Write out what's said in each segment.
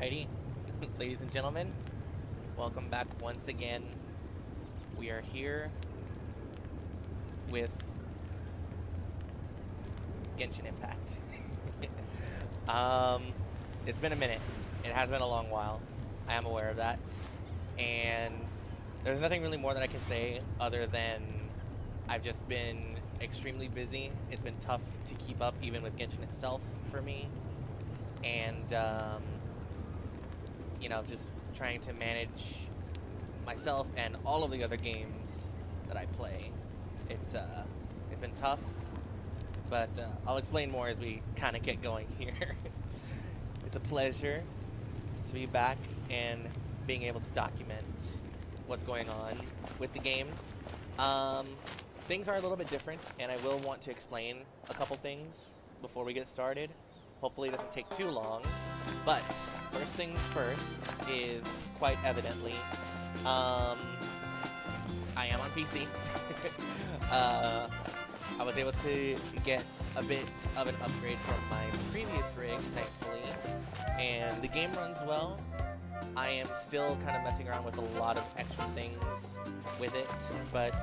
Alrighty, ladies and gentlemen, welcome back once again. We are here with Genshin Impact. It's been a minute. It has been a long while. I am aware of that. And there's nothing really more that I can say other than I've just been extremely busy. It's been tough to keep up even with Genshin itself for me. And, you know, just trying to manage myself and all of the other games that I play. It's been tough, but I'll explain more as we kind of get going here. It's a pleasure to be back and being able to document what's going on with the game. Things are a little bit different, and I will want to explain a couple things before we get started. Hopefully it doesn't take too long, but first things first is quite evidently, I am on PC. I was able to get a bit of an upgrade from my previous rig, thankfully, and the game runs well. I am still kind of messing around with a lot of extra things with it, but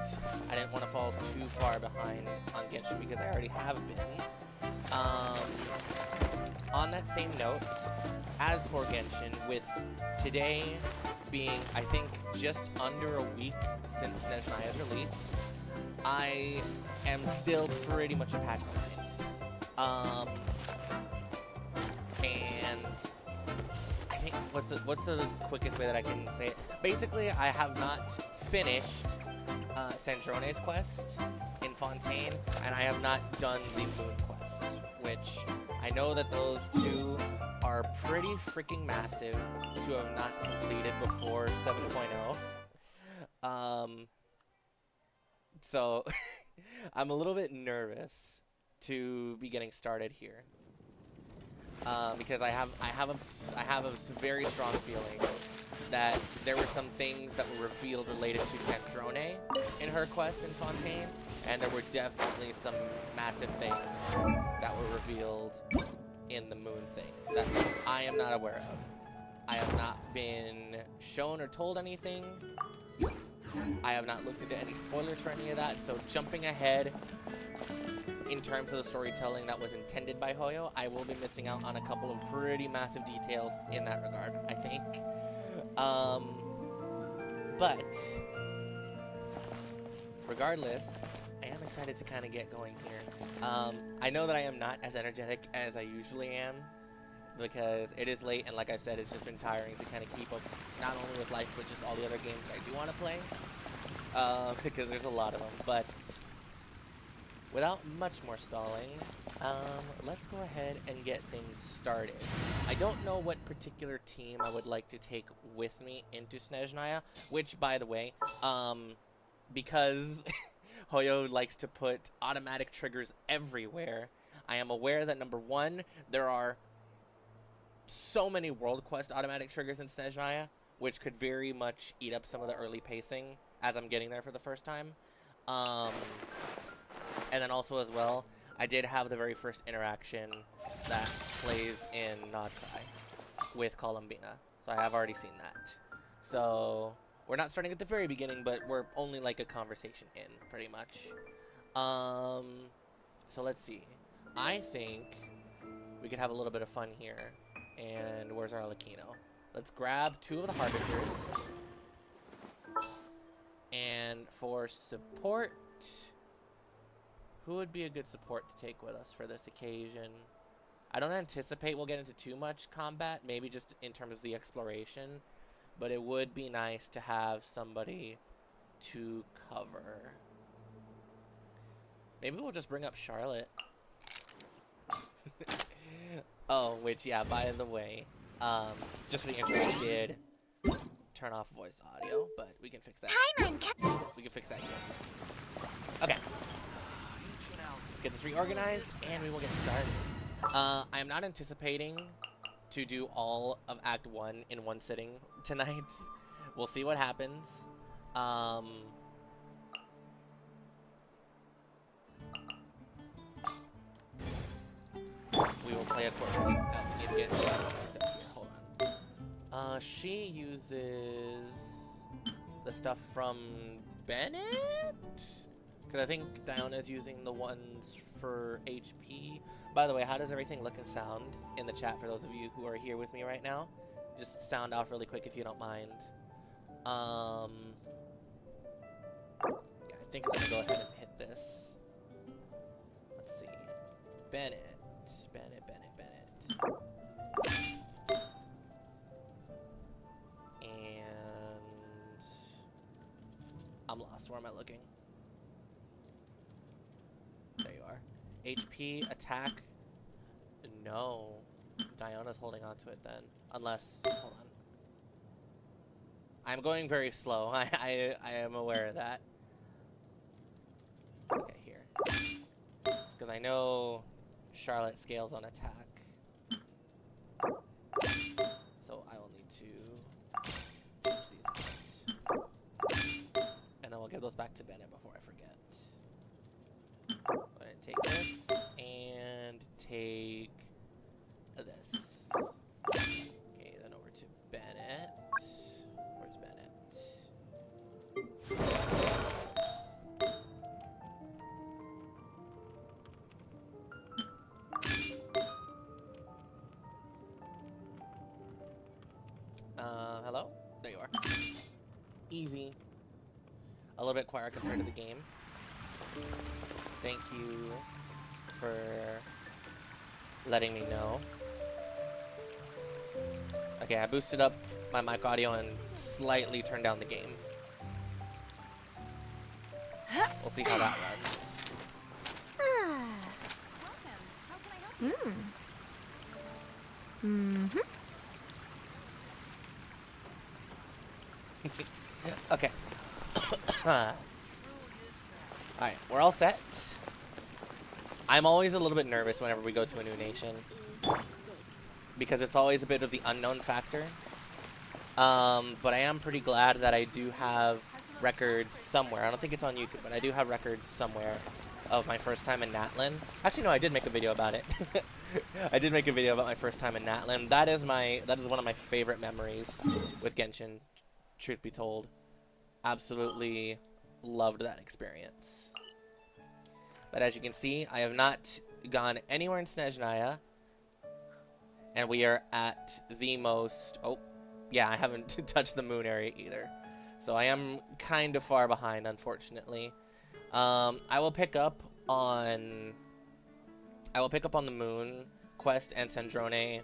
I didn't want to fall too far behind on Genshin because I already have been. On that same note, as for Genshin, with today being, I think, just under a week since Snezhnaya's release, I am still pretty much a patch behind. And I think, what's the quickest way that I can say it? Basically, I have not finished Snezhnaya's quest in Fontaine, and I have not done the Moon quest, which I know that those two are pretty freaking massive to have not completed before 7.0. So I'm a little bit nervous to be getting started here, because I have a very strong feeling that there were some things that were revealed related to Snezhnaya in her quest in Fontaine, and there were definitely some massive things that were revealed in the Moon thing that I am not aware of. I have not been shown or told anything. I have not looked into any spoilers for any of that, so jumping ahead in terms of the storytelling that was intended by Hoyo, I will be missing out on a couple of pretty massive details in that regard, I think. But regardless, I am excited to kind of get going here. I know that I am not as energetic as I usually am because it is late, and like I said, it's just been tiring to kind of keep up not only with life but just all the other games that I do want to play, because there's a lot of them. But without much more stalling, let's go ahead and get things started. I don't know what particular team I would like to take with me into Snezhnaya, which, by the way, because Hoyo likes to put automatic triggers everywhere, I am aware that, number one, there are so many World Quest automatic triggers in Snezhnaya, which could very much eat up some of the early pacing as I'm getting there for the first time. And then also as well, I did have the very first interaction that plays in Nodcry with Columbina, so I have already seen that. So we're not starting at the very beginning, but we're only like a conversation in, pretty much. So let's see. I think we could have a little bit of fun here. And where's our Lakino? Let's grab two of the Harbingers. And for support, who would be a good support to take with us for this occasion? I don't anticipate we'll get into too much combat, maybe just in terms of the exploration, but it would be nice to have somebody to cover. Maybe we'll just bring up Charlotte. Oh, which, yeah, by the way, just for the intro, I did turn off voice audio, but we can fix that. We can fix that. Okay. Let's get this reorganized, and we will get started. I am not anticipating to do all of Act 1 in one sitting tonight. We'll see what happens. We will play accordingly. I also need to get fixed up here. Hold on. She uses the stuff from Bennett? Because I think Diona's using the ones for HP. By the way, how does everything look and sound in the chat for those of you who are here with me right now? Just sound off really quick if you don't mind. Yeah, I think I'm gonna go ahead and hit this. Let's see. Bennett. And I'm lost. Where am I looking? There you are. HP, attack. No. Diona's holding on to it then. Unless, hold on. I'm going very slow. I am aware of that. Okay, here. Because I know Charlotte scales on attack. So I will need to change these out. And then we'll give those back to Bennett before I forget. Go ahead and take this and take this. Okay, then over to Bennett. Where's Bennett? Hello? There you are. Easy. A little bit quieter compared to the game. Thank you for letting me know. Okay, I boosted up my mic audio and slightly turned down the game. We'll see how that runs. Okay. Alright, we're all set. I'm always a little bit nervous whenever we go to a new nation, because it's always a bit of the unknown factor. But I am pretty glad that I do have records somewhere. I don't think it's on YouTube, but I do have records somewhere of my first time in Natlan. Actually, no, I did make a video about it. I did make a video about my first time in Natlan. That is one of my favorite memories with Genshin, truth be told. Absolutely loved that experience. But as you can see, I have not gone anywhere in Snezhnaya. And we are at the most... Oh, yeah, I haven't touched the moon area either. So I am kind of far behind, unfortunately. I will pick up on the moon quest and Snezhnaya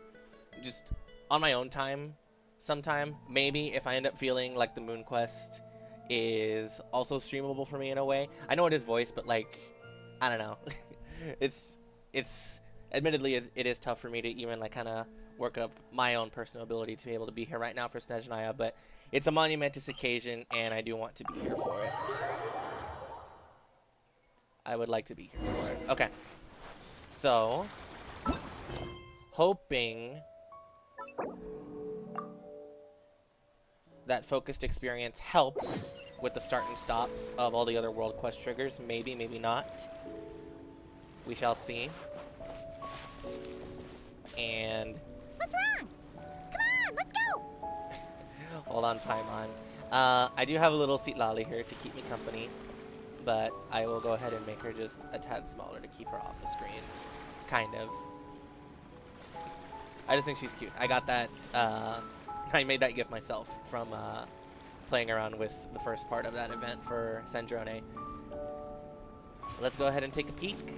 just on my own time sometime. Maybe if I end up feeling like the moon quest is also streamable for me in a way. I know it is voice, but like, I don't know. it's admittedly it is tough for me to even like kind of work up my own personal ability to be able to be here right now for Snezhnaya, but it's a monumentous occasion and I do want to be here for it. I would like to be here for it. Okay. So, hoping that focused experience helps with the start and stops of all the other world quest triggers. Maybe, maybe not. We shall see. And... What's wrong? Come on, let's go! Hold on, Paimon. I do have a little Citlali here to keep me company, but I will go ahead and make her just a tad smaller to keep her off the screen. Kind of. I just think she's cute. I got that, I made that gift myself from playing around with the first part of that event for Snezhnaya. Let's go ahead and take a peek.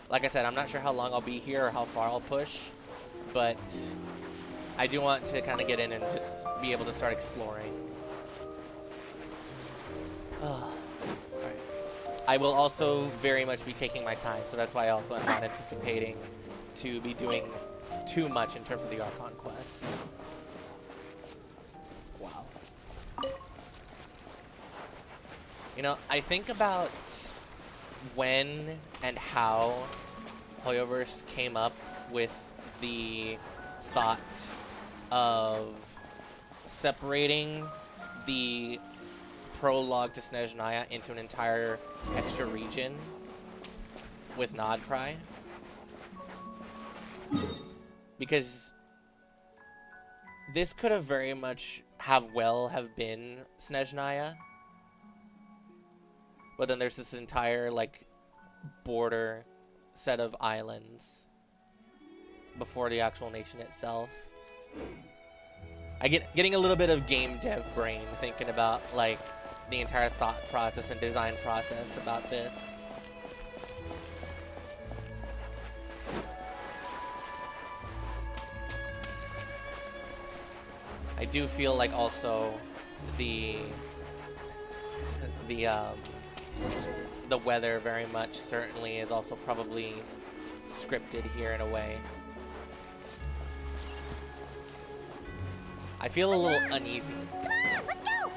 Like I said, I'm not sure how long I'll be here or how far I'll push, but I do want to kind of get in and just be able to start exploring. Alright. I will also very much be taking my time, so that's why also I'm not anticipating to be doing too much in terms of the Archon quest. Wow. You know, I think about when and how Hoyoverse came up with the thought of separating the prologue to Snezhnaya into an entire extra region with Nodcry. Because this could have very much have been Snezhnaya. But then there's this entire, like, border set of islands before the actual nation itself. Getting a little bit of game dev brain thinking about, like, the entire thought process and design process about this. I do feel like also the weather very much certainly is also probably scripted here in a way. I feel a little uneasy. Come on, let's go!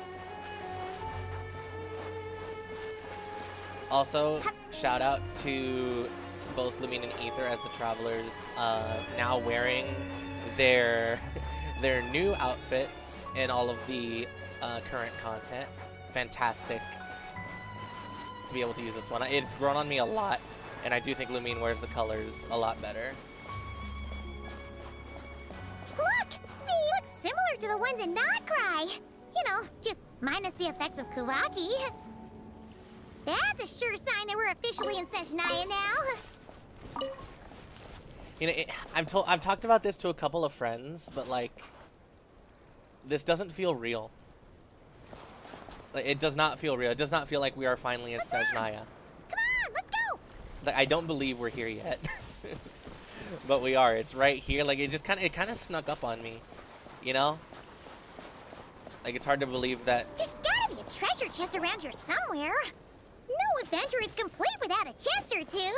Also, shout out to both Lumine and Ether as the travelers, now wearing their new outfits in all of the current content. Fantastic to be able to use this one. It's grown on me a lot, and I do think Lumine wears the colors a lot better. Look! They look similar to the ones in Notcry. You know, just minus the effects of Kuvaki. That's a sure sign that we're officially in Snezhnaya now. You know, I've talked about this to a couple of friends, but like, this doesn't feel real. Like, it does not feel real. It does not feel like we are finally in Snezhnaya. Come on, let's go! Like, I don't believe we're here yet, but we are. It's right here. Like, it kind of snuck up on me, you know? Like, it's hard to believe that. There's gotta be a treasure chest around here somewhere. No adventure is complete without a chest or two.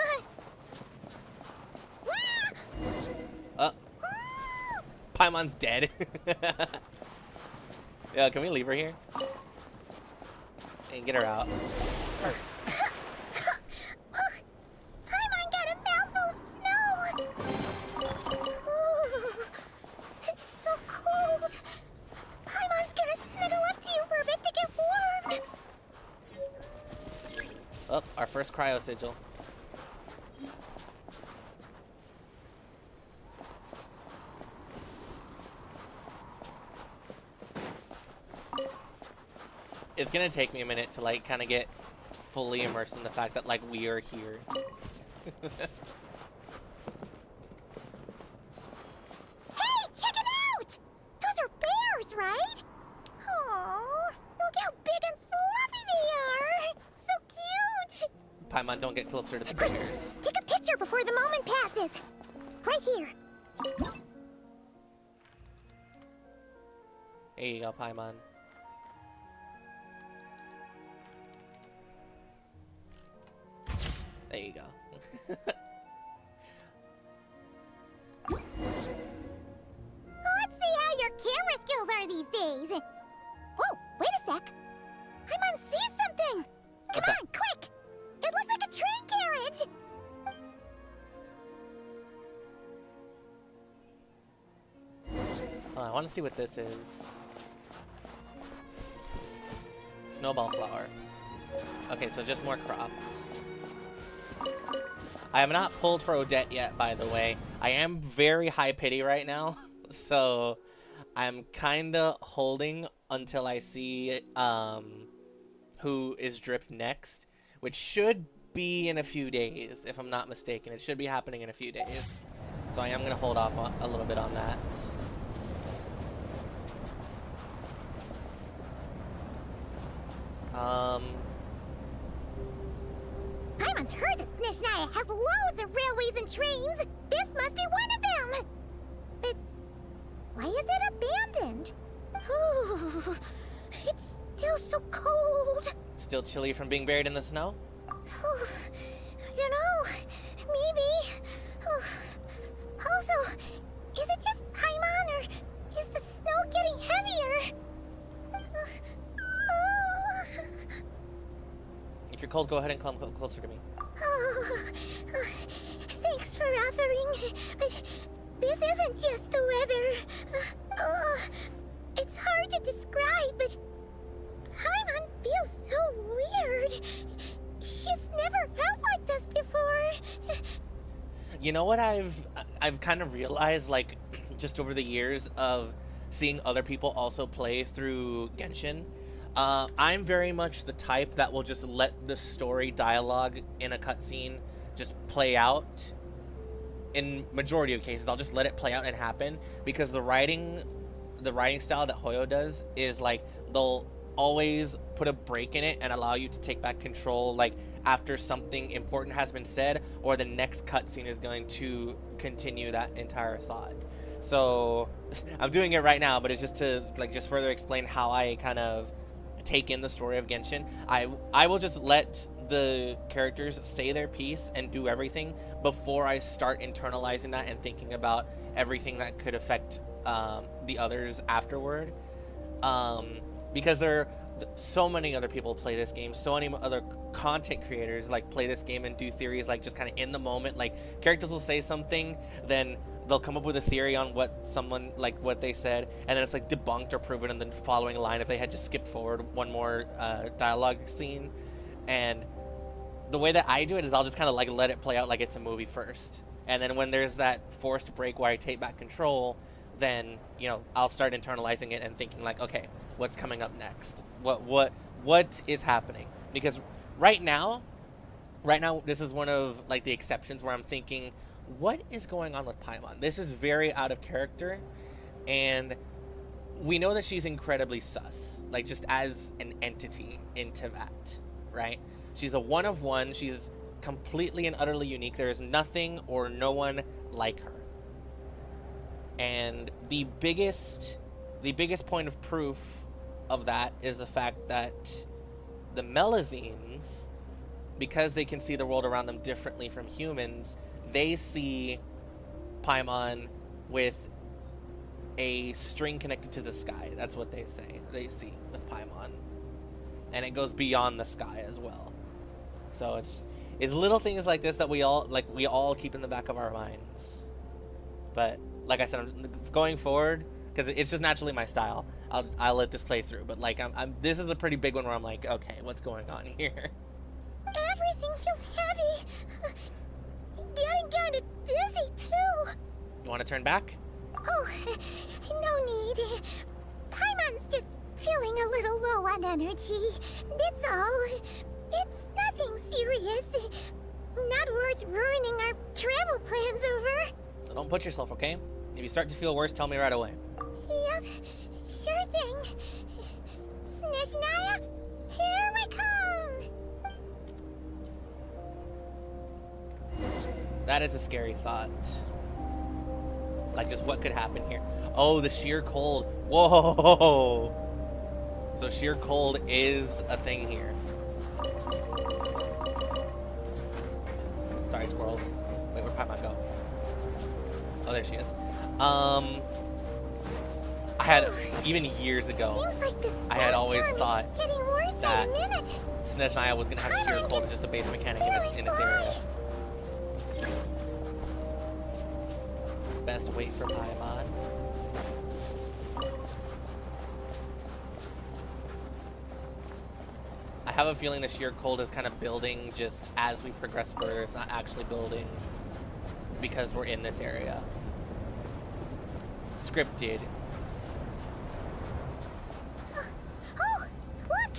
Paimon's dead. Yeah, can we leave her here? And get her out. Paimon got a mouthful of snow. Ooh, it's so cold. Paimon's gonna snuggle up to you for a bit to get warm. Oh, our first cryo sigil. It's gonna take me a minute to like kind of get fully immersed in the fact that like we are here. Hey, check it out! Those are bears, right? Oh, look how big and fluffy they are! So cute! Paimon, don't get closer to the Quick, bears. take a picture before the moment passes. Right here. There you go, Paimon. There you go. Let's see how your camera skills are these days. Whoa, wait a sec. Paimon sees something. What's Come that? on, quick. It looks like a train carriage. Oh, I want to see what this is. Snowball flower. Okay, so just more crops. I have not pulled for Odette yet, by the way. I am very high pity right now, so I'm kind of holding until I see who is dripped next, which should be in a few days, if I'm not mistaken. It should be happening in a few days. So I am going to hold off a little bit on that. Paimon's heard that Snezhnaya has loads of railways and trains. This must be one of them. But why is it abandoned? Ooh, it's still so cold. Still chilly from being buried in the snow? Oh, I don't know. Maybe. Oh. Also, is it just Paimon or is the snow getting heavier? If you're cold, go ahead and come closer to me. Oh, thanks for offering, but this isn't just the weather. It's hard to describe, but Paimon feels so weird. She's never felt like this before. You know what I've kind of realized, like, just over the years of seeing other people also play through Genshin. I'm very much the type that will just let the story dialogue in a cutscene just play out. In majority of cases, I'll just let it play out and happen, because the writing style that Hoyo does is like they'll always put a break in it and allow you to take back control, like after something important has been said, or the next cutscene is going to continue that entire thought. So I'm doing it right now, but it's just to just further explain how I kind of take in the story of Genshin. I will just let the characters say their piece and do everything before I start internalizing that and thinking about everything that could affect the others afterward. Because there are so many other people play this game, so many other content creators like play this game and do theories like just kind of in the moment. Like characters will say something, then they'll come up with a theory on what someone what they said, and then it's like debunked or proven in the following line if they had just skipped forward one more dialogue scene. And the way that I do it is I'll just kind of let it play out like it's a movie first, and then when there's that forced break where I take back control, then I'll start internalizing it and thinking like, okay, what's coming up next? What is happening? Because right now this is one of the exceptions where I'm thinking, what is going on with Paimon? This is very out of character, and we know that she's incredibly sus, just as an entity in Teyvat, right? She's a one of one. She's completely and utterly unique. There is nothing or no one like her. And the biggest point of proof of that is the fact that the Melazines, because they can see the world around them differently from humans, they see Paimon with a string connected to the sky. That's what they say. They see with Paimon. And it goes beyond the sky as well. So it's little things like this that we all keep in the back of our minds. But like I said, I'm going forward, because it's just naturally my style. I'll let this play through. But this is a pretty big one where I'm like, okay, what's going on here? Everything feels heavy. Getting kind of dizzy too. You want to turn back? Oh, no need. Paimon's just feeling a little low on energy. That's all. It's nothing serious. Not worth ruining our travel plans over. So don't put yourself, okay? If you start to feel worse, tell me right away. Yep, sure thing. Snezhnaya, here we come! That is a scary thought. Just what could happen here? Oh, the sheer cold. Whoa! So sheer cold is a thing here. Sorry, squirrels. Wait, where'd Paimon go? Oh, there she is. I had, even years ago, I had always thought that Snezhnaya was going to have sheer cold as just a base mechanic in its area. Best wait for Paimon. I have a feeling the sheer cold is kind of building just as we progress further. It's not actually building because we're in this area. Scripted. Oh, look!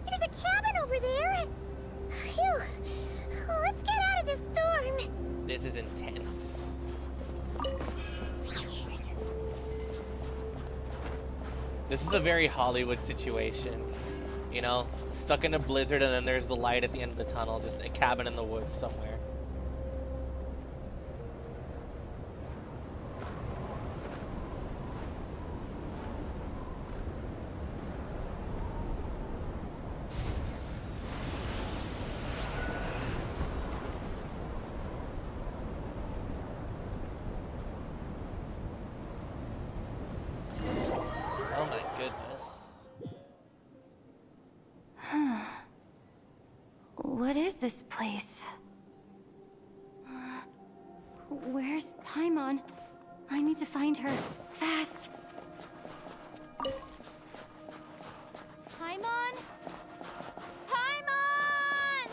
There's a cabin over there! Phew! Let's get out of this storm! This is intense. This is a very Hollywood situation. Stuck in a blizzard, and then there's the light at the end of the tunnel, just a cabin in the woods somewhere. Oh my goodness. What is this place? Where's Paimon? I need to find her. Fast! Paimon? Paimon!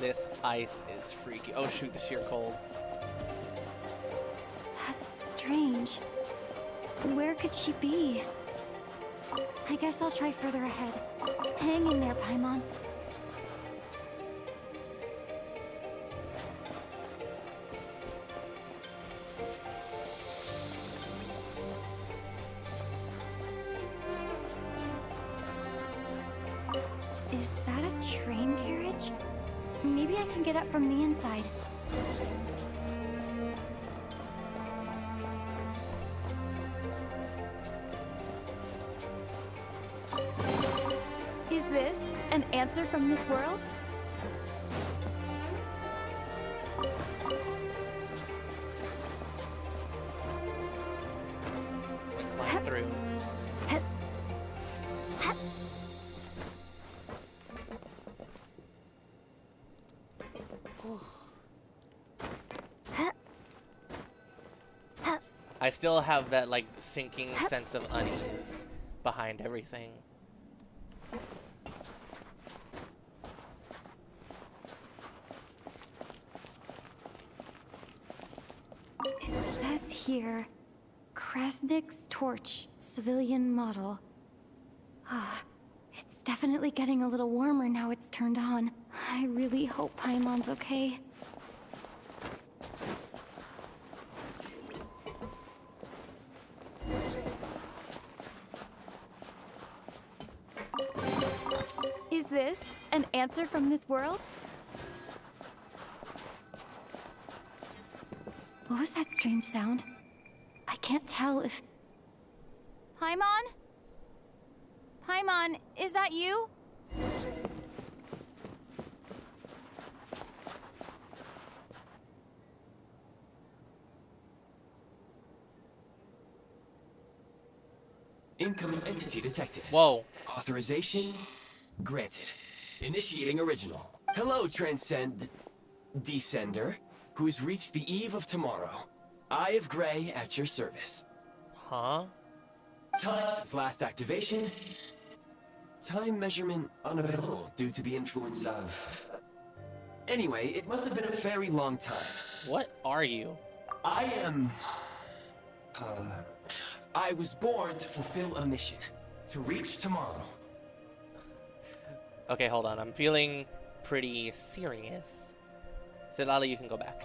This ice is freaky. Oh shoot, the sheer cold. That's strange. Where could she be? I guess I'll try further ahead. Hang in there, Paimon. Is that a train carriage? Maybe I can get up from the inside. Is this an answer from this world? Climb through. I still have that like sinking sense of unease behind everything. It says here, Krasnik's torch, civilian model. Ah, it's definitely getting a little warmer now it's turned on. I really hope Paimon's okay. Is this an answer from this world? What was that strange sound? I can't tell if... Paimon? Paimon, is that you? Incoming entity detected. Whoa. Authorization granted. Initiating original. Hello, Descender, who's reached the eve of tomorrow. Eye of Grey at your service. Huh? Time since last activation. Time measurement unavailable due to the influence of... Anyway, it must have been a very long time. What are you? I am... I was born to fulfill a mission. To reach tomorrow. Okay, hold on. I'm feeling pretty serious. Sidlali, you can go back.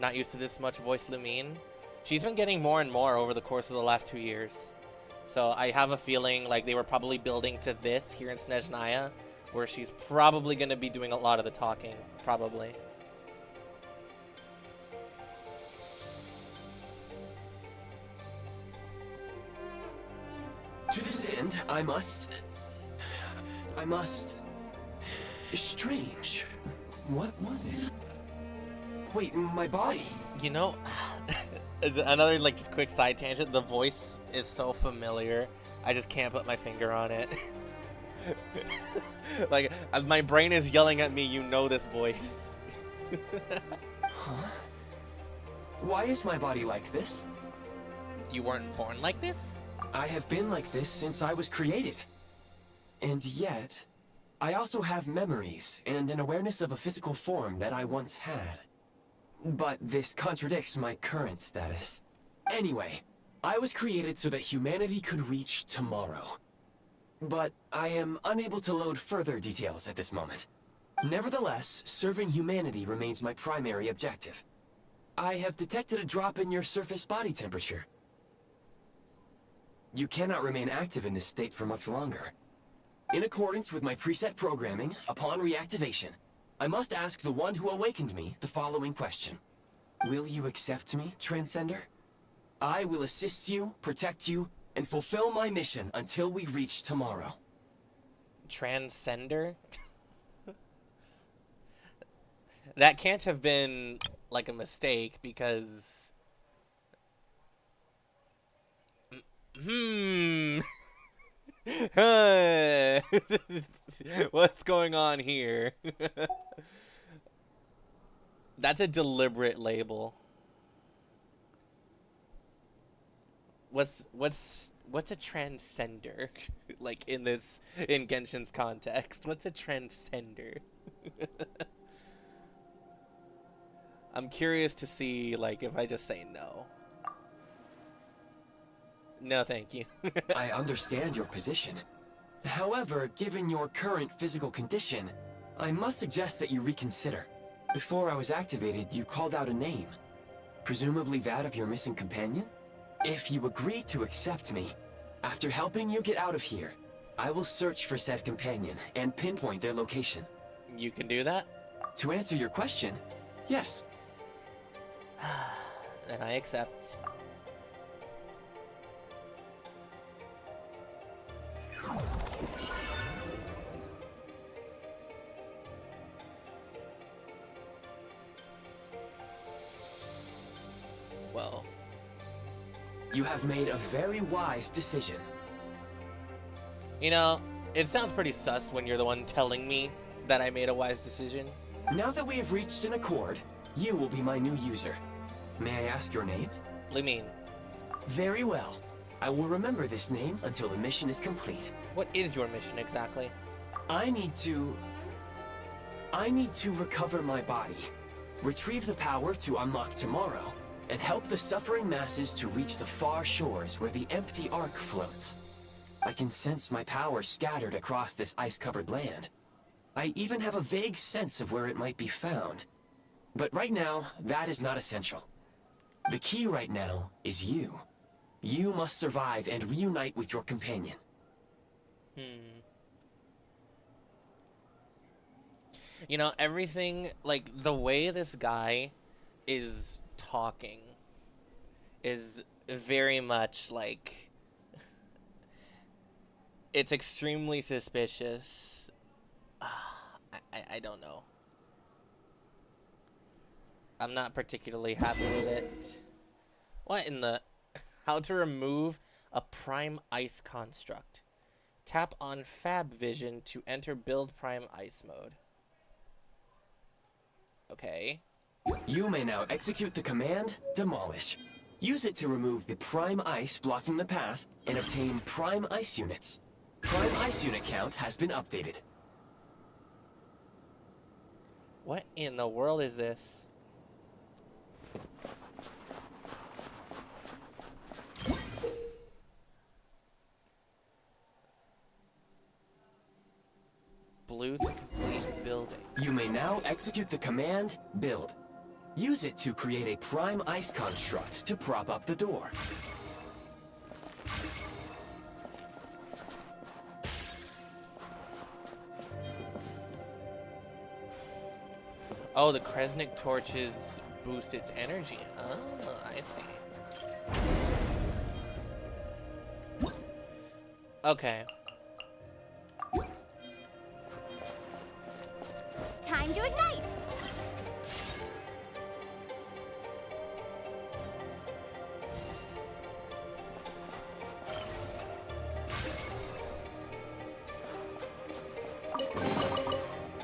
Not used to this much voice Lumine. She's been getting more and more over the course of the last 2 years. So I have a feeling like they were probably building to this here in Snezhnaya, where she's probably going to be doing a lot of the talking. Probably. To this end, I must... Strange. What was it? Wait, my body? You know, another like just quick side tangent. The voice is so familiar. I just can't put my finger on it. Like, my brain is yelling at me, you know this voice. Huh? Why is my body like this? You weren't born like this? I have been like this since I was created. And yet, I also have memories and an awareness of a physical form that I once had. But this contradicts my current status. Anyway, I was created so that humanity could reach tomorrow. But I am unable to load further details at this moment. Nevertheless, serving humanity remains my primary objective. I have detected a drop in your surface body temperature. You cannot remain active in this state for much longer. In accordance with my preset programming, upon reactivation, I must ask the one who awakened me the following question. Will you accept me, Transcender? I will assist you, protect you, and fulfill my mission until we reach tomorrow. Transcender? That can't have been like a mistake because... What's going on here? That's a deliberate label. What's a transcender? Like in Genshin's context, what's a transcender? I'm curious to see, like, if I just say no. No, thank you. I understand your position. However, given your current physical condition, I must suggest that you reconsider. Before I was activated, you called out a name. Presumably that of your missing companion? If you agree to accept me, after helping you get out of here, I will search for said companion and pinpoint their location. You can do that? To answer your question, yes. Then I accept. Well, You have made a very wise decision. you know, it sounds pretty sus when you're the one telling me that I made a wise decision. Now that we have reached an accord, you will be my new user. May I ask your name? Lumine, Very well. I will remember this name until the mission is complete. what is your mission exactly? I need to recover my body, retrieve the power to unlock tomorrow, and help the suffering masses to reach the far shores where the empty Ark floats. I can sense my power scattered across this ice-covered land. I even have a vague sense of where it might be found. But right now, that is not essential. The key right now is you. You must survive and reunite with your companion. You know, everything, like, the way this guy is talking is very much, like, it's extremely suspicious. I don't know. I'm not particularly happy with it. What in the... How to remove a prime ice construct. Tap on Fab Vision to enter build prime ice mode. Okay. You may now execute the command, Demolish. Use it to remove the prime ice blocking the path and obtain prime ice units. Prime ice unit count has been updated. What in the world is this? Blue to complete building. You may now execute the command, Build. Use it to create a prime ice construct to prop up the door. Oh, the Kresnik torches boost its energy. Oh, I see. Okay. Time to ignite!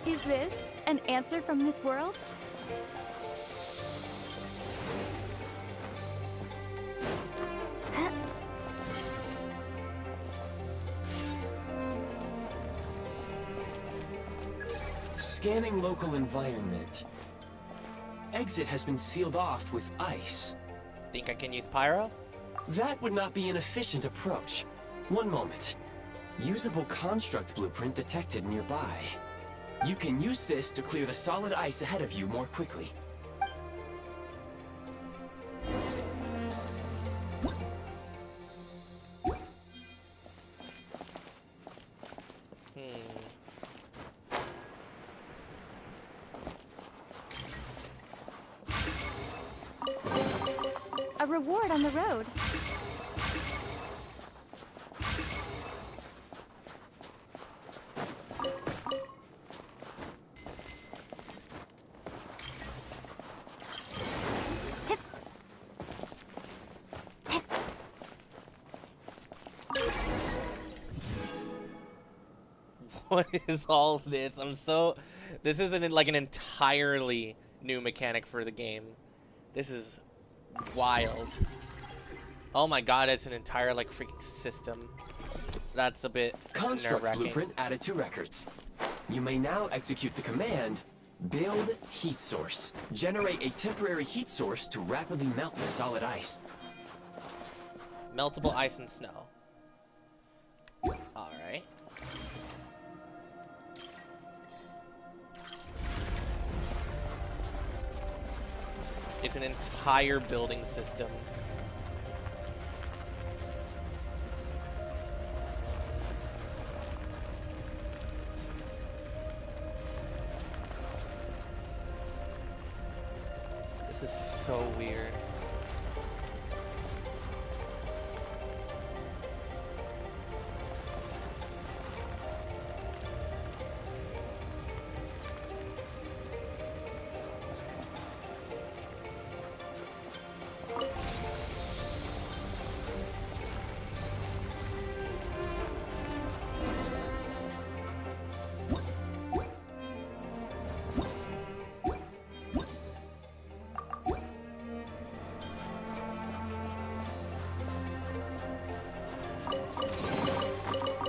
Is this an answer from this world? Scanning local environment. Exit has been sealed off with ice. Think I can use pyro? That would not be an efficient approach. One moment. Usable construct blueprint detected nearby. You can use this to clear the solid ice ahead of you more quickly. A reward on the road. What is all this? This isn't like an entirely new mechanic for the game. This is wild. Oh my god, it's an entire, like, freaking system. That's a bit Construct nerve-wracking. blueprint added to records. You may now execute the command, build heat source. Generate a temporary heat source to rapidly melt the solid ice. Meltable ice and snow. Alright. It's an entire building system. This is so weird.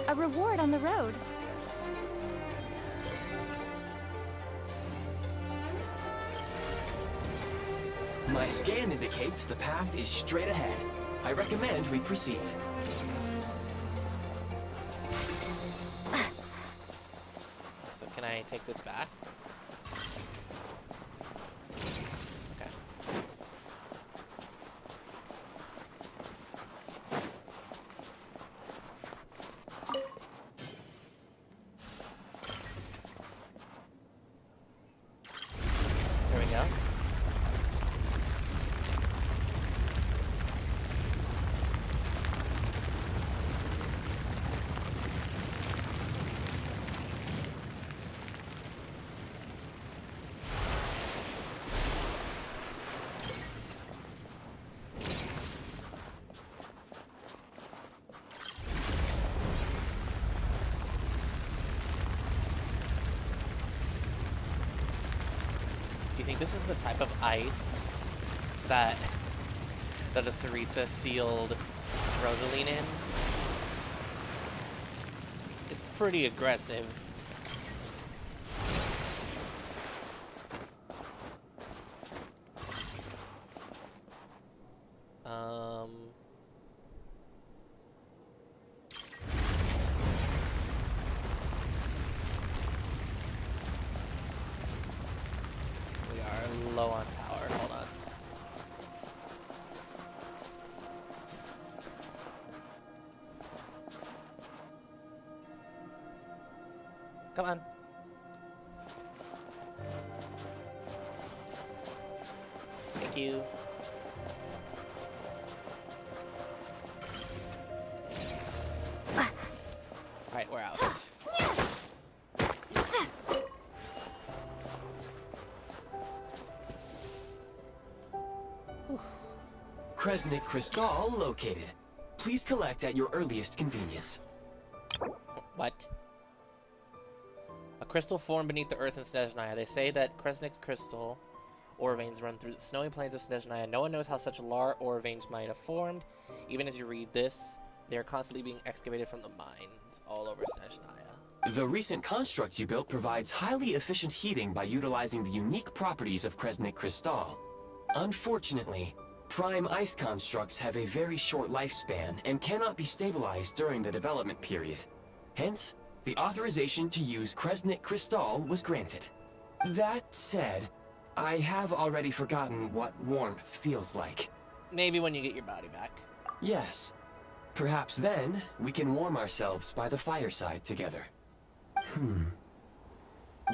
A reward on the road. My scan indicates the path is straight ahead. I recommend we proceed. So can I take this back? Okay. There we go. Do you think this is the type of ice that the Saritsa sealed Rosaline in? It's pretty aggressive. We are low on power. Hold on. Come on. Thank you. Alright, we're out. Kresnik Crystal located. Please collect at your earliest convenience. What? A crystal formed beneath the earth in Snezhnaya. They say that Kresnik's crystal ore veins run through the snowy plains of Snezhnaya. No one knows how such large ore veins might have formed. Even as you read this, they are constantly being excavated from the mines all over Snezhnaya. The recent construct you built provides highly efficient heating by utilizing the unique properties of Kresnik Crystal. Unfortunately, prime ice constructs have a very short lifespan and cannot be stabilized during the development period. Hence, the authorization to use Kresnik Crystal was granted. That said, I have already forgotten what warmth feels like. Maybe when you get your body back. Yes. Perhaps then, we can warm ourselves by the fireside together.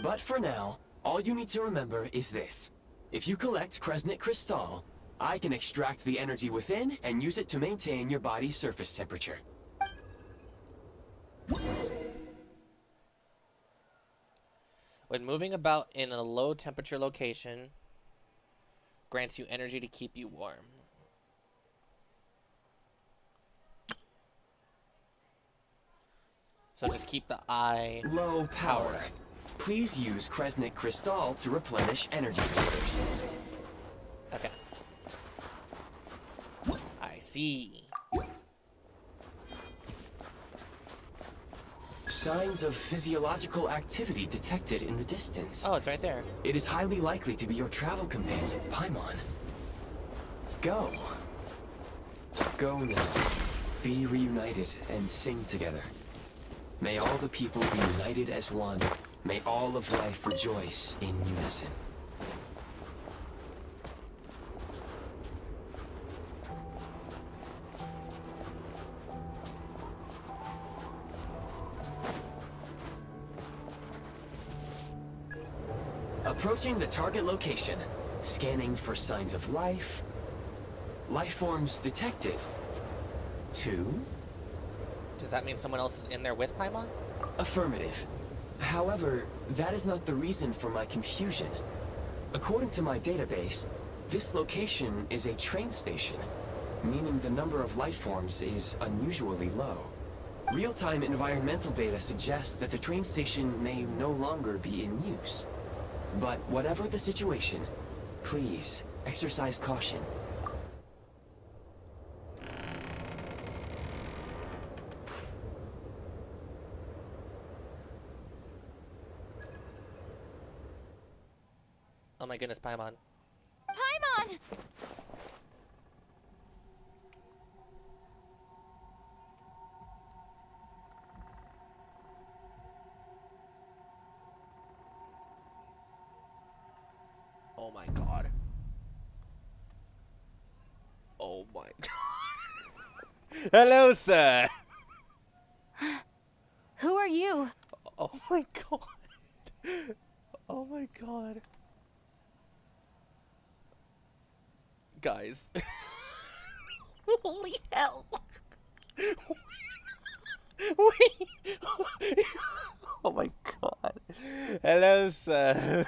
But for now, all you need to remember is this. If you collect Kresnik Crystal, I can extract the energy within and use it to maintain your body's surface temperature. When moving about in a low temperature location, grants you energy to keep you warm. So just keep the eye Low power. Please use Kresnik Crystal to replenish energy reserves. Okay. I see. signs of physiological activity detected in the distance. Oh, it's right there. It is highly likely to be your travel companion, Paimon. Go. Go now. Be reunited and sing together. May all the people be united as one. May all of life rejoice in unison. Approaching the target location. Scanning for signs of life. Life forms detected. 2. Does that mean someone else is in there with Paimon? Affirmative. However, that is not the reason for my confusion. According to my database, this location is a train station, meaning the number of life forms is unusually low. Real-time environmental data suggests that the train station may no longer be in use. But whatever the situation, please exercise caution. Oh my goodness, Paimon. Paimon! Oh my god. Oh my god. Hello, sir. Who are you? Oh my god. Oh my god. Guys. Holy hell. Wait. Oh my god. Hello, sir.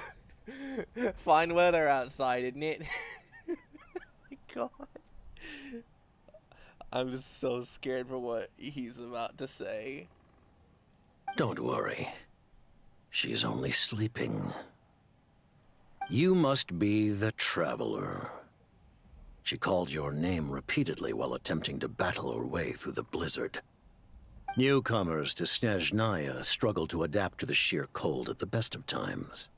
Fine weather outside, isn't it? Oh my god. I'm just so scared for what he's about to say. Don't worry. She's only sleeping. You must be the Traveler. She called your name repeatedly while attempting to battle her way through the blizzard. Newcomers to Snezhnaya struggle to adapt to the sheer cold at the best of times.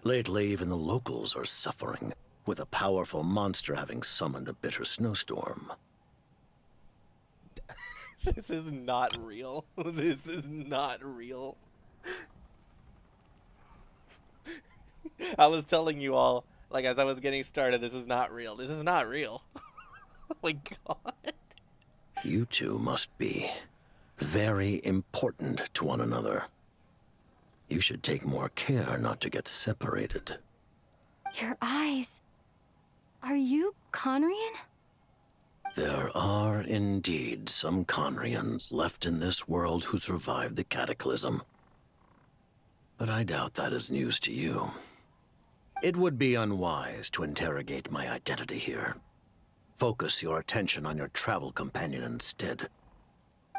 Lately, even the locals are suffering, with a powerful monster having summoned a bitter snowstorm. This is not real. This is not real. I was telling you all, like, as I was getting started, this is not real. This is not real. Oh my god. You two must be very important to one another. You should take more care not to get separated. Your eyes. Are you Conrian? There are indeed some Conrians left in this world who survived the cataclysm. But I doubt that is news to you. It would be unwise to interrogate my identity here. Focus your attention on your travel companion instead.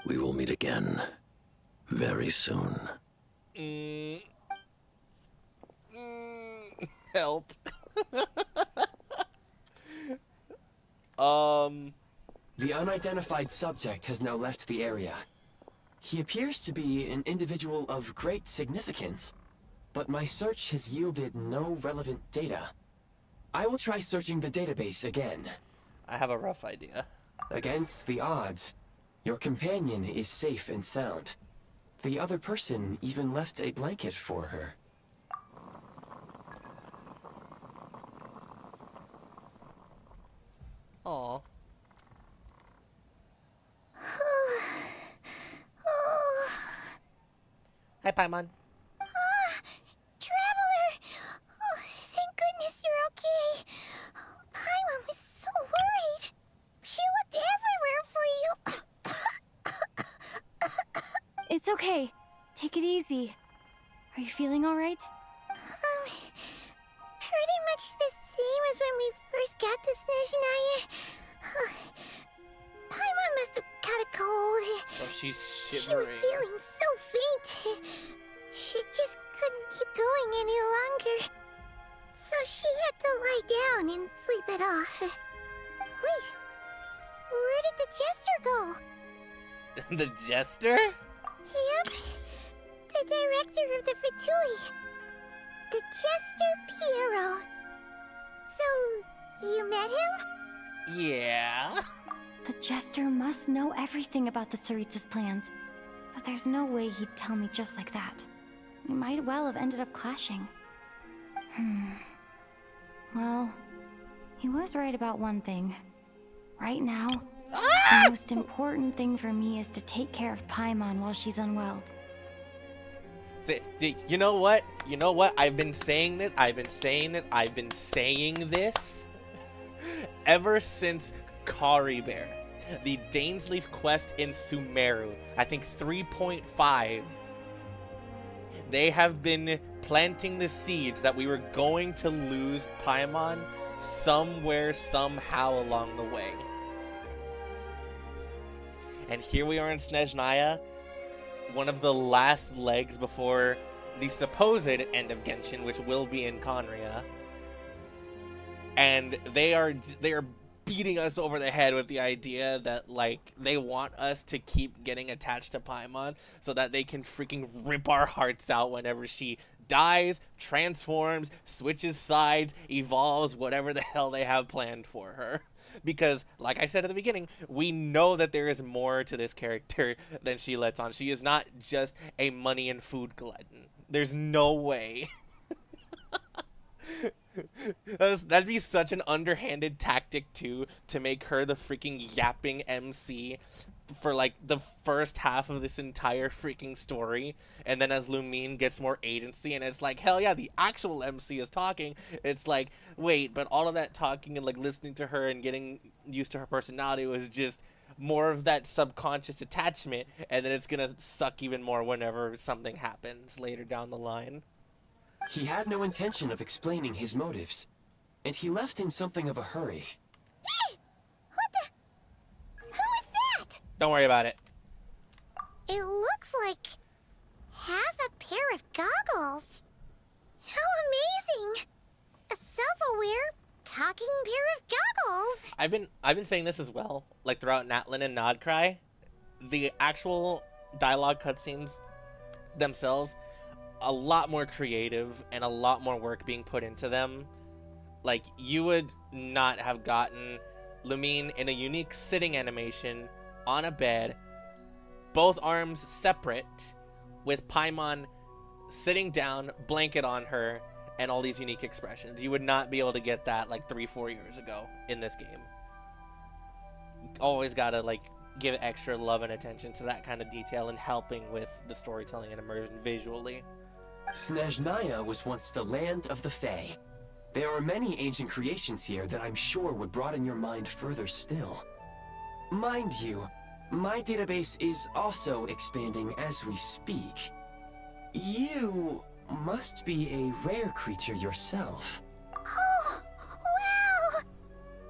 We will meet again very soon. Help. The unidentified subject has now left the area. He appears to be an individual of great significance, but my search has yielded no relevant data. I will try searching the database again. I have a rough idea. Against the odds, your companion is safe and sound. The other person even left a blanket for her. Aw. Hi, Paimon. Traveler! Oh, thank goodness you're okay. Paimon was so worried. She looked everywhere for you. It's okay. Take it easy. Are you feeling all right? Pretty much the same as when we first got to Snezhnaya. Paimon must have got a cold. Oh, she's She was shivering. feeling so faint. She just couldn't keep going any longer. So she had to lie down and sleep it off. Wait, where did the jester go? The jester? Yep, The director of the Fatui. The Jester Piero. So, you met him? Yeah. The Jester must know everything about the Tsaritsa's plans. But there's no way he'd tell me just like that. We might well have ended up clashing. Well, he was right about one thing. Right now, the most important thing for me is to take care of Paimon while she's unwell. You know what? You know what? I've been saying this. I've been saying this ever since Kari Bear, the Dainsleif quest in Sumeru. I think 3.5. They have been planting the seeds that we were going to lose Paimon somewhere, somehow along the way. And here we are in Snezhnaya, one of the last legs before the supposed end of Genshin, which will be in Conria. And they are beating us over the head with the idea that, like, they want us to keep getting attached to Paimon so that they can freaking rip our hearts out whenever she dies, transforms, switches sides, evolves, whatever the hell they have planned for her. Because, like I said at the beginning, we know that there is more to this character than she lets on. She is not just a money and food glutton. There's no way. That'd be such an underhanded tactic, too, to make her the freaking yapping MC for, like, the first half of this entire freaking story. And then as Lumine gets more agency, and it's like, hell yeah, the actual MC is talking. It's like, wait, but all of that talking and, like, listening to her and getting used to her personality was just more of that subconscious attachment. And then it's gonna suck even more whenever something happens later down the line. He had no intention of explaining his motives, and he left in something of a hurry. Hey! What the? Who is that? Don't worry about it. It looks like half a pair of goggles. How amazing! A self-aware, talking pair of goggles. I've been saying this as well, like throughout Natlin and Nodcry. The actual dialogue cutscenes themselves, a lot more creative and a lot more work being put into them. Like, you would not have gotten Lumine in a unique sitting animation on a bed, both arms separate, with Paimon sitting down, blanket on her, and all these unique expressions. You would not be able to get that like 3-4 years ago in this game. Always gotta, like, give extra love and attention to that kind of detail and helping with the storytelling and immersion visually. Snezhnaya was once the land of the Fae. There are many ancient creations here that I'm sure would broaden your mind further still. Mind you, my database is also expanding as we speak. You must be a rare creature yourself. Oh, wow!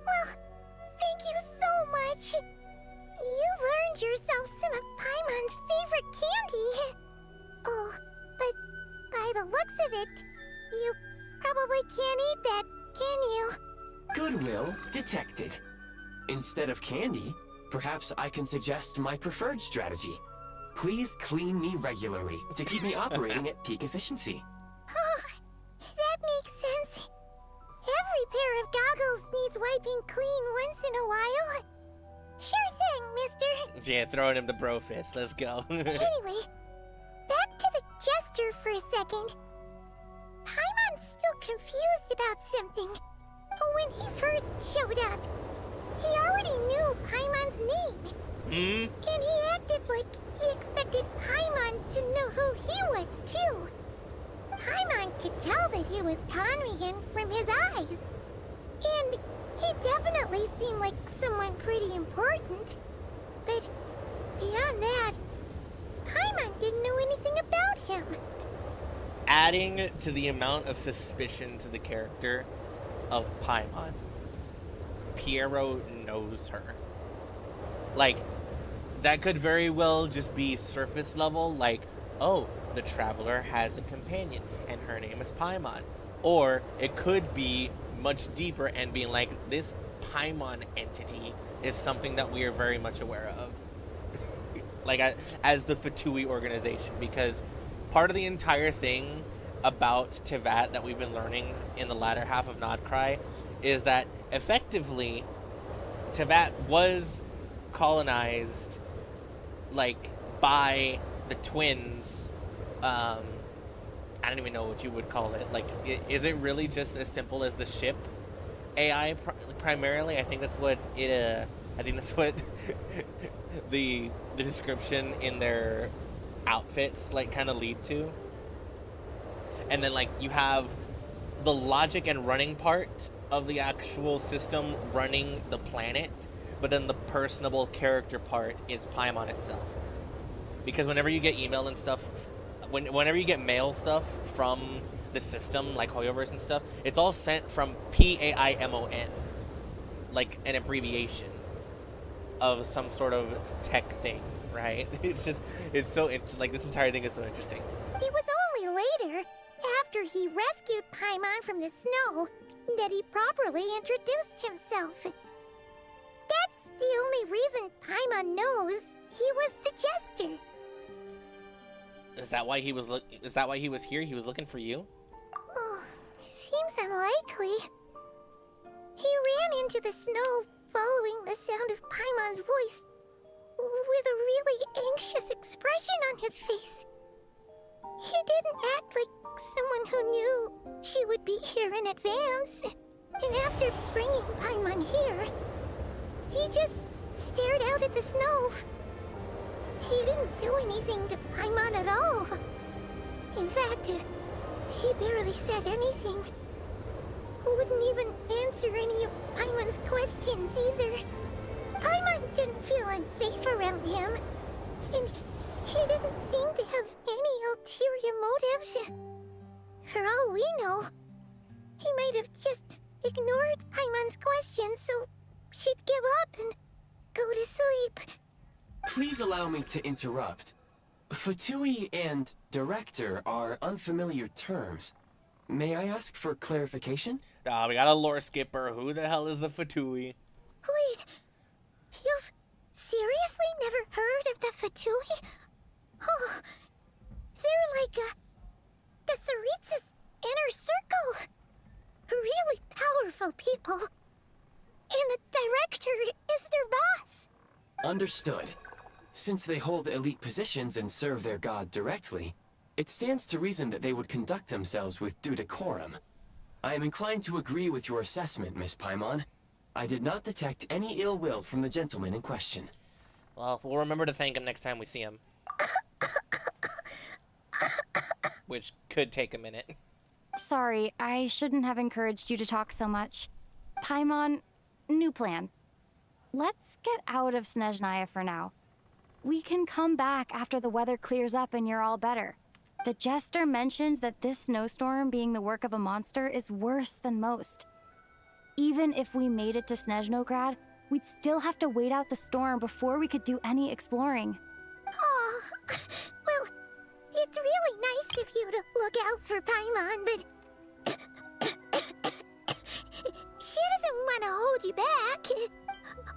Well, thank you so much. You've earned yourself some of Paimon's favorite candy. Oh, but by the looks of it, you probably can't eat that, can you? Goodwill detected. Instead of candy, perhaps I can suggest my preferred strategy. Please clean me regularly to keep me operating at peak efficiency. Oh, that makes sense. Every pair of goggles needs wiping clean once in a while. Sure thing, mister. Yeah, throwing him the bro fist. Let's go. Anyway, back to the Jester for a second. Paimon's still confused about something. When he first showed up, he already knew Paimon's name. And he acted like he expected Paimon to know who he was, too. Paimon could tell that he was Conrian from his eyes. And he definitely seemed like someone pretty important. But beyond that, Paimon didn't know anything about him. Adding to the amount of suspicion to the character of Paimon, Piero knows her. Like, that could very well just be surface level, like, oh, the Traveler has a companion, and her name is Paimon. Or it could be much deeper and being like, this Paimon entity is something that we are very much aware of. Like, as the Fatui organization, because part of the entire thing about Tivat that we've been learning in the latter half of Nodcry is that effectively Tivat was colonized like by the twins. I don't even know what you would call it. Like, is it really just as simple as the ship AI primarily? I think that's what it. I think that's what the description in their outfits like kind of lead to. And then like you have the logic and running part of the actual system running the planet, but then the personable character part is Paimon itself. Because whenever you get email and stuff, whenever you get mail stuff from the system, like Hoyoverse and stuff, it's all sent from PAIMON, like an abbreviation of some sort of tech thing, right? It's so like this entire thing is so interesting. It was only later, after he rescued Paimon from the snow, that he properly introduced himself. That's the only reason Paimon knows he was the Jester. Is that why he was here? He was looking for you? Oh, seems unlikely. He ran into the snow following the sound of Paimon's voice, with a really anxious expression on his face. He didn't act like someone who knew she would be here in advance. And after bringing Paimon here, he just stared out at the snow. He didn't do anything to Paimon at all. In fact, he barely said anything. Wouldn't even answer any of Paimon's questions either. Paimon didn't feel unsafe around him, and he didn't seem to have any ulterior motives. For all we know, he might have just ignored Paimon's questions so she'd give up and go to sleep. Please allow me to interrupt. Fatui and director are unfamiliar terms. May I ask for clarification? We got a lore skipper. Who the hell is the Fatui? Wait, you've seriously never heard of the Fatui? Oh, they're like the Tsaritsa's inner circle. Really powerful people. And the director is their boss. Understood. Since they hold elite positions and serve their god directly, it stands to reason that they would conduct themselves with due decorum. I am inclined to agree with your assessment, Miss Paimon. I did not detect any ill will from the gentleman in question. Well, we'll remember to thank him next time we see him. Which could take a minute. Sorry, I shouldn't have encouraged you to talk so much. Paimon, new plan. Let's get out of Snezhnaya for now. We can come back after the weather clears up and you're all better. The Jester mentioned that this snowstorm being the work of a monster is worse than most. Even if we made it to Snezhnograd, we'd still have to wait out the storm before we could do any exploring. Oh, well, it's really nice of you to look out for Paimon, but she doesn't want to hold you back.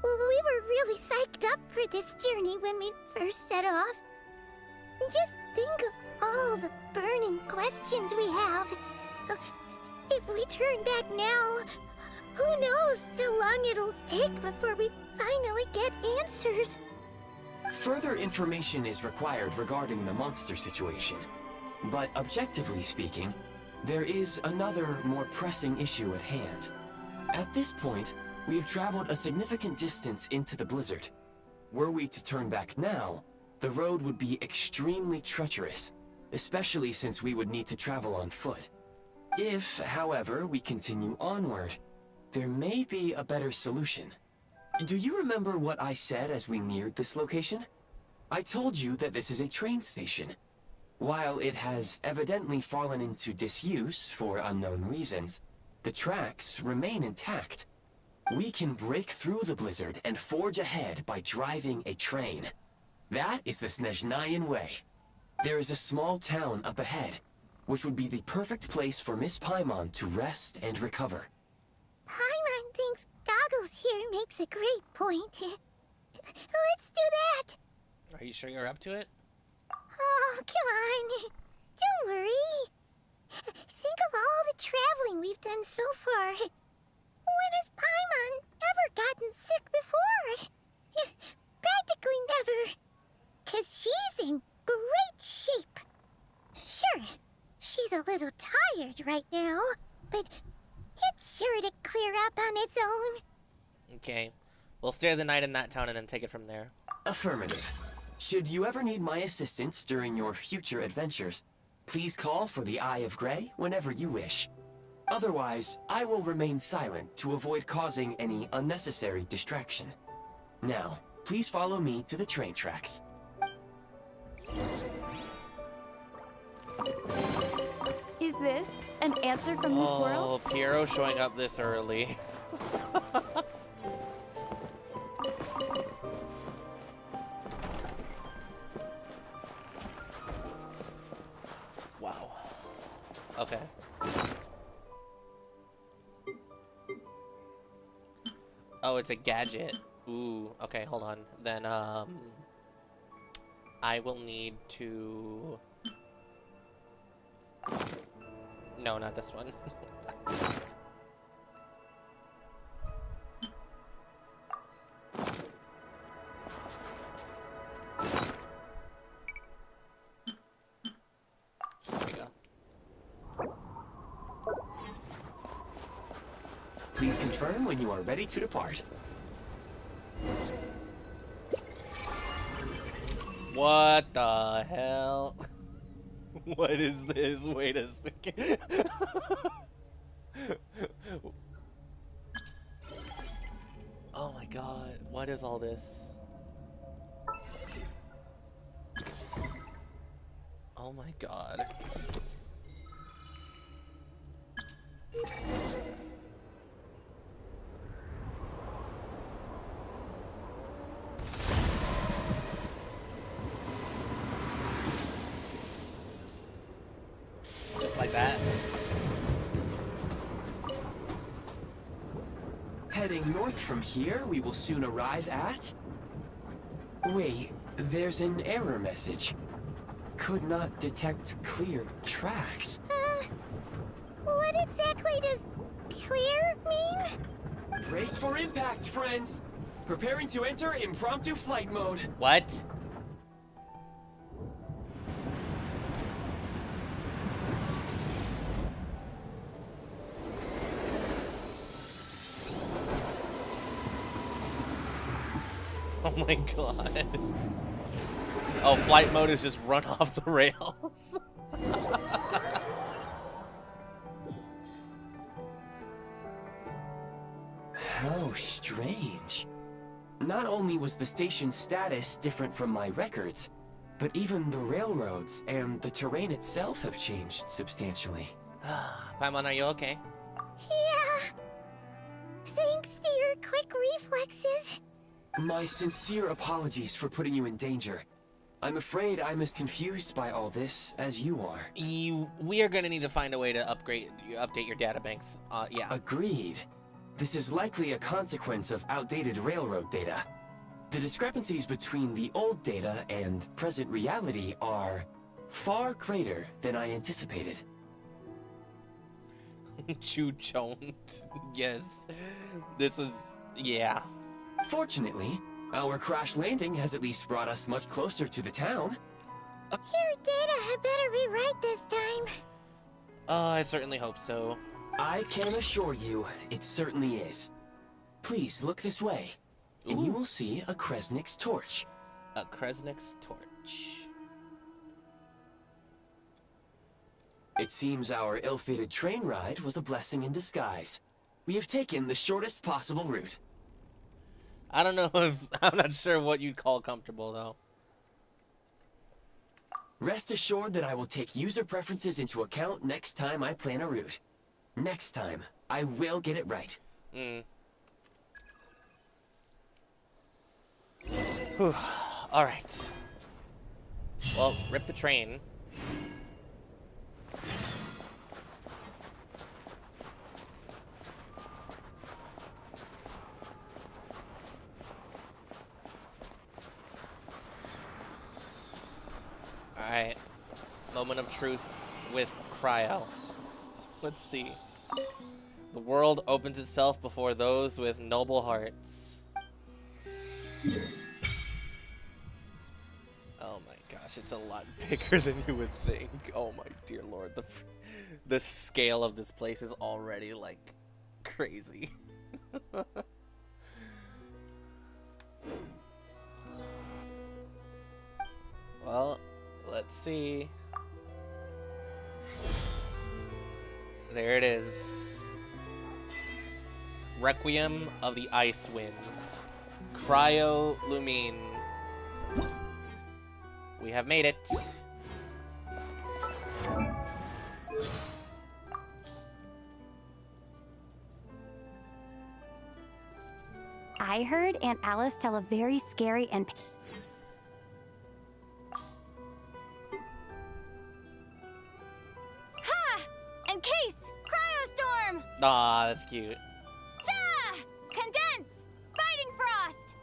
We were really psyched up for this journey when we first set off. Just think of all the burning questions we have. If we turn back now, who knows how long it'll take before we finally get answers. Further information is required regarding the monster situation. But objectively speaking, there is another, more pressing issue at hand. At this point, we have traveled a significant distance into the blizzard. Were we to turn back now, the road would be extremely treacherous, especially since we would need to travel on foot. If, however, we continue onward, there may be a better solution. Do you remember what I said as we neared this location? I told you that this is a train station. While it has evidently fallen into disuse for unknown reasons, the tracks remain intact. We can break through the blizzard and forge ahead by driving a train. That is the Snezhnayan way. There is a small town up ahead, which would be the perfect place for Miss Paimon to rest and recover. Paimon thinks Goggles here makes a great point. Let's do that. Are you sure you're up to it? Oh, come on. Don't worry. Think of all the traveling we've done so far. When has Paimon ever gotten sick before? Practically never. 'Cause she's in great shape. Sure, she's a little tired right now, but it's sure to clear up on its own. Okay. We'll stay the night in that town and then take it from there. Affirmative. Should you ever need my assistance during your future adventures, please call for the Eye of Grey whenever you wish. Otherwise, I will remain silent to avoid causing any unnecessary distraction. Now, please follow me to the train tracks. Is this an answer from this world? Oh, Piero showing up this early. Wow. Okay. Oh, it's a gadget. Ooh, okay, hold on. Then, I will need to... No, not this one. There we go. Please confirm when you are ready to depart. What the hell? What is this? Wait a second. Oh my god, what is all this? Oh my god. Just like that. Heading north from here, we will soon arrive at... Wait, there's an error message. Could not detect clear tracks. What exactly does clear mean? Brace for impact, friends! Preparing to enter impromptu flight mode. What? Oh my god. Oh, flight mode is just run off the rails. How strange. Not only was the station's status different from my records, but even the railroads and the terrain itself have changed substantially. Paimon, are you okay? Yeah. Thanks to your quick reflexes. My sincere apologies for putting you in danger. I'm afraid I'm as confused by all this as you are. We are gonna need to find a way to update your databanks. Yeah. Agreed. This is likely a consequence of outdated railroad data. The discrepancies between the old data and present reality are far greater than I anticipated. Chu Chont. Yes. This is... yeah. Fortunately, our crash landing has at least brought us much closer to the town. Your data had better be right this time. I certainly hope so. I can assure you, it certainly is. Please look this way, and you will see a Kresnik's torch. A Kresnik's torch. It seems our ill-fated train ride was a blessing in disguise. We have taken the shortest possible route. I don't know if... I'm not sure what you'd call comfortable, though. Rest assured that I will take user preferences into account next time I plan a route. Next time, I will get it right. Alright. Well, rip the train. Alright. Moment of truth with Cryo. Let's see. The world opens itself before those with noble hearts. Oh my gosh, it's a lot bigger than you would think. Oh my dear lord, the scale of this place is already like crazy. Well, let's see. There it is. Requiem of the Ice Wind. Cryolumine. We have made it. I heard Aunt Alice tell a very scary and... Ha! Encase! Cryostorm! Aw, that's cute. Ja! Condense! Biting frost!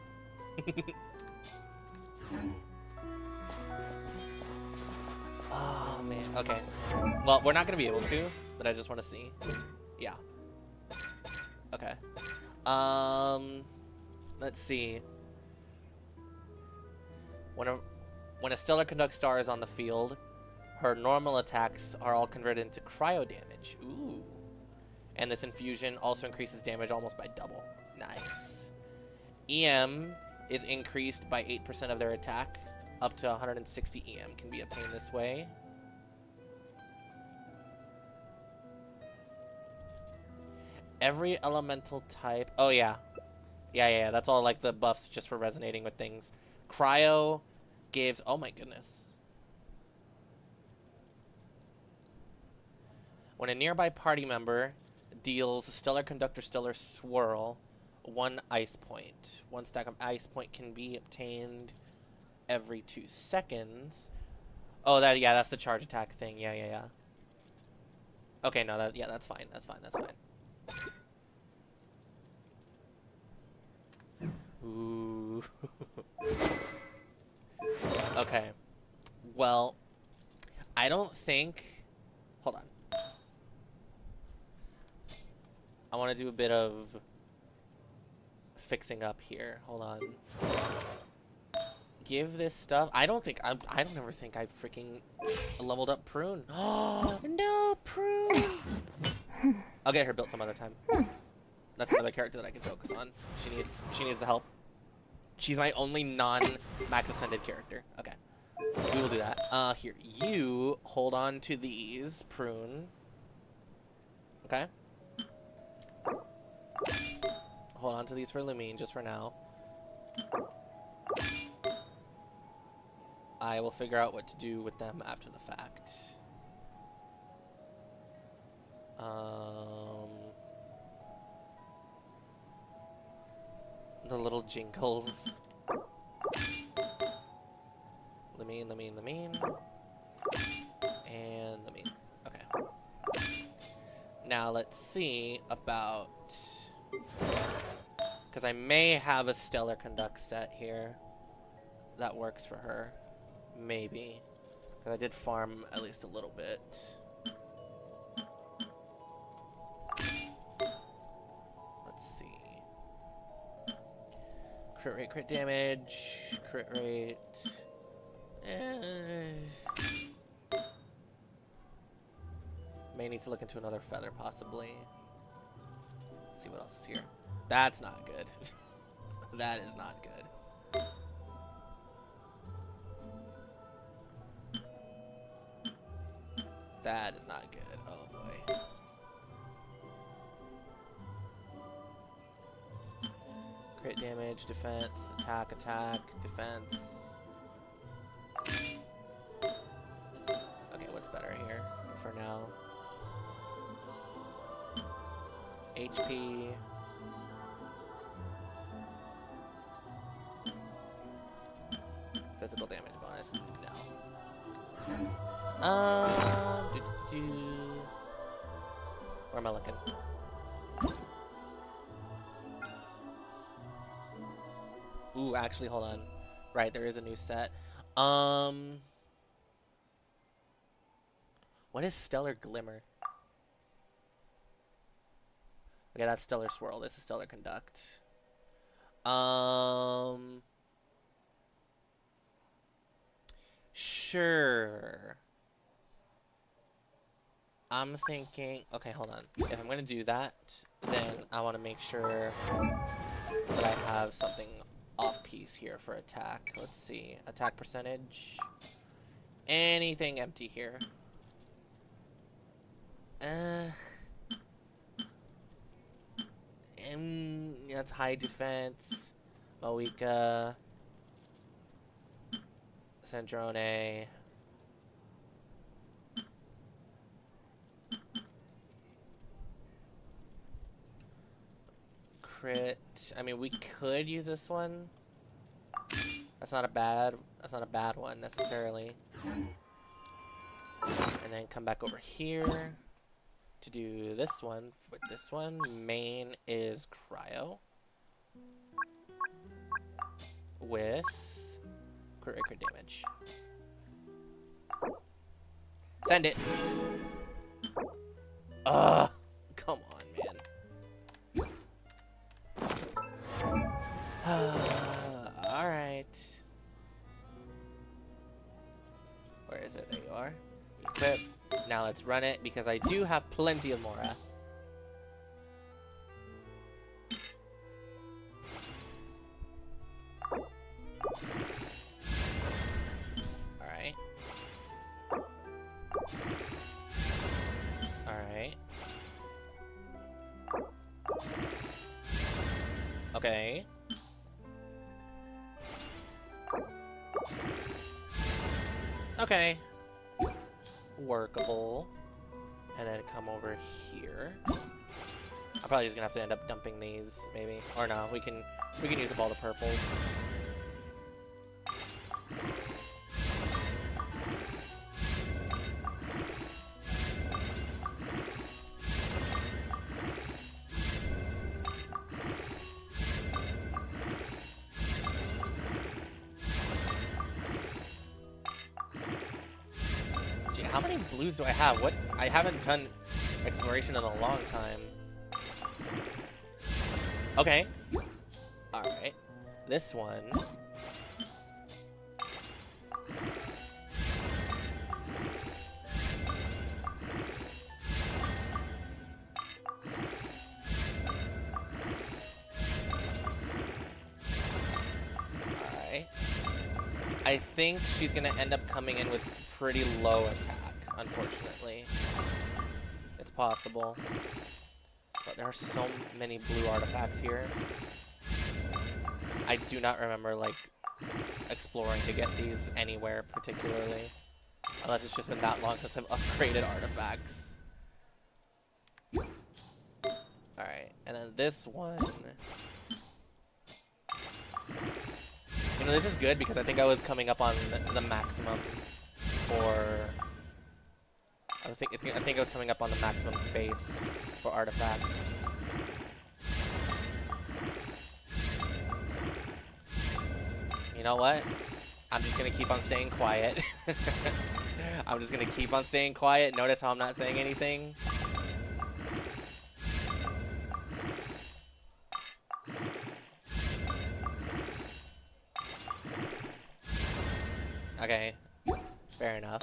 Oh man, okay. Well, we're not gonna be able to, but I just want to see. Yeah. Okay. Let's see. When a stellar conduct star is on the field, her normal attacks are all converted into cryo damage. Ooh. And this infusion also increases damage almost by double. Nice. EM is increased by 8% of their attack. Up to 160 EM can be obtained this way. Every elemental type... Oh, yeah. Yeah. That's all, like, the buffs just for resonating with things. Cryo gives... Oh, my goodness. When a nearby party member deals Stellar Conductor Stellar Swirl, 1 ice point. 1 stack of ice point can be obtained every 2 seconds. Oh, that's the charge attack thing. Yeah. Okay, no, that's fine. That's fine. Ooh. Okay. Well, I don't think... Hold on. I want to do a bit of fixing up here. Hold on. Give this stuff... I don't ever think I freaking leveled up Prune. Oh, no, Prune! I'll get her built some other time. That's another character that I can focus on. She needs the help. She's my only non-max ascended character. Okay. We will do that. Here. You hold on to these, Prune. Okay? Hold on to these for Lumine, just for now. I will figure out what to do with them after the fact. The little jingles. Lumine. And Lumine. Okay. Now let's see about... Because I may have a Stellar Conduct set here that works for her. Maybe. Because I did farm at least a little bit. Let's see. Crit rate, crit damage, crit rate. May need to look into another feather, possibly. Let's see what else is here. That's not good. That is not good. That is not good. Oh boy. Crit damage, defense, attack, defense. Okay, what's better here for now? HP. Physical damage bonus? No. Where am I looking? Ooh, actually, hold on. Right, there is a new set. What is Stellar Glimmer? Okay, that's Stellar Swirl. This is Stellar Conduct. Sure. I'm thinking, okay, hold on. If I'm gonna do that, then I want to make sure that I have something off-piece here for attack. Let's see, attack percentage. Anything empty here. That's high defense. Moika. Sandrone. Crit. I mean, we could use this one. That's not a bad one necessarily. And then come back over here to do this one. With this one, main is cryo with crit rate, crit damage. Send it. Ugh, come on, man. All right. Where is it? There you are. Equip. Now let's run it because I do have plenty of Mora. Alright. Alright. Okay. Okay. Workable. And then come over here. I'm probably just gonna have to end up dumping these, maybe. Or no, we can use up all the purples. How many blues do I have? What? I haven't done exploration in a long time. Okay. Alright. This one. Alright. I think she's gonna end up coming in with pretty low attack. Unfortunately, it's possible, but there are so many blue artifacts here. I do not remember like exploring to get these anywhere particularly, unless it's just been that long since I've upgraded artifacts. Alright, and then this one, you know, this is good because I think I was coming up on the maximum for I think I was coming up on the maximum space for artifacts. You know what? I'm just gonna keep on staying quiet. I'm just gonna keep on staying quiet. Notice how I'm not saying anything. Okay, fair enough.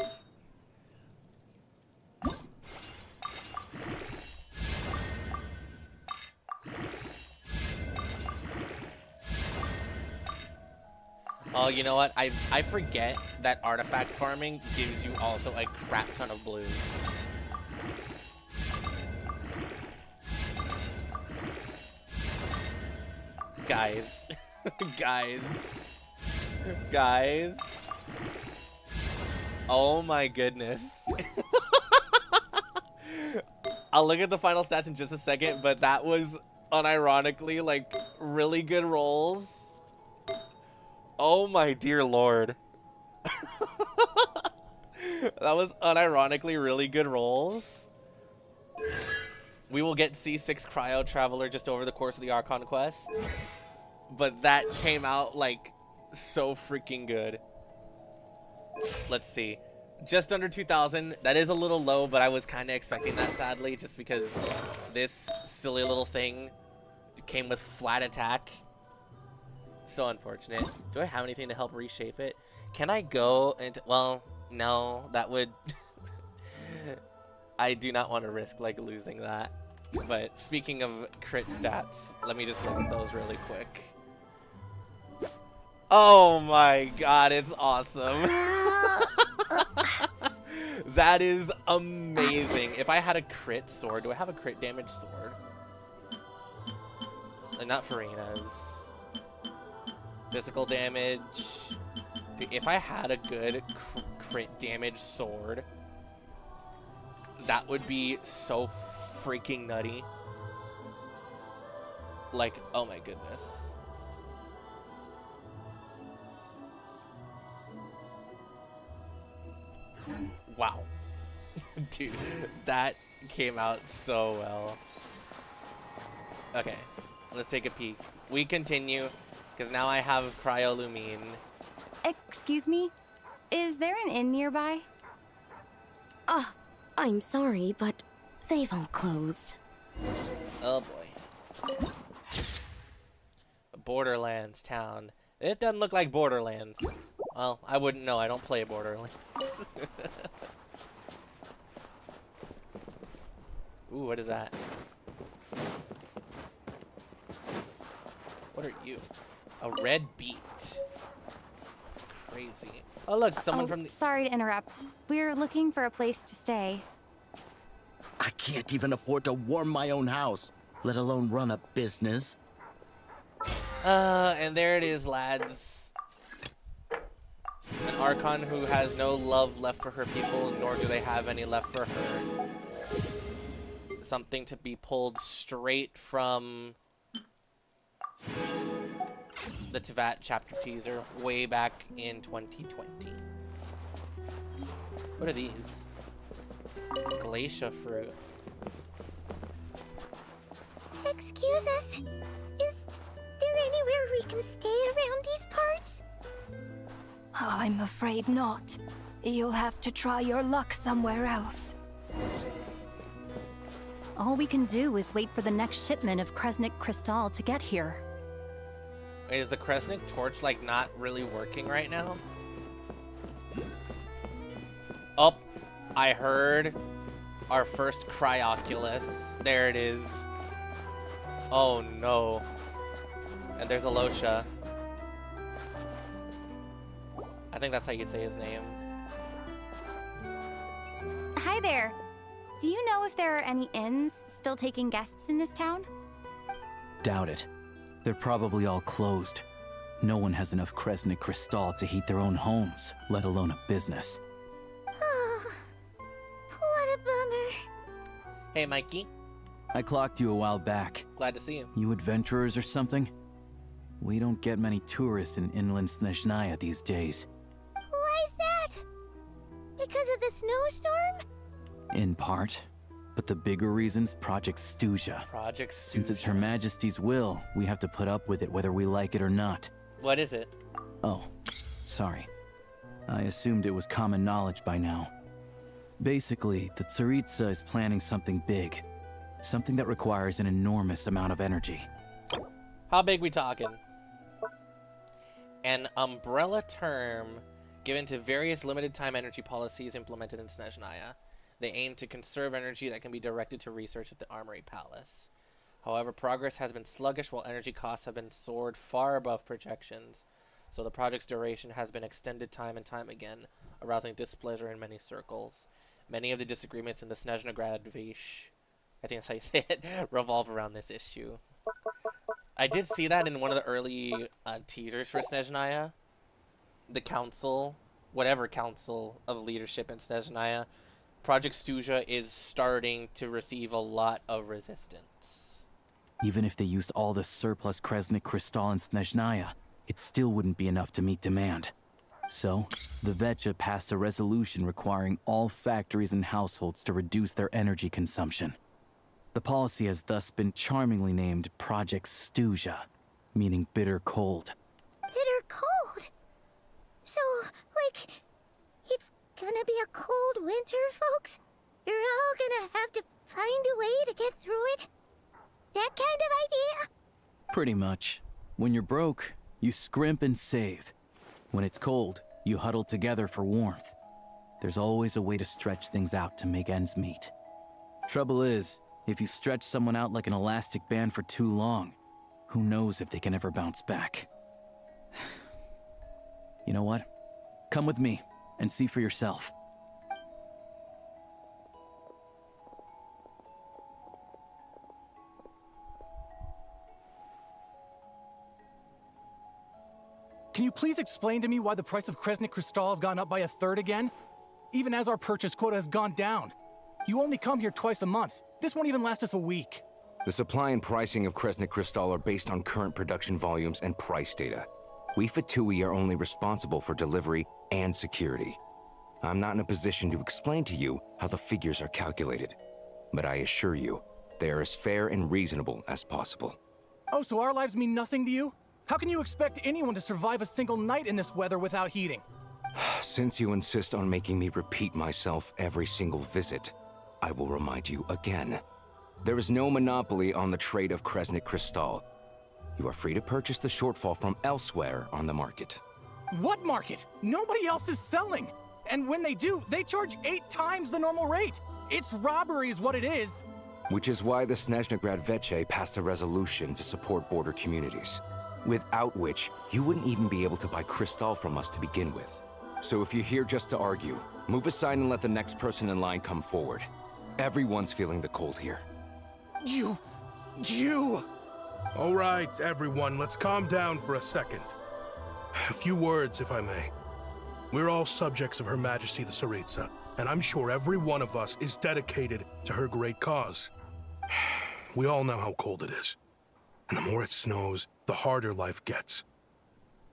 Oh, you know what? I forget that artifact farming gives you also a crap ton of blues. Guys. Guys. Oh my goodness. I'll look at the final stats in just a second, but that was unironically like really good rolls. Oh my dear lord. That was unironically really good rolls. We will get C6 Cryo Traveler just over the course of the Archon quest. But that came out like so freaking good. Let's see. Just under 2,000. That is a little low, but I was kind of expecting that, sadly, just because this silly little thing came with flat attack. So unfortunate. Do I have anything to help reshape it? Can I go into... Well, no, that would... I do not want to risk, like, losing that. But speaking of crit stats, let me just look at those really quick. Oh my god, it's awesome. That is amazing. If I had a crit sword, do I have a crit damage sword? Not Farina's. Physical damage. Dude, if I had a good crit damage sword, that would be so freaking nutty. Like, oh my goodness. Wow. Dude, that came out so well. Okay, let's take a peek. We continue, because now I have Cryolumine. Excuse me? Is there an inn nearby? I'm sorry, but they've all closed. Oh boy. Borderlands town. It doesn't look like Borderlands. Well, I wouldn't know. I don't play Borderlands. Ooh, what is that? What are you? A red beet. Crazy. Oh look, someone from the... Sorry to interrupt. We're looking for a place to stay. I can't even afford to warm my own house, let alone run a business. And there it is, lads. An Archon who has no love left for her people, nor do they have any left for her. Something to be pulled straight from the Tevat chapter teaser way back in 2020. What are these? Glacia fruit. Excuse us. Is there anywhere we can stay around these parts? I'm afraid not. You'll have to try your luck somewhere else. All we can do is wait for the next shipment of Kresnik Crystal to get here. Is the Kresnik torch, like, not really working right now? Oh, I heard our first Cryoculus. There it is. Oh, no. And there's Alosha. I think that's how you say his name. Hi there. Do you know if there are any inns still taking guests in this town? Doubt it. They're probably all closed. No one has enough Kresnik Crystal to heat their own homes, let alone a business. Oh, what a bummer. Hey, Mikey. I clocked you a while back. Glad to see you. You adventurers or something? We don't get many tourists in inland Snezhnaya these days. Why is that? Because of the snowstorm? In part. But the bigger reason's Project Stuzha. Project Stuzha. Since it's Her Majesty's will, we have to put up with it whether we like it or not. What is it? Oh, sorry. I assumed it was common knowledge by now. Basically, the Tsaritsa is planning something big. Something that requires an enormous amount of energy. How big we talking? An umbrella term given to various limited time energy policies implemented in Snezhnaya. They aim to conserve energy that can be directed to research at the Armory Palace. However, progress has been sluggish while energy costs have been soared far above projections, so the project's duration has been extended time and time again, arousing displeasure in many circles. Many of the disagreements in the Snezhnaya Vish, I think that's how you say it, revolve around this issue. I did see that in one of the early teasers for Snezhnaya. The council, whatever council of leadership in Snezhnaya, Project Stuzha is starting to receive a lot of resistance. Even if they used all the surplus Kresnik Crystal in Snezhnaya, it still wouldn't be enough to meet demand. So, the Vetja passed a resolution requiring all factories and households to reduce their energy consumption. The policy has thus been charmingly named Project Stuzha, meaning bitter cold. Bitter cold? So, like, it's gonna be a cold winter, folks. You're all gonna have to find a way to get through it. That kind of idea? Pretty much. When you're broke, you scrimp and save. When it's cold, you huddle together for warmth. There's always a way to stretch things out to make ends meet. Trouble is, if you stretch someone out like an elastic band for too long, who knows if they can ever bounce back. You know what? Come with me and see for yourself. Can you please explain to me why the price of Kresnik Crystal has gone up by 1/3 again? Even as our purchase quota has gone down. You only come here twice a month. This won't even last us a week. The supply and pricing of Kresnik Crystal are based on current production volumes and price data. We Fatui are only responsible for delivery and security. I'm not in a position to explain to you how the figures are calculated, but I assure you, they are as fair and reasonable as possible. Oh, so our lives mean nothing to you? How can you expect anyone to survive a single night in this weather without heating? Since you insist on making me repeat myself every single visit, I will remind you again. There is no monopoly on the trade of Kresnik Crystal. You are free to purchase the shortfall from elsewhere on the market. What market? Nobody else is selling. And when they do, they charge 8 times the normal rate. It's robbery is what it is. Which is why the Snezhnaya Veche passed a resolution to support border communities, without which you wouldn't even be able to buy Crystal from us to begin with. So if you're here just to argue, move aside and let the next person in line come forward. Everyone's feeling the cold here. You... All right, everyone, let's calm down for a second. A few words, if I may. We're all subjects of Her Majesty the Tsaritsa, and I'm sure every one of us is dedicated to her great cause. We all know how cold it is. And the more it snows, the harder life gets.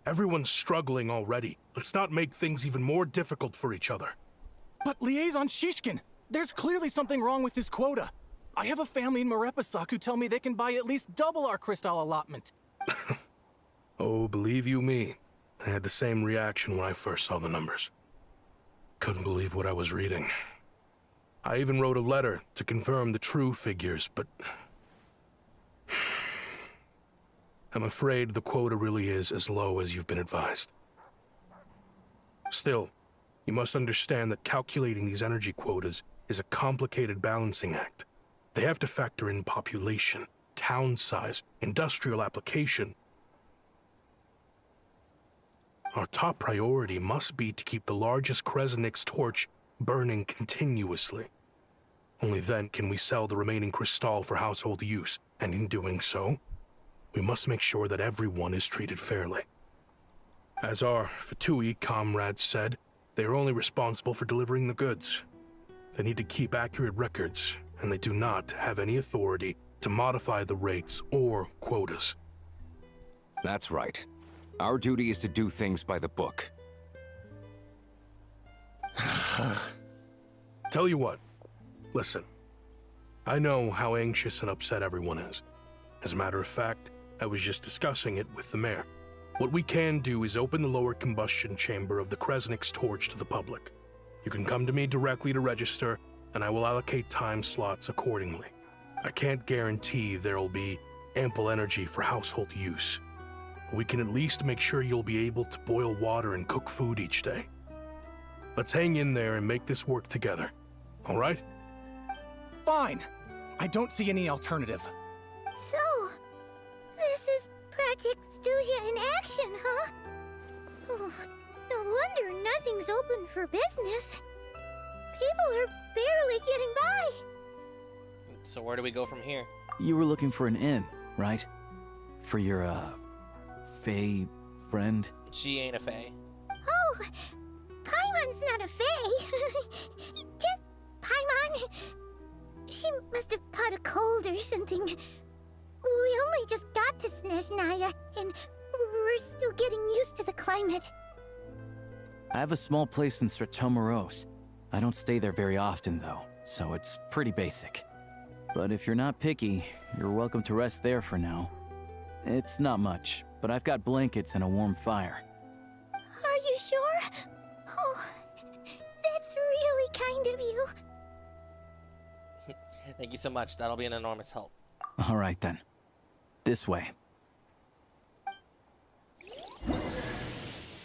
Everyone's struggling already. Let's not make things even more difficult for each other. But Liaison Shishkin, there's clearly something wrong with this quota. I have a family in Marepasak who tell me they can buy at least double our Crystal allotment. Oh, believe you me, I had the same reaction when I first saw the numbers. Couldn't believe what I was reading. I even wrote a letter to confirm the true figures, but... I'm afraid the quota really is as low as you've been advised. Still, you must understand that calculating these energy quotas is a complicated balancing act. They have to factor in population, town size, industrial application. Our top priority must be to keep the largest Kresnik's torch burning continuously. Only then can we sell the remaining Crystal for household use, and in doing so, we must make sure that everyone is treated fairly. As our Fatui comrades said, they are only responsible for delivering the goods. They need to keep accurate records, and they do not have any authority to modify the rates or quotas. That's right. Our duty is to do things by the book. Tell you what, listen. I know how anxious and upset everyone is. As a matter of fact, I was just discussing it with the mayor. What we can do is open the lower combustion chamber of the Kresnik's torch to the public. You can come to me directly to register, and I will allocate time slots accordingly. I can't guarantee there'll be ample energy for household use. We can at least make sure you'll be able to boil water and cook food each day. Let's hang in there and make this work together, all right? Fine. I don't see any alternative. So, this is Project Stuja in action, huh? Oh, no wonder nothing's open for business. People are barely getting by. So where do we go from here? You were looking for an inn, right? For your, Fae friend? She ain't a Fae. Oh, Paimon's not a Fae. Just Paimon. She must have caught a cold or something. We only just got to Snezhnaya, and we're still getting used to the climate. I have a small place in Stratomaros. I don't stay there very often, though, so it's pretty basic. But if you're not picky, you're welcome to rest there for now. It's not much, but I've got blankets and a warm fire. Are you sure? Oh, that's kind of you. Thank you so much. That'll be an enormous help. All right then. This way.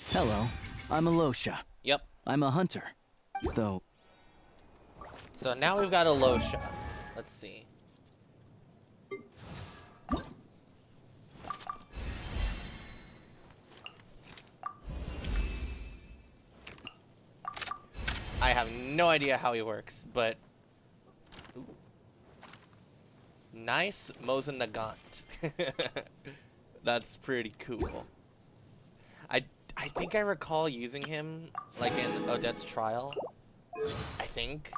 Hello, I'm Alosha. Yep. I'm a hunter. Though... So now we've got Alosha. Let's see. I have no idea how he works, but... Ooh. Nice Mosin Nagant. That's pretty cool. I think I recall using him, like, in Odette's trial. I think.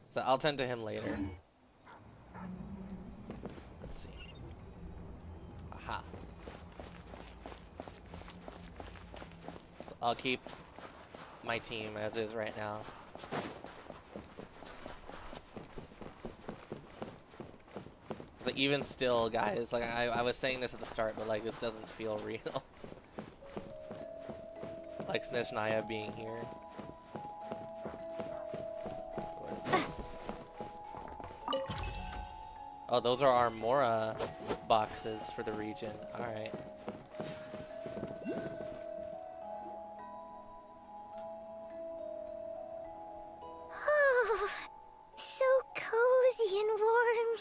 So I'll tend to him later. Let's see. Aha. So I'll keep my team as is right now. So even still, guys, like I was saying this at the start, but like this doesn't feel real. Like Snezhnaya being here. What is this? Oh, those are our Mora boxes for the region. Alright. Oh, so cozy and warm.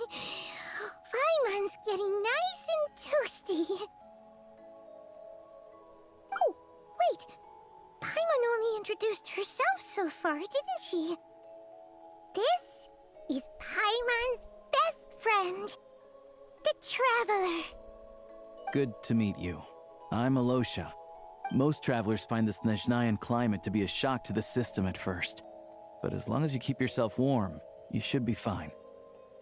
Paimon's getting nice and toasty. Oh, wait. Paimon only introduced herself so far, didn't she? This is Paimon's best friend, the Traveler. Good to meet you. I'm Alosha. Most travelers find the Snezhnayan climate to be a shock to the system at first. But as long as you keep yourself warm, you should be fine.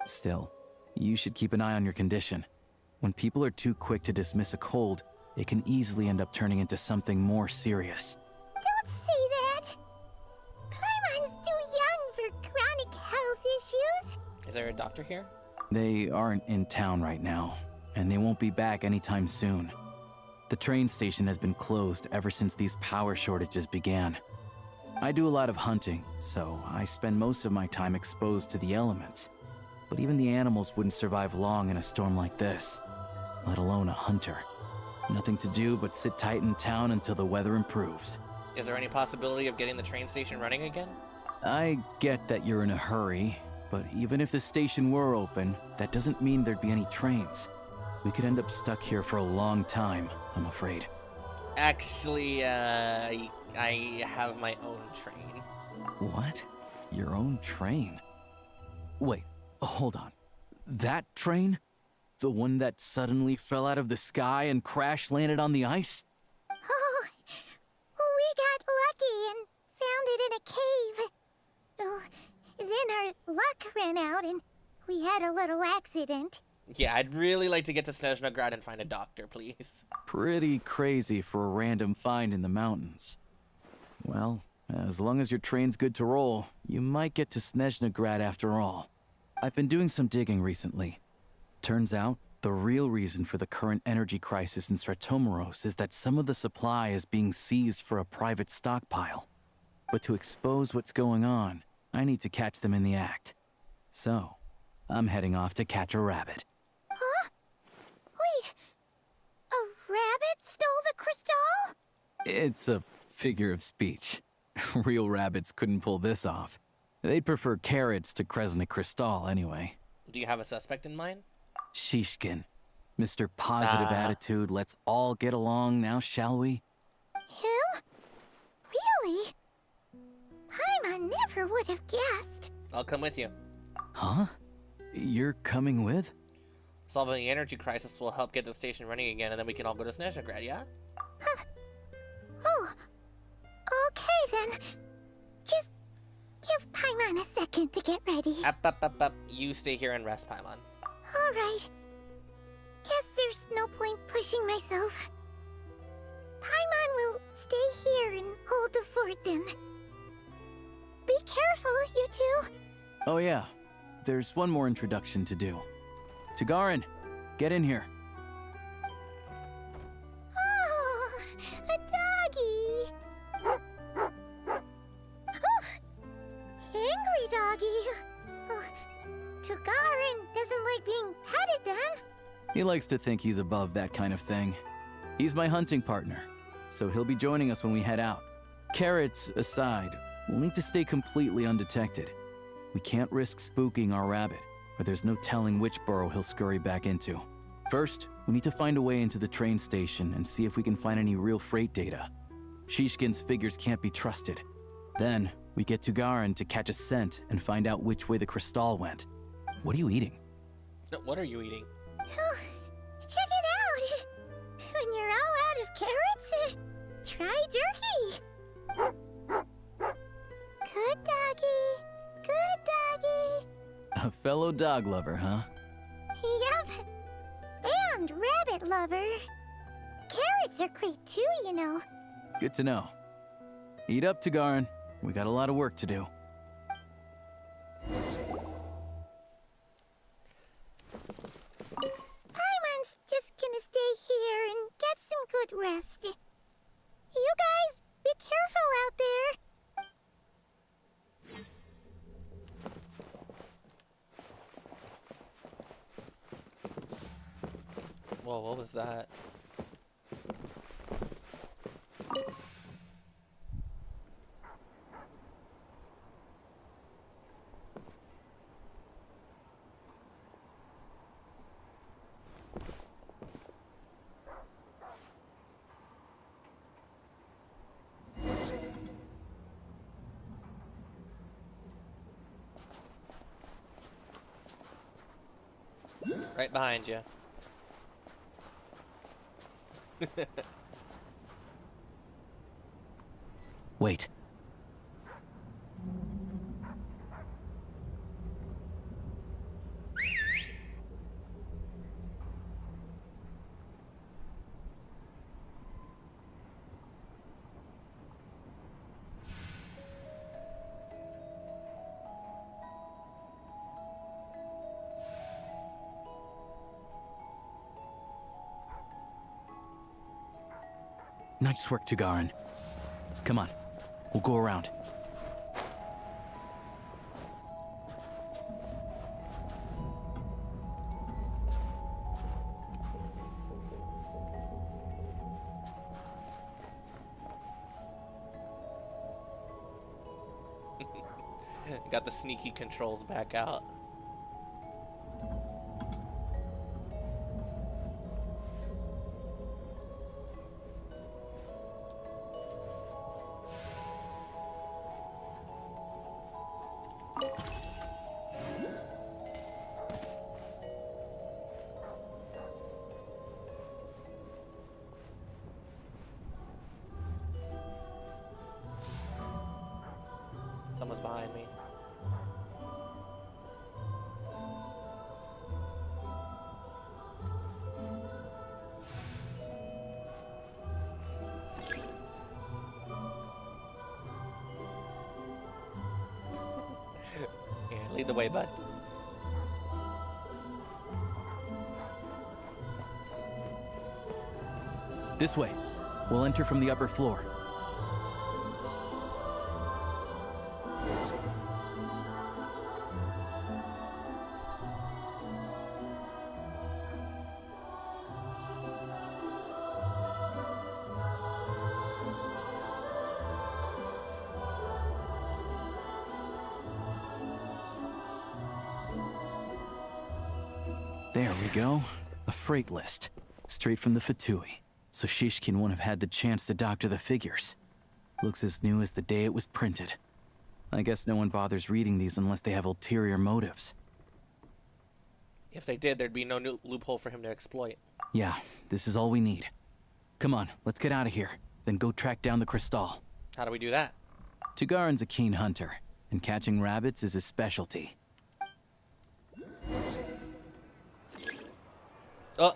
Still, you should keep an eye on your condition. When people are too quick to dismiss a cold, it can easily end up turning into something more serious. Don't say that. Paimon's too young for chronic health issues. Is there a doctor here? They aren't in town right now, and they won't be back anytime soon. The train station has been closed ever since these power shortages began. I do a lot of hunting, so I spend most of my time exposed to the elements. But even the animals wouldn't survive long in a storm like this, let alone a hunter. Nothing to do but sit tight in town until the weather improves. Is there any possibility of getting the train station running again? I get that you're in a hurry, but even if the station were open, that doesn't mean there'd be any trains. We could end up stuck here for a long time, I'm afraid. Actually, I have my own train. What? Your own train? Wait, hold on. That train? The one that suddenly fell out of the sky and crash landed on the ice? Oh, we got lucky and found it in a cave. Oh, then our luck ran out and we had a little accident. Yeah, I'd really like to get to Snezhnaya and find a doctor, please. Pretty crazy for a random find in the mountains. Well, as long as your train's good to roll, you might get to Snezhnaya after all. I've been doing some digging recently. Turns out, the real reason for the current energy crisis in Stratomeros is that some of the supply is being seized for a private stockpile. But to expose what's going on, I need to catch them in the act. So, I'm heading off to catch a rabbit. Huh? Wait, a rabbit stole the crystal? It's a figure of speech. Real rabbits couldn't pull this off. They'd prefer carrots to Kresnik Crystal anyway. Do you have a suspect in mind? Shishkin. Mr. Positive Attitude, let's all get along now, shall we? Him? Really? Paimon never would have guessed. I'll come with you. Huh? You're coming with? Solving the energy crisis will help get the station running again, and then we can all go to Snezhnaya, yeah? Huh. Oh, okay then. Just give Paimon a second to get ready. Up. You stay here and rest, Paimon. All right. Guess there's no point pushing myself. Paimon will stay here and hold the fort then. Be careful, you two. Oh yeah, there's one more introduction to do. Tagarin, get in here. Oh, a He likes to think he's above that kind of thing. He's my hunting partner, so he'll be joining us when we head out. Carrots aside, we'll need to stay completely undetected. We can't risk spooking our rabbit, but there's no telling which burrow he'll scurry back into. First, we need to find a way into the train station and see if we can find any real freight data. Shishkin's figures can't be trusted. Then, we get to Garin to catch a scent and find out which way the crystal went. What are you eating? No, what are you eating? Oh, check it out! When you're all out of carrots, try jerky! Good doggy! Good doggy! A fellow dog lover, huh? Yup! And rabbit lover. Carrots are great too, you know. Good to know. Eat up, Tagarin. We got a lot of work to do. Paimon's just gonna stay here and get some good rest. You guys, be careful out there. Whoa, what was that? Right behind you. Wait. Nice work, Tagarin. Come on, we'll go around. Got the sneaky controls back out. Someone's behind me. Here, lead the way, bud. This way. We'll enter from the upper floor. There we go. A freight list. Straight from the Fatui. So Shishkin won't have had the chance to doctor the figures. Looks as new as the day it was printed. I guess no one bothers reading these unless they have ulterior motives. If they did, there'd be no new loophole for him to exploit. Yeah, this is all we need. Come on, let's get out of here. Then go track down the crystal. How do we do that? Tagarin's a keen hunter, and catching rabbits is his specialty. Oh!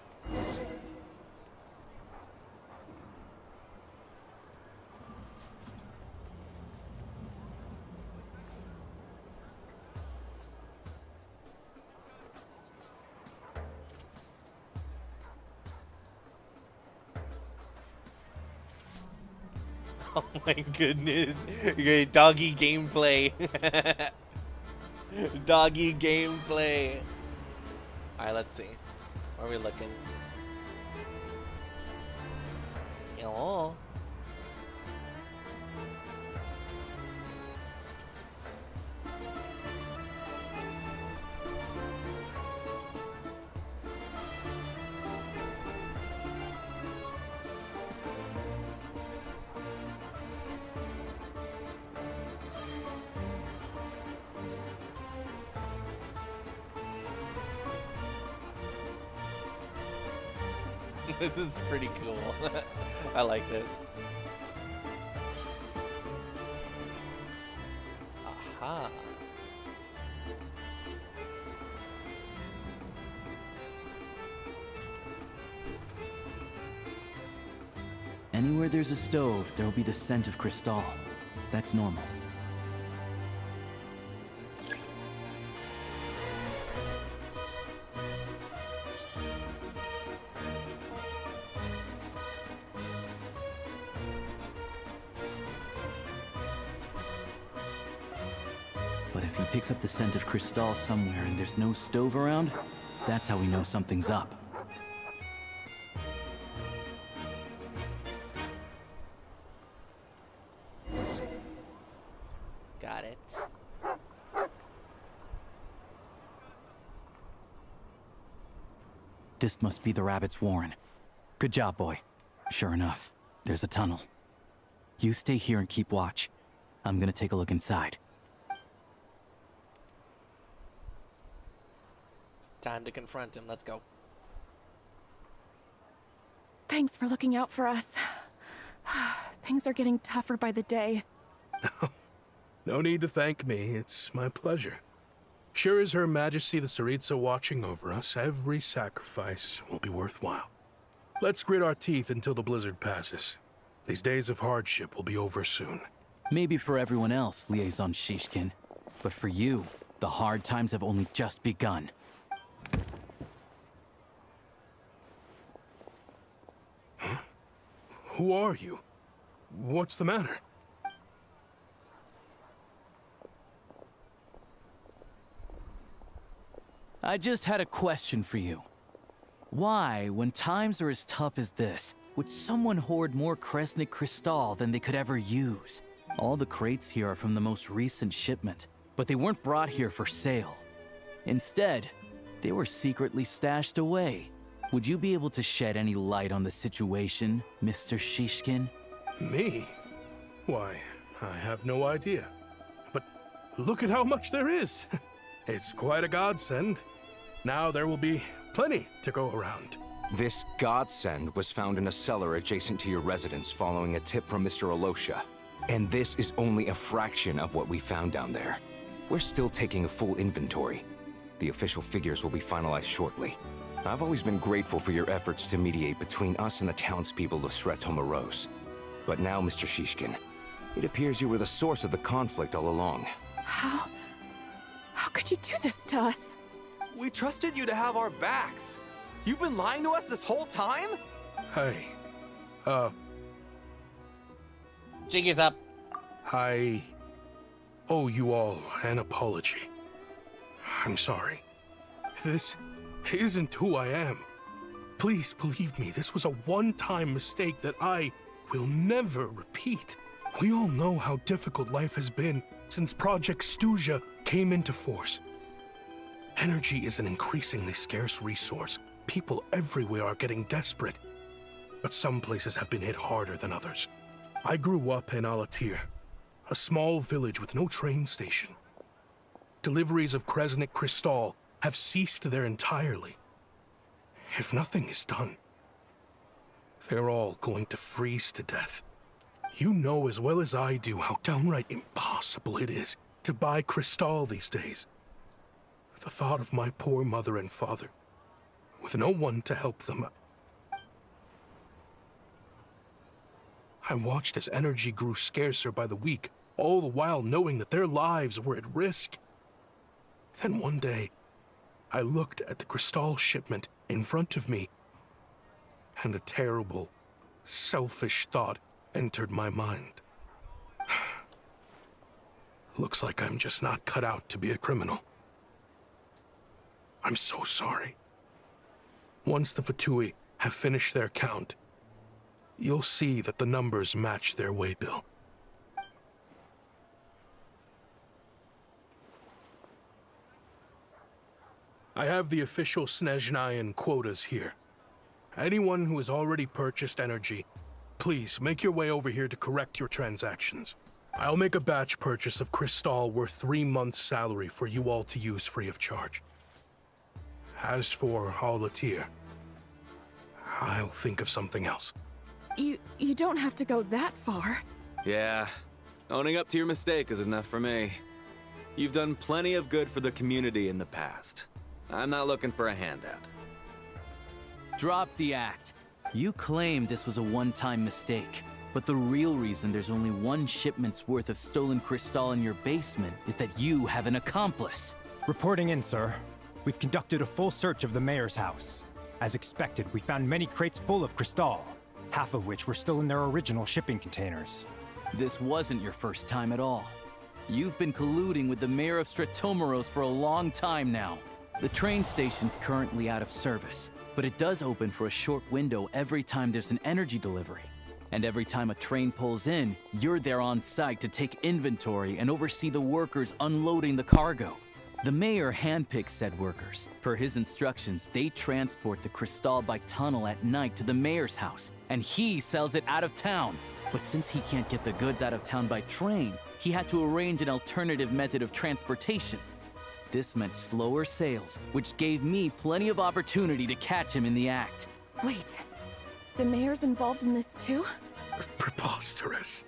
Oh my goodness. Okay, doggy gameplay. Doggy gameplay. Alright, let's see. are we looking? Oh. This is pretty cool. I like this. Aha. Anywhere there's a stove, there'll be the scent of Crystal. That's normal. But if he picks up the scent of Crystal somewhere and there's no stove around, that's how we know something's up. Got it. This must be the rabbit's warren. Good job, boy. Sure enough, there's a tunnel. You stay here and keep watch. I'm gonna take a look inside. Time to confront him. Let's go. Thanks for looking out for us. Things are getting tougher by the day. No need to thank me. It's my pleasure. Sure as Her Majesty the Tsaritsa watching over us, every sacrifice will be worthwhile. Let's grit our teeth until the blizzard passes. These days of hardship will be over soon. Maybe for everyone else, Liaison Shishkin. But for you, the hard times have only just begun. Huh? Who are you? What's the matter? I just had a question for you. Why, when times are as tough as this, would someone hoard more Kresnik Crystal than they could ever use? All the crates here are from the most recent shipment, but they weren't brought here for sale. Instead, they were secretly stashed away. Would you be able to shed any light on the situation, Mr. Shishkin? Me? Why, I have no idea. But look at how much there is. It's quite a godsend. Now there will be plenty to go around. This godsend was found in a cellar adjacent to your residence following a tip from Mr. Alosha. And this is only a fraction of what we found down there. We're still taking a full inventory. The official figures will be finalized shortly. I've always been grateful for your efforts to mediate between us and the townspeople of Sretomaros. But now, Mr. Shishkin, it appears you were the source of the conflict all along. How could you do this to us? We trusted you to have our backs. You've been lying to us this whole time? Hey, Jig is up. I owe you all an apology. I'm sorry. This isn't who I am. Please believe me, this was a one-time mistake that I will never repeat. We all know how difficult life has been since Project Stuja came into force. Energy is an increasingly scarce resource. People everywhere are getting desperate. But some places have been hit harder than others. I grew up in Alatir, a small village with no train station. Deliveries of Kresnik Crystal have ceased there entirely. If nothing is done, they're all going to freeze to death. You know as well as I do how downright impossible it is to buy Crystal these days. The thought of my poor mother and father, with no one to help them. I watched as energy grew scarcer by the week, all the while knowing that their lives were at risk. Then one day, I looked at the Crystal shipment in front of me, and a terrible, selfish thought entered my mind. Looks like I'm just not cut out to be a criminal. I'm so sorry. Once the Fatui have finished their count, you'll see that the numbers match their waybill. I have the official Snezhnayan quotas here. Anyone who has already purchased energy, please make your way over here to correct your transactions. I'll make a batch purchase of Crystal worth 3 months' salary for you all to use free of charge. As for Alatir, I'll think of something else. You don't have to go that far. Yeah, owning up to your mistake is enough for me. You've done plenty of good for the community in the past. I'm not looking for a handout. Drop the act. You claim this was a one-time mistake, but the real reason there's only 1 shipment's worth of stolen crystal in your basement is that you have an accomplice. Reporting in, sir. We've conducted a full search of the mayor's house. As expected, we found many crates full of crystal, half of which were still in their original shipping containers. This wasn't your first time at all. You've been colluding with the mayor of Stratomeros for a long time now. The train station's currently out of service, but it does open for a short window every time there's an energy delivery. And every time a train pulls in, you're there on site to take inventory and oversee the workers unloading the cargo. The mayor handpicks said workers. Per his instructions, they transport the crystal by tunnel at night to the mayor's house, and he sells it out of town. But since he can't get the goods out of town by train, he had to arrange an alternative method of transportation. This meant slower sales, which gave me plenty of opportunity to catch him in the act. Wait, the mayor's involved in this too? Preposterous.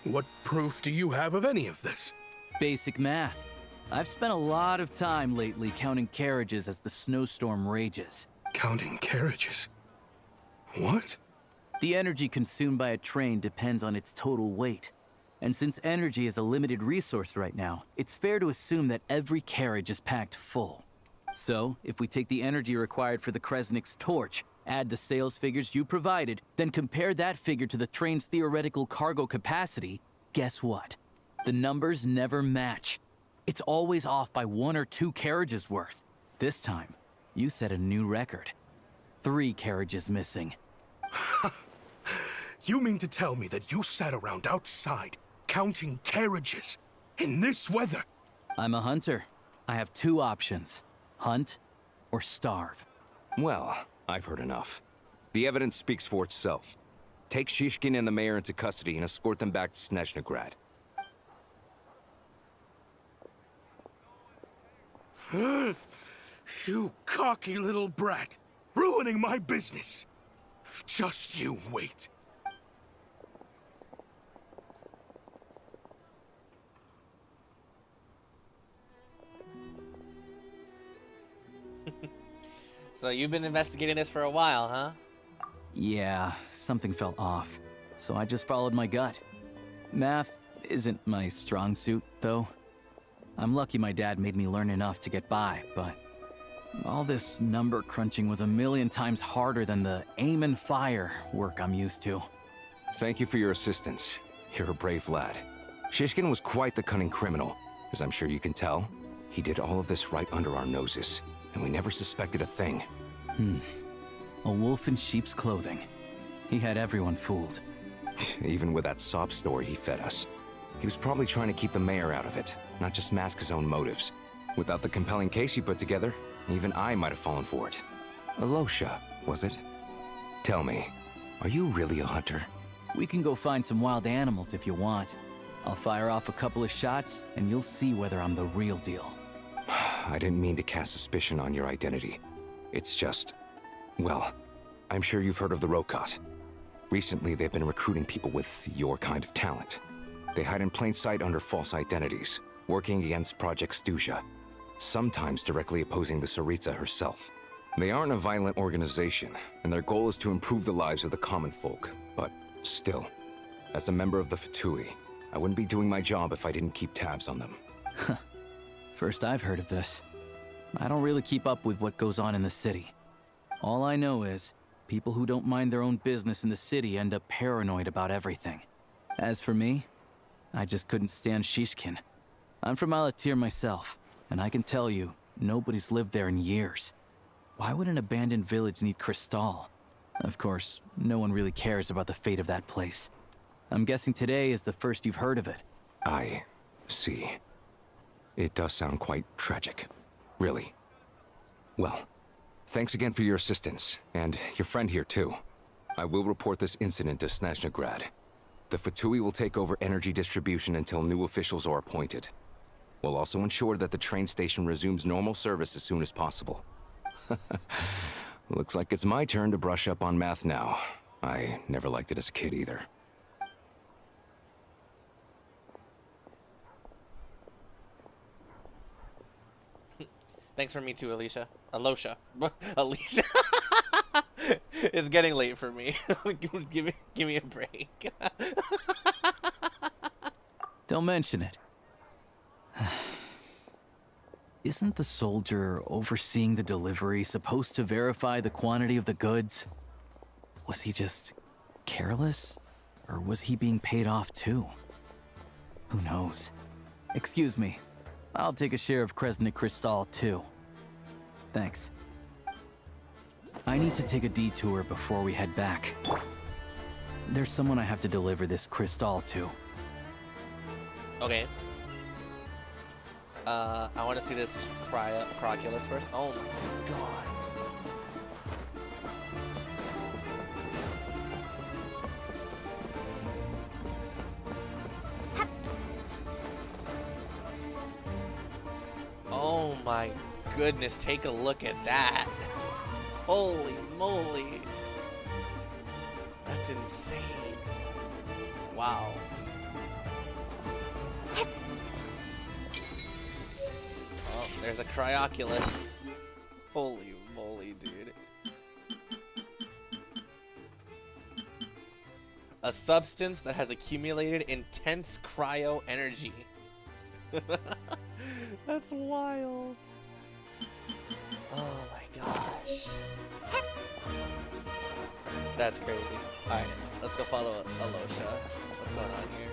What proof do you have of any of this? Basic math. I've spent a lot of time lately counting carriages as the snowstorm rages. Counting carriages? What? The energy consumed by a train depends on its total weight. And since energy is a limited resource right now, it's fair to assume that every carriage is packed full. So, if we take the energy required for the Kresnik's torch, add the sales figures you provided, then compare that figure to the train's theoretical cargo capacity, guess what? The numbers never match. It's always off by 1 or 2 carriages worth. This time, you set a new record. 3 carriages missing. You mean to tell me that you sat around outside, counting carriages, in this weather? I'm a hunter. I have 2 options. Hunt or starve. Well, I've heard enough. The evidence speaks for itself. Take Shishkin and the mayor into custody and escort them back to Snezhnagrad. You cocky little brat, ruining my business. Just you wait. So you've been investigating this for a while, huh? Yeah, something felt off, so I just followed my gut. Math isn't my strong suit, though. I'm lucky my dad made me learn enough to get by, but all this number crunching was a million times harder than the aim and fire work I'm used to. Thank you for your assistance. You're a brave lad. Shishkin was quite the cunning criminal. As I'm sure you can tell, he did all of this right under our noses, and we never suspected a thing. A wolf in sheep's clothing. He had everyone fooled. Even with that sob story he fed us. He was probably trying to keep the mayor out of it, not just mask his own motives. Without the compelling case he put together, even I might have fallen for it. Alosha, was it? Tell me, are you really a hunter? We can go find some wild animals if you want. I'll fire off a couple of shots, and you'll see whether I'm the real deal. I didn't mean to cast suspicion on your identity. It's just... well, I'm sure you've heard of the Rokot. Recently, they've been recruiting people with your kind of talent. They hide in plain sight under false identities, working against Project Stuzha, sometimes directly opposing the Tsaritsa herself. They aren't a violent organization, and their goal is to improve the lives of the common folk. But still, as a member of the Fatui, I wouldn't be doing my job if I didn't keep tabs on them. First I've heard of this. I don't really keep up with what goes on in the city. All I know is, people who don't mind their own business in the city end up paranoid about everything. As for me, I just couldn't stand Shishkin. I'm from Alatir myself, and I can tell you, nobody's lived there in years. Why would an abandoned village need Crystal? Of course, no one really cares about the fate of that place. I'm guessing today is the first you've heard of it. I see. It does sound quite tragic. Really. Well, thanks again for your assistance, and your friend here too. I will report this incident to Snezhnaya. The Fatui will take over energy distribution until new officials are appointed. We'll also ensure that the train station resumes normal service as soon as possible. Looks like it's my turn to brush up on math now. I never liked it as a kid either. Thanks for me too, Alicia. Alosha. Alicia. It's getting late for me. give me a break. Don't mention it. Isn't the soldier overseeing the delivery supposed to verify the quantity of the goods? Was he just careless? Or was he being paid off too? Who knows? Excuse me. I'll take a share of Kresnik Crystal too. Thanks. I need to take a detour before we head back. There's someone I have to deliver this crystal to. Okay. I want to see this Crocculus first. Oh my god. Oh my goodness, take a look at that. Holy moly. That's insane. Wow. Oh, there's a Cryoculus. Holy moly, dude. A substance that has accumulated intense cryo energy. That's wild. Oh my gosh. That's crazy. Alright, let's go follow Alosha. What's going on here?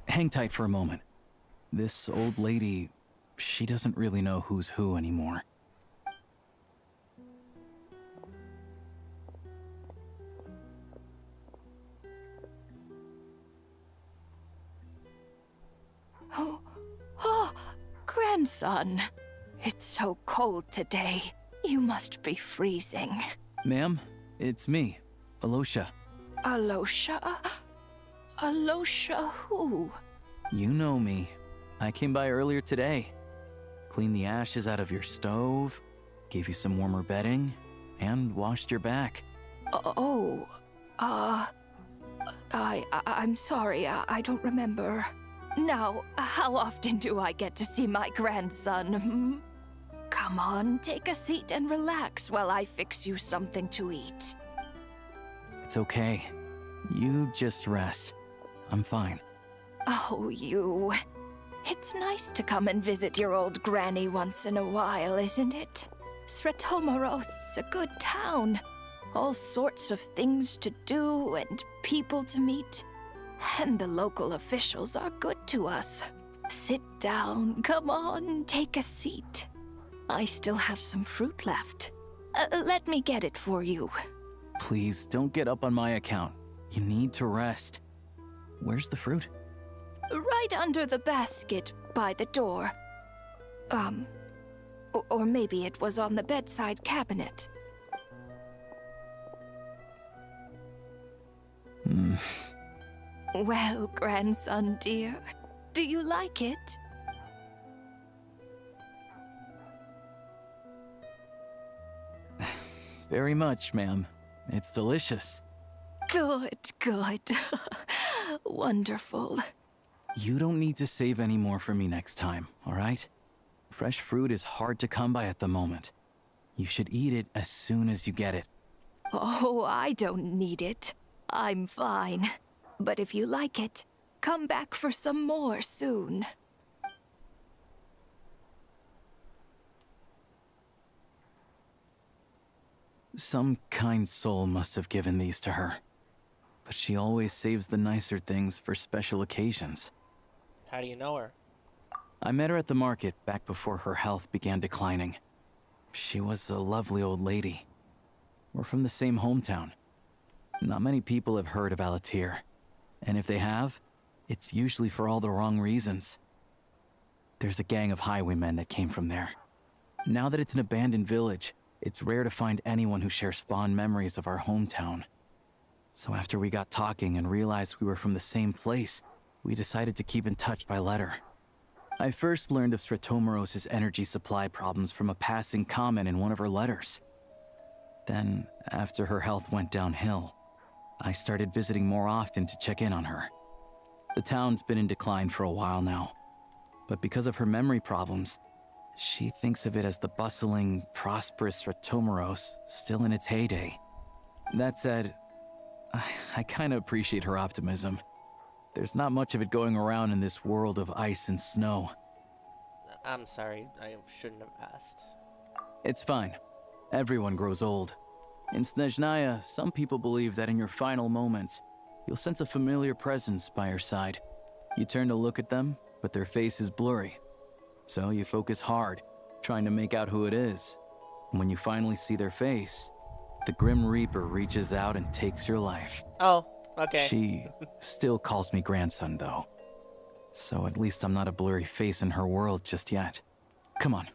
Hang tight for a moment. This old lady, she doesn't really know who's who anymore. Oh, grandson. It's so cold today. You must be freezing. Ma'am, it's me, Alosha. Alosha? Alosha who? You know me. I came by earlier today. Cleaned the ashes out of your stove, gave you some warmer bedding, and washed your back. I'm sorry, I don't remember. Now, how often do I get to see my grandson, hmm? Come on, take a seat and relax while I fix you something to eat. It's okay. You just rest. I'm fine. Oh, you. It's nice to come and visit your old granny once in a while, isn't it? Sretomaros's a good town. All sorts of things to do and people to meet. And the local officials are good to us. Sit down, come on, take a seat. I still have some fruit left. Let me get it for you. Please, don't get up on my account. You need to rest. Where's the fruit? Right under the basket by the door. Or maybe it was on the bedside cabinet. Well, grandson dear, do you like it? Very much, ma'am. It's delicious. Good, good. Wonderful. You don't need to save any more for me next time, all right? Fresh fruit is hard to come by at the moment. You should eat it as soon as you get it. Oh, I don't need it. I'm fine. But if you like it, come back for some more soon. Some kind soul must have given these to her. But she always saves the nicer things for special occasions. How do you know her? I met her at the market back before her health began declining. She was a lovely old lady. We're from the same hometown. Not many people have heard of Alatir. And if they have, it's usually for all the wrong reasons. There's a gang of highwaymen that came from there. Now that it's an abandoned village, it's rare to find anyone who shares fond memories of our hometown. So after we got talking and realized we were from the same place, we decided to keep in touch by letter. I first learned of Stratomoros's energy supply problems from a passing comment in one of her letters. Then, after her health went downhill, I started visiting more often to check in on her. The town's been in decline for a while now, but because of her memory problems, she thinks of it as the bustling, prosperous Stratomoros still in its heyday. That said, I kinda appreciate her optimism. There's not much of it going around in this world of ice and snow. I'm sorry, I shouldn't have asked. It's fine. Everyone grows old. In Snezhnaya, some people believe that in your final moments, you'll sense a familiar presence by your side. You turn to look at them, but their face is blurry. So you focus hard, trying to make out who it is. And when you finally see their face, the Grim Reaper reaches out and takes your life. Oh, okay. She still calls me grandson, though. So at least I'm not a blurry face in her world just yet. Come on,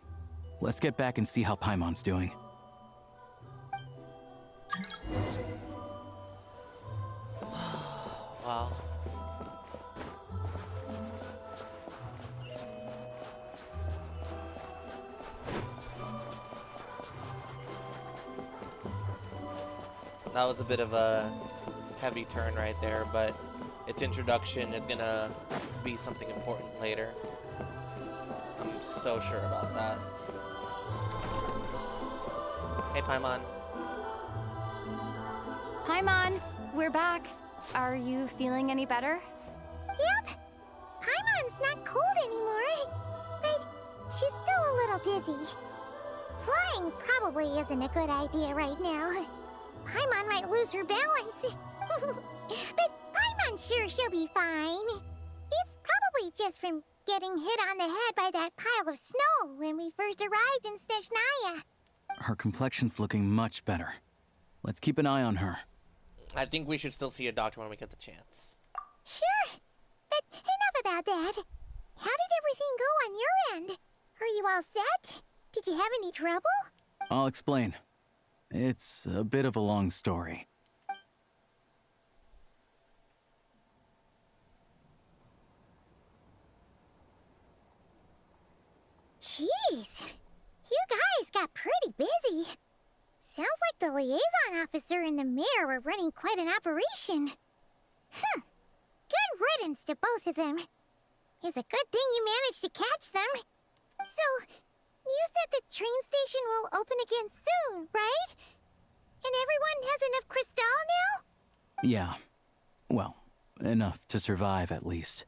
let's get back and see how Paimon's doing. Wow. That was a bit of a heavy turn right there, but its introduction is gonna be something important later. I'm so sure about that. Hey, Paimon. Paimon, we're back. Are you feeling any better? Yep. Paimon's not cold anymore, but she's still a little dizzy. Flying probably isn't a good idea right now. Paimon might lose her balance. But Paimon's sure she'll be fine. It's probably just from getting hit on the head by that pile of snow when we first arrived in Snezhnaya. Her complexion's looking much better. Let's keep an eye on her. I think we should still see a doctor when we get the chance. Sure. But enough about that. How did everything go on your end? Are you all set? Did you have any trouble? I'll explain. It's a bit of a long story. Jeez. You guys got pretty busy. Sounds like the liaison officer and the mayor were running quite an operation. Good riddance to both of them. It's a good thing you managed to catch them. So, you said the train station will open again soon, right? And everyone has enough crystal now? Yeah. Well, enough to survive at least.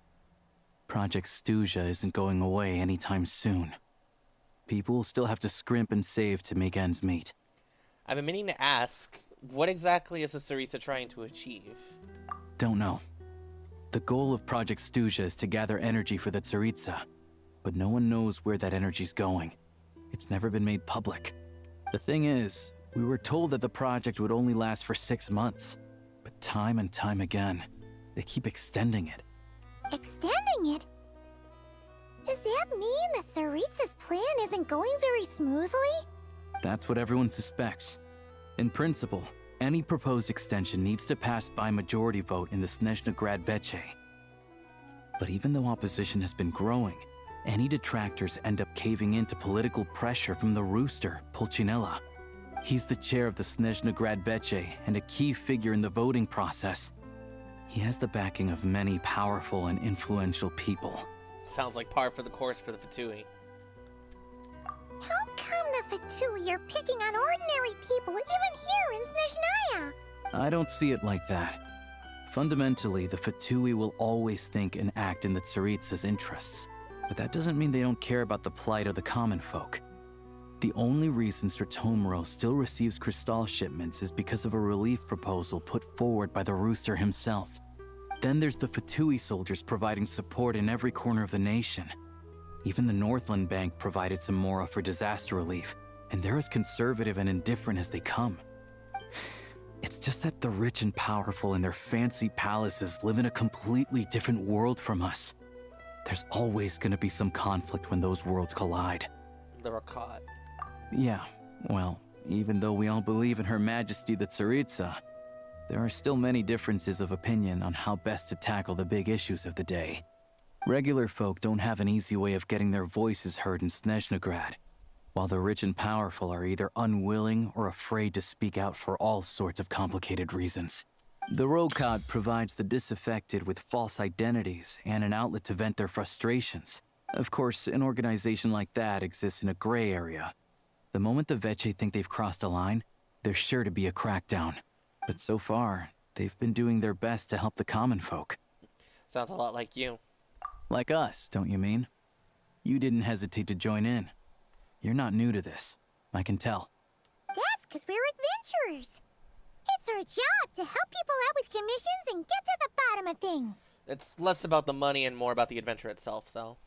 Project Snezhnaya isn't going away anytime soon. People will still have to scrimp and save to make ends meet. I've been meaning to ask, what exactly is the Tsaritsa trying to achieve? Don't know. The goal of Project Snezhnaya is to gather energy for the Tsaritsa, but no one knows where that energy's going. It's never been made public. The thing is, we were told that the project would only last for 6 months, but time and time again, they keep extending it. Extending it? Does that mean the Tsaritsa's plan isn't going very smoothly? That's what everyone suspects. In principle, any proposed extension needs to pass by majority vote in the Snezhnaya Veche. But even though opposition has been growing, any detractors end up caving into political pressure from the rooster, Pulcinella. He's the chair of the Snezhnaya Veche and a key figure in the voting process. He has the backing of many powerful and influential people. Sounds like par for the course for the Fatui. How come the Fatui are picking on ordinary people even here in Snezhnaya? I don't see it like that. Fundamentally, the Fatui will always think and act in the Tsaritsa's interests, but that doesn't mean they don't care about the plight of the common folk. The only reason Stratomero still receives Crystal shipments is because of a relief proposal put forward by the Rooster himself. Then there's the Fatui soldiers providing support in every corner of the nation. Even the Northland Bank provided some Mora for disaster relief, and they're as conservative and indifferent as they come. It's just that the rich and powerful in their fancy palaces live in a completely different world from us. There's always gonna be some conflict when those worlds collide. They're caught. Yeah, well, even though we all believe in Her Majesty the Tsaritsa, there are still many differences of opinion on how best to tackle the big issues of the day. Regular folk don't have an easy way of getting their voices heard in Snezhnagrad, while the rich and powerful are either unwilling or afraid to speak out for all sorts of complicated reasons. The Rokad provides the disaffected with false identities and an outlet to vent their frustrations. Of course, an organization like that exists in a gray area. The moment the Veche think they've crossed a line, there's sure to be a crackdown. But so far, they've been doing their best to help the common folk. Sounds a lot like you. Like us, don't you mean? You didn't hesitate to join in. You're not new to this. I can tell. That's because we're adventurers. It's our job to help people out with commissions and get to the bottom of things. It's less about the money and more about the adventure itself, though.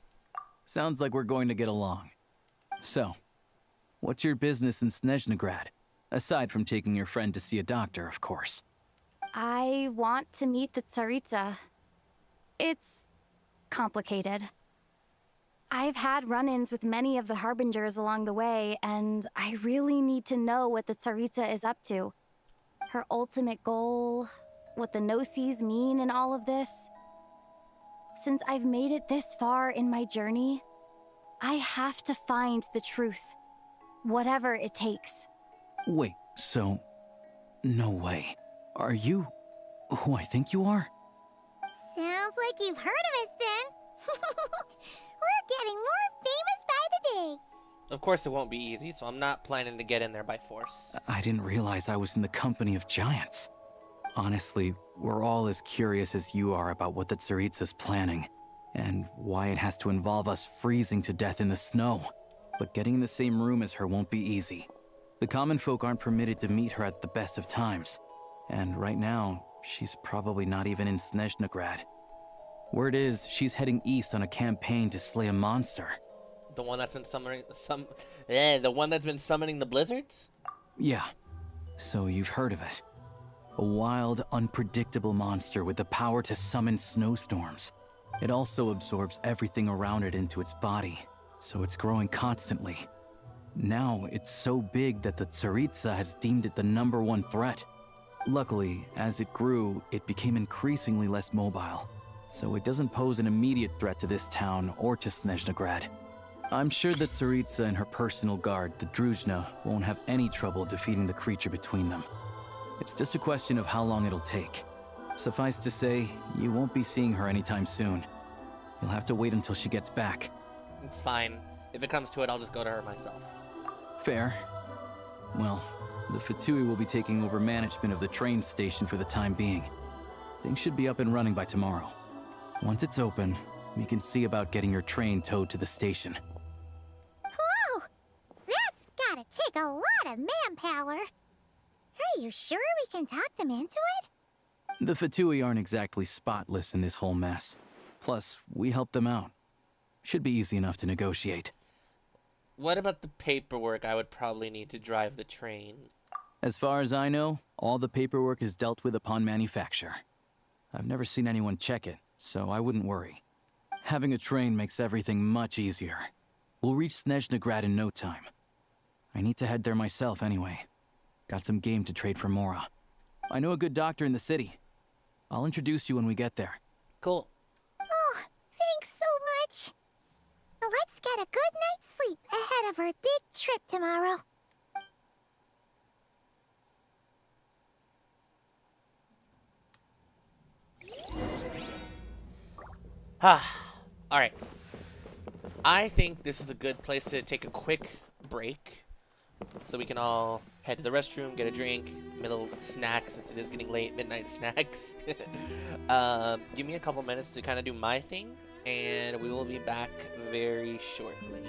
Sounds like we're going to get along. So, what's your business in Snezhnagrad? Aside from taking your friend to see a doctor, of course. I want to meet the Tsaritsa. It's complicated. I've had run-ins with many of the Harbingers along the way, and I really need to know what the Tsaritsa is up to. Her ultimate goal, what the Gnosis mean in all of this. Since I've made it this far in my journey, I have to find the truth, whatever it takes. Wait, so... no way. Are you who I think you are? Sounds like you've heard of us then. We're getting more famous by the day. Of course it won't be easy, so I'm not planning to get in there by force. I didn't realize I was in the company of giants. Honestly, we're all as curious as you are about what the Tsaritsa's planning, and why it has to involve us freezing to death in the snow. But getting in the same room as her won't be easy. The common folk aren't permitted to meet her at the best of times, and right now, she's probably not even in Snezhnagrad. Word is, she's heading east on a campaign to slay a monster. The one that's been summoning the one that's been summoning the blizzards? Yeah. So you've heard of it. A wild, unpredictable monster with the power to summon snowstorms. It also absorbs everything around it into its body, so it's growing constantly. Now, it's so big that the Tsaritsa has deemed it the #1 threat. Luckily, as it grew, it became increasingly less mobile, so it doesn't pose an immediate threat to this town or to Snezhnagrad. I'm sure that Tsaritsa and her personal guard, the Druzhna, won't have any trouble defeating the creature between them. It's just a question of how long it'll take. Suffice to say, you won't be seeing her anytime soon. You'll have to wait until she gets back. It's fine. If it comes to it, I'll just go to her myself. Fair. Well, the Fatui will be taking over management of the train station for the time being. Things should be up and running by tomorrow. Once it's open, we can see about getting your train towed to the station. Whoa! That's gotta take a lot of manpower. Are you sure we can talk them into it? The Fatui aren't exactly spotless in this whole mess. Plus, we helped them out. Should be easy enough to negotiate. What about the paperwork I would probably need to drive the train? As far as I know, all the paperwork is dealt with upon manufacture. I've never seen anyone check it, so I wouldn't worry. Having a train makes everything much easier. We'll reach Snezhnagrad in no time. I need to head there myself anyway. Got some game to trade for Mora. I know a good doctor in the city. I'll introduce you when we get there. Cool. Oh, thanks so much. Let's get a good night's sleep ahead of our big trip tomorrow. Alright. I think this is a good place to take a quick break. So we can all head to the restroom, get a drink, middle snacks since it is getting late, midnight snacks. Give me a couple minutes to kind of do my thing, and we will be back very shortly.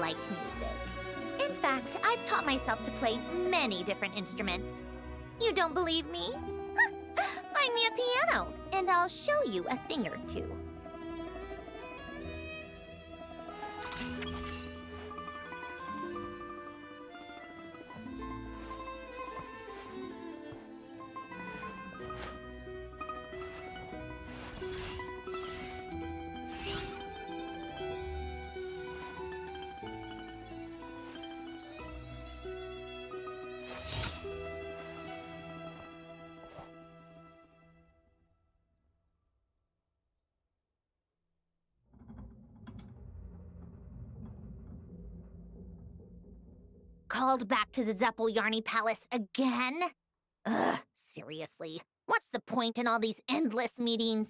like music. In fact, I've taught myself to play many different instruments. You don't believe me? Find me a piano, and I'll show you a thing or two. Called back to the Zeppeljärny Palace again? Ugh, seriously. What's the point in all these endless meetings?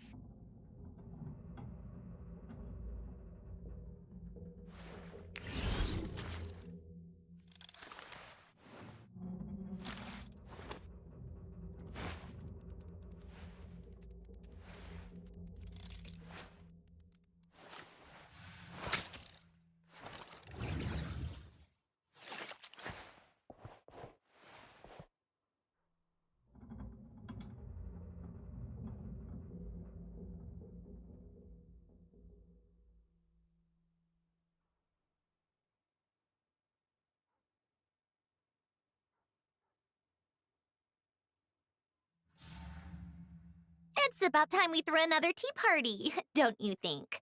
It's about time we threw another tea party, don't you think?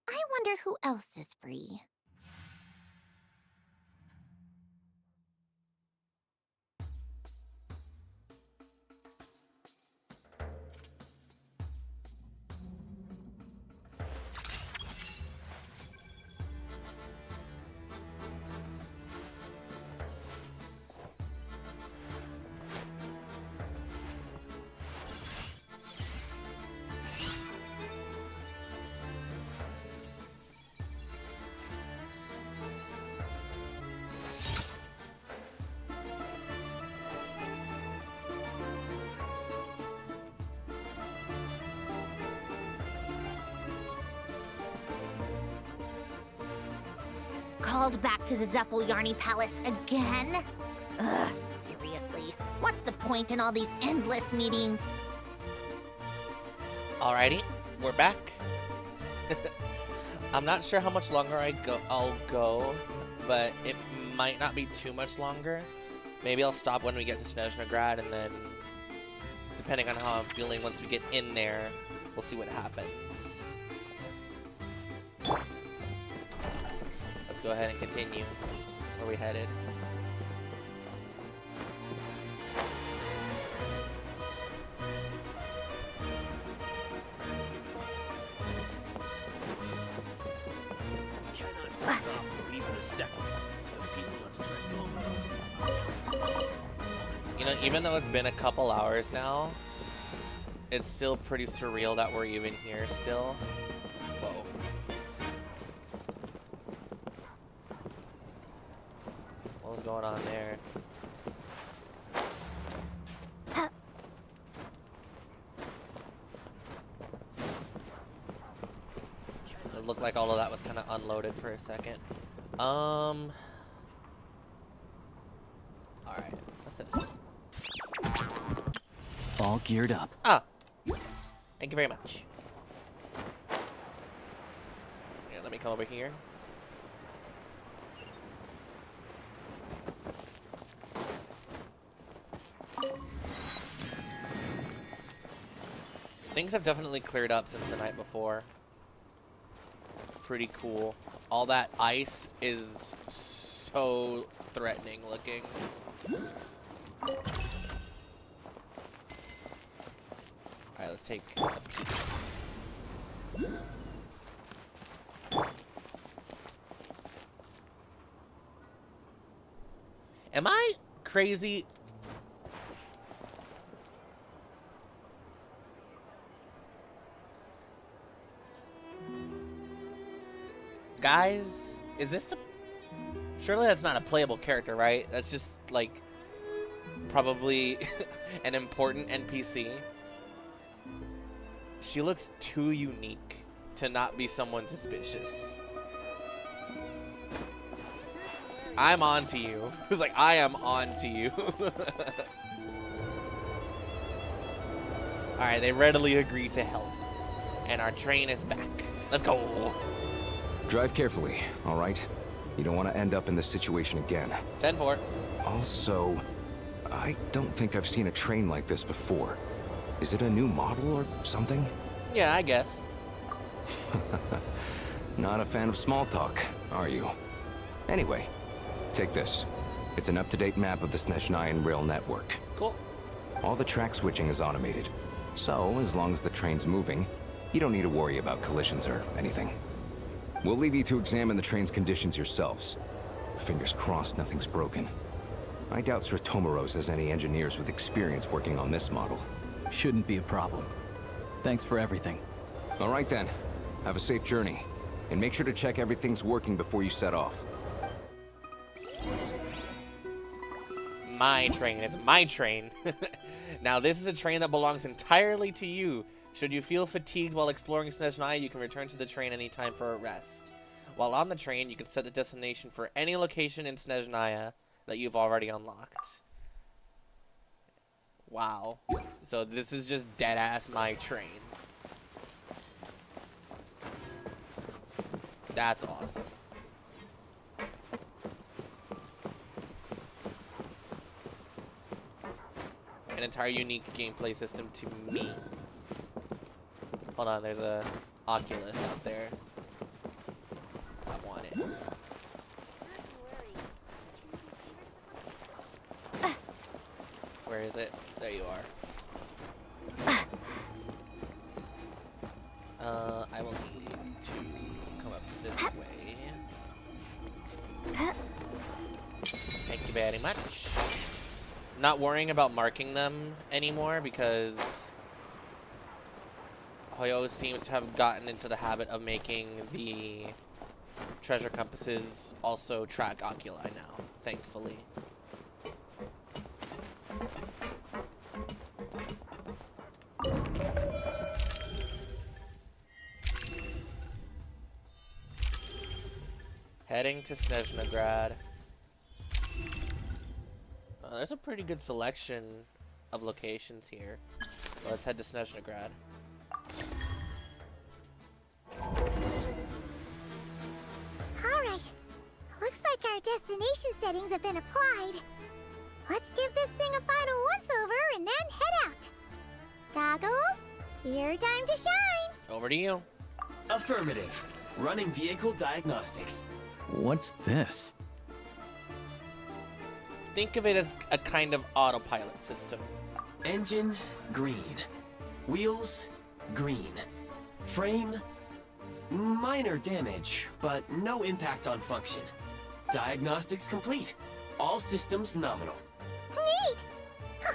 I wonder who else is free. Called back to the Zeppeljärny Palace again? Ugh, seriously. What's the point in all these endless meetings? Alrighty, we're back. I'm not sure how much longer I'll go, but it might not be too much longer. Maybe I'll stop when we get to Snezhnaya, and then, depending on how I'm feeling once we get in there, we'll see what happens. Let's go ahead and continue. Where are we headed? You know, even though it's been a couple hours now, it's still pretty surreal that we're even here still. Whoa. What was going on there? It looked like all of that was kind of unloaded for a second. Alright, what's this? All geared up. Ah! Thank you very much. Yeah, let me come over here. Things have definitely cleared up since the night before. Pretty cool. All that ice is so threatening looking. Alright, let's take a peek. Am I crazy? Guys, is this a... Surely that's not a playable character, right? That's just, like, probably an important NPC. She looks too unique to not be someone suspicious. I'm on to you. He's like, I am on to you. Alright, they readily agree to help. And our train is back. Let's go. Drive carefully, all right? You don't want to end up in this situation again. 10-4. Also, I don't think I've seen a train like this before. Is it a new model or something? Yeah, I guess. Not a fan of small talk, are you? Anyway, take this. It's an up-to-date map of the Snezhnaya rail network. Cool. All the track switching is automated. So, as long as the train's moving, you don't need to worry about collisions or anything. We'll leave you to examine the train's conditions yourselves. Fingers crossed nothing's broken. I doubt Sratomaros has any engineers with experience working on this model. Shouldn't be a problem. Thanks for everything. All right then. Have a safe journey. And make sure to check everything's working before you set off. My train. It's my train. Now, this is a train that belongs entirely to you. Should you feel fatigued while exploring Snezhnaya, you can return to the train anytime for a rest. While on the train, you can set the destination for any location in Snezhnaya that you've already unlocked. Wow. So this is just dead-ass my train. That's awesome. An entire unique gameplay system to me. Hold on, there's a Oculus out there. I want it. Where is it? There you are. I will need to come up this way. Thank you very much. I'm not worrying about marking them anymore because Hoyo seems to have gotten into the habit of making the treasure compasses also track oculi now, thankfully. Heading to Snezhnaya. There's a pretty good selection of locations here. So let's head to Snezhnaya. Alright. Looks like our destination settings have been applied. Let's give this thing a final once-over and then head out. Goggles, your time to shine. Over to you. Affirmative. Running vehicle diagnostics. What's this? Think of it as a kind of autopilot system. Engine, green. Wheels, green. Frame, minor damage, but no impact on function. Diagnostics complete. All systems nominal. Neat! Huh.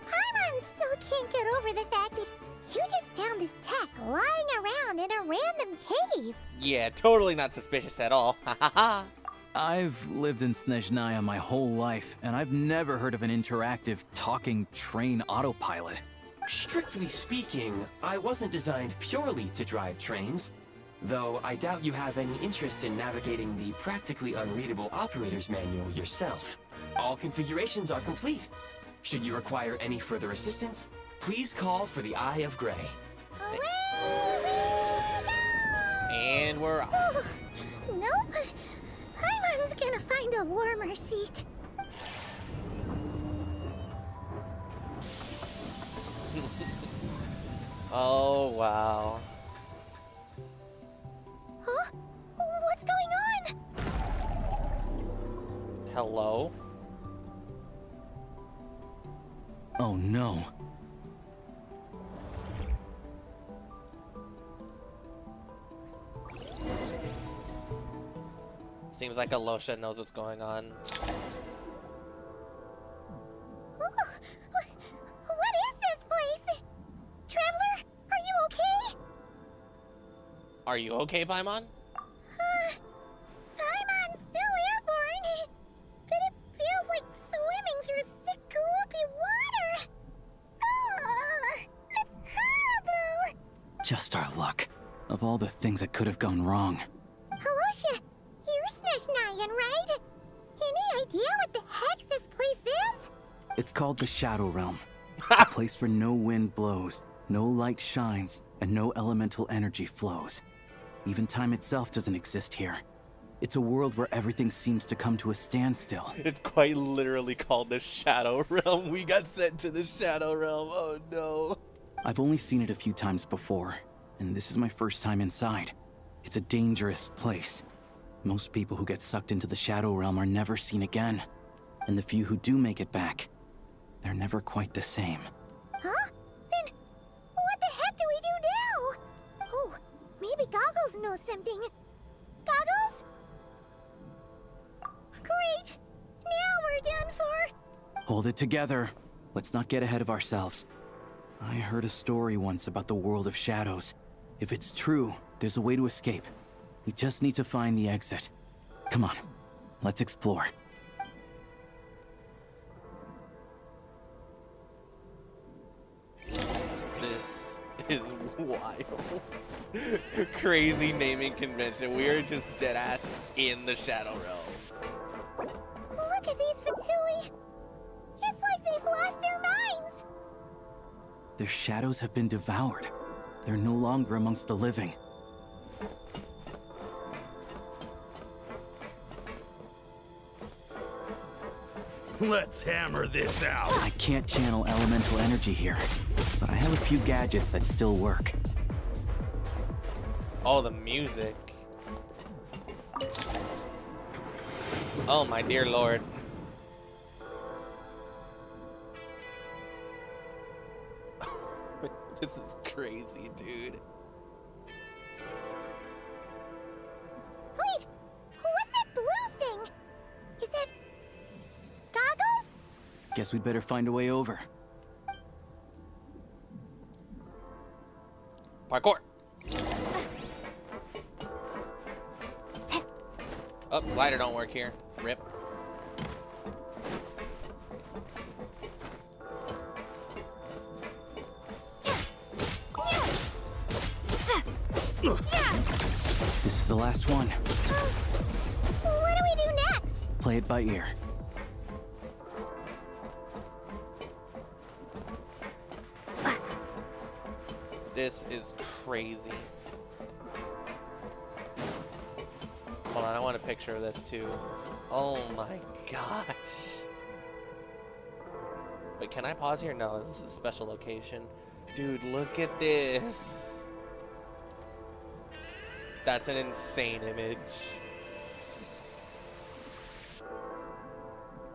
Paimon still can't get over the fact that you just found this tech lying around in a random cave. Yeah, totally not suspicious at all. Ha ha ha. I've lived in Snezhnaya my whole life, and I've never heard of an interactive, talking train autopilot. Strictly speaking, I wasn't designed purely to drive trains, though I doubt you have any interest in navigating the practically unreadable operator's manual yourself. All configurations are complete. Should you require any further assistance, please call for the Eye of Grey. And we're off. Oh, nope. Paimon's gonna find a warmer seat. Oh, wow. Huh? What's going on? Hello? Oh no. Seems like Alosha knows what's going on. What is this place? Traveler, are you okay? Are you okay, Paimon? Paimon's still airborne, but it feels like swimming through thick, gloopy water. Ugh, it's horrible. Just our luck. Of all the things that could have gone wrong. Alosha, you're Snezhnayan, right? idea what the heck this place is? It's called the Shadow Realm. A place where no wind blows, no light shines, and no elemental energy flows. Even time itself doesn't exist here. It's a world where everything seems to come to a standstill. It's quite literally called the Shadow Realm. We got sent to the Shadow Realm. Oh no. I've only seen it a few times before, and this is my first time inside. It's a dangerous place. Most people who get sucked into the Shadow Realm are never seen again. And the few who do make it back, they're never quite the same. Huh? Then what the heck do we do now? Oh, maybe Goggles knows something. Goggles? Great! Now we're done for! Hold it together. Let's not get ahead of ourselves. I heard a story once about the world of shadows. If it's true, there's a way to escape. We just need to find the exit. Come on, let's explore. This is wild. Crazy naming convention. We are just dead ass in the Shadow Realm. Look at these Fatui! It's like they've lost their minds! Their shadows have been devoured. They're no longer amongst the living. Let's hammer this out! I can't channel elemental energy here, but I have a few gadgets that still work. Oh, the music. Oh, my dear lord. This is crazy, dude. Wait! What's that blue thing? Is that... Goggles? Guess we'd better find a way over. Parkour! Oh, glider don't work here. Rip. This is the last one. What do we do next? Play it by ear. This is crazy. Hold on, I want a picture of this too. Oh my gosh. Wait, can I pause here? No, this is a special location. Dude, look at this. That's an insane image.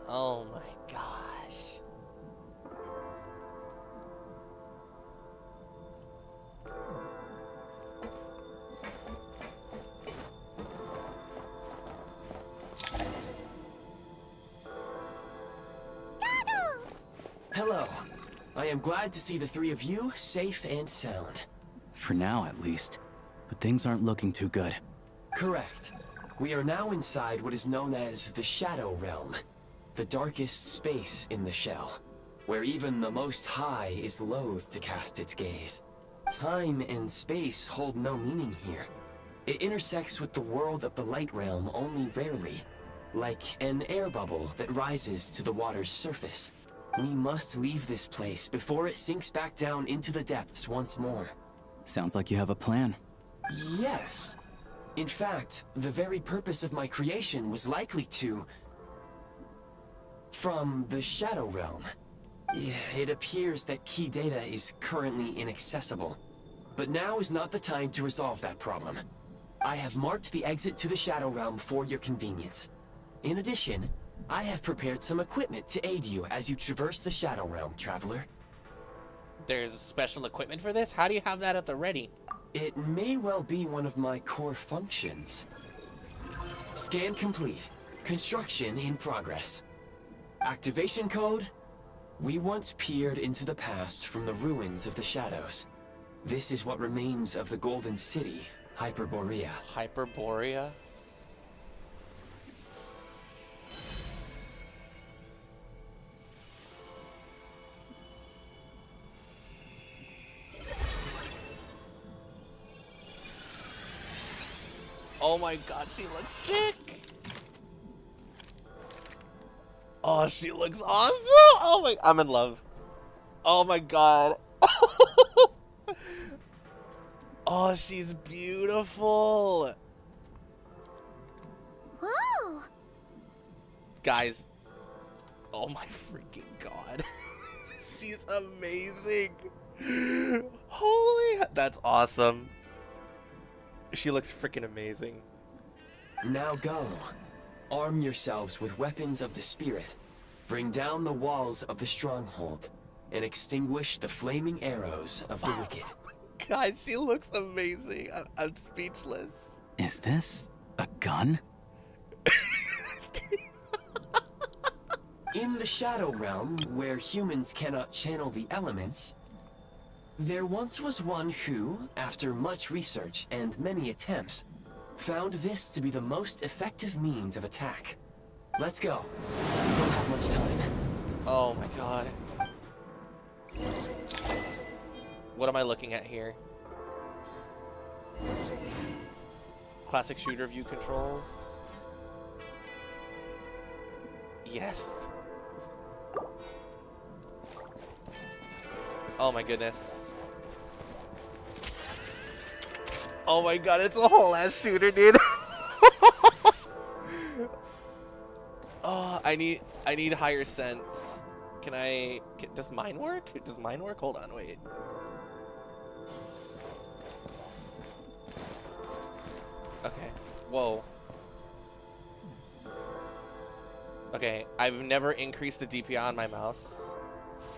Oh my gosh. Hello. I am glad to see the three of you safe and sound. For now, at least. But things aren't looking too good. Correct. We are now inside what is known as the Shadow Realm, the darkest space in the shell, where even the Most High is loath to cast its gaze. Time and space hold no meaning here. It intersects with the world of the Light Realm only rarely, like an air bubble that rises to the water's surface. We must leave this place before it sinks back down into the depths once more. Sounds like you have a plan. Yes. In fact, the very purpose of my creation was likely to... from the Shadow Realm. It appears that key data is currently inaccessible. But now is not the time to resolve that problem. I have marked the exit to the Shadow Realm for your convenience. In addition, I have prepared some equipment to aid you as you traverse the Shadow Realm, traveler. There's special equipment for this? How do you have that at the ready? It may well be one of my core functions. Scan complete. Construction in progress. Activation code? We once peered into the past from the ruins of the shadows. This is what remains of the Golden City, Hyperborea. Hyperborea? Oh my god, she looks sick! Oh, she looks awesome. Oh my, I'm in love. Oh my god. Oh, she's beautiful. Whoa! Guys, oh my freaking god. She's amazing. Holy, that's awesome. She looks freaking amazing. Now go. Arm yourselves with weapons of the spirit. Bring down the walls of the stronghold and extinguish the flaming arrows of the wicked. Guys, she looks amazing. I'm speechless. Is this a gun? In the Shadow Realm, where humans cannot channel the elements, there once was one who, after much research and many attempts, found this to be the most effective means of attack. Let's go. We don't have much time. Oh my god. What am I looking at here? Classic shooter view controls. Yes. Oh my goodness. Oh my god, it's a whole ass shooter, dude. Oh, I need higher sense. Does mine work? Does mine work? Hold on, wait. Okay. Whoa. Okay, I've never increased the DPI on my mouse.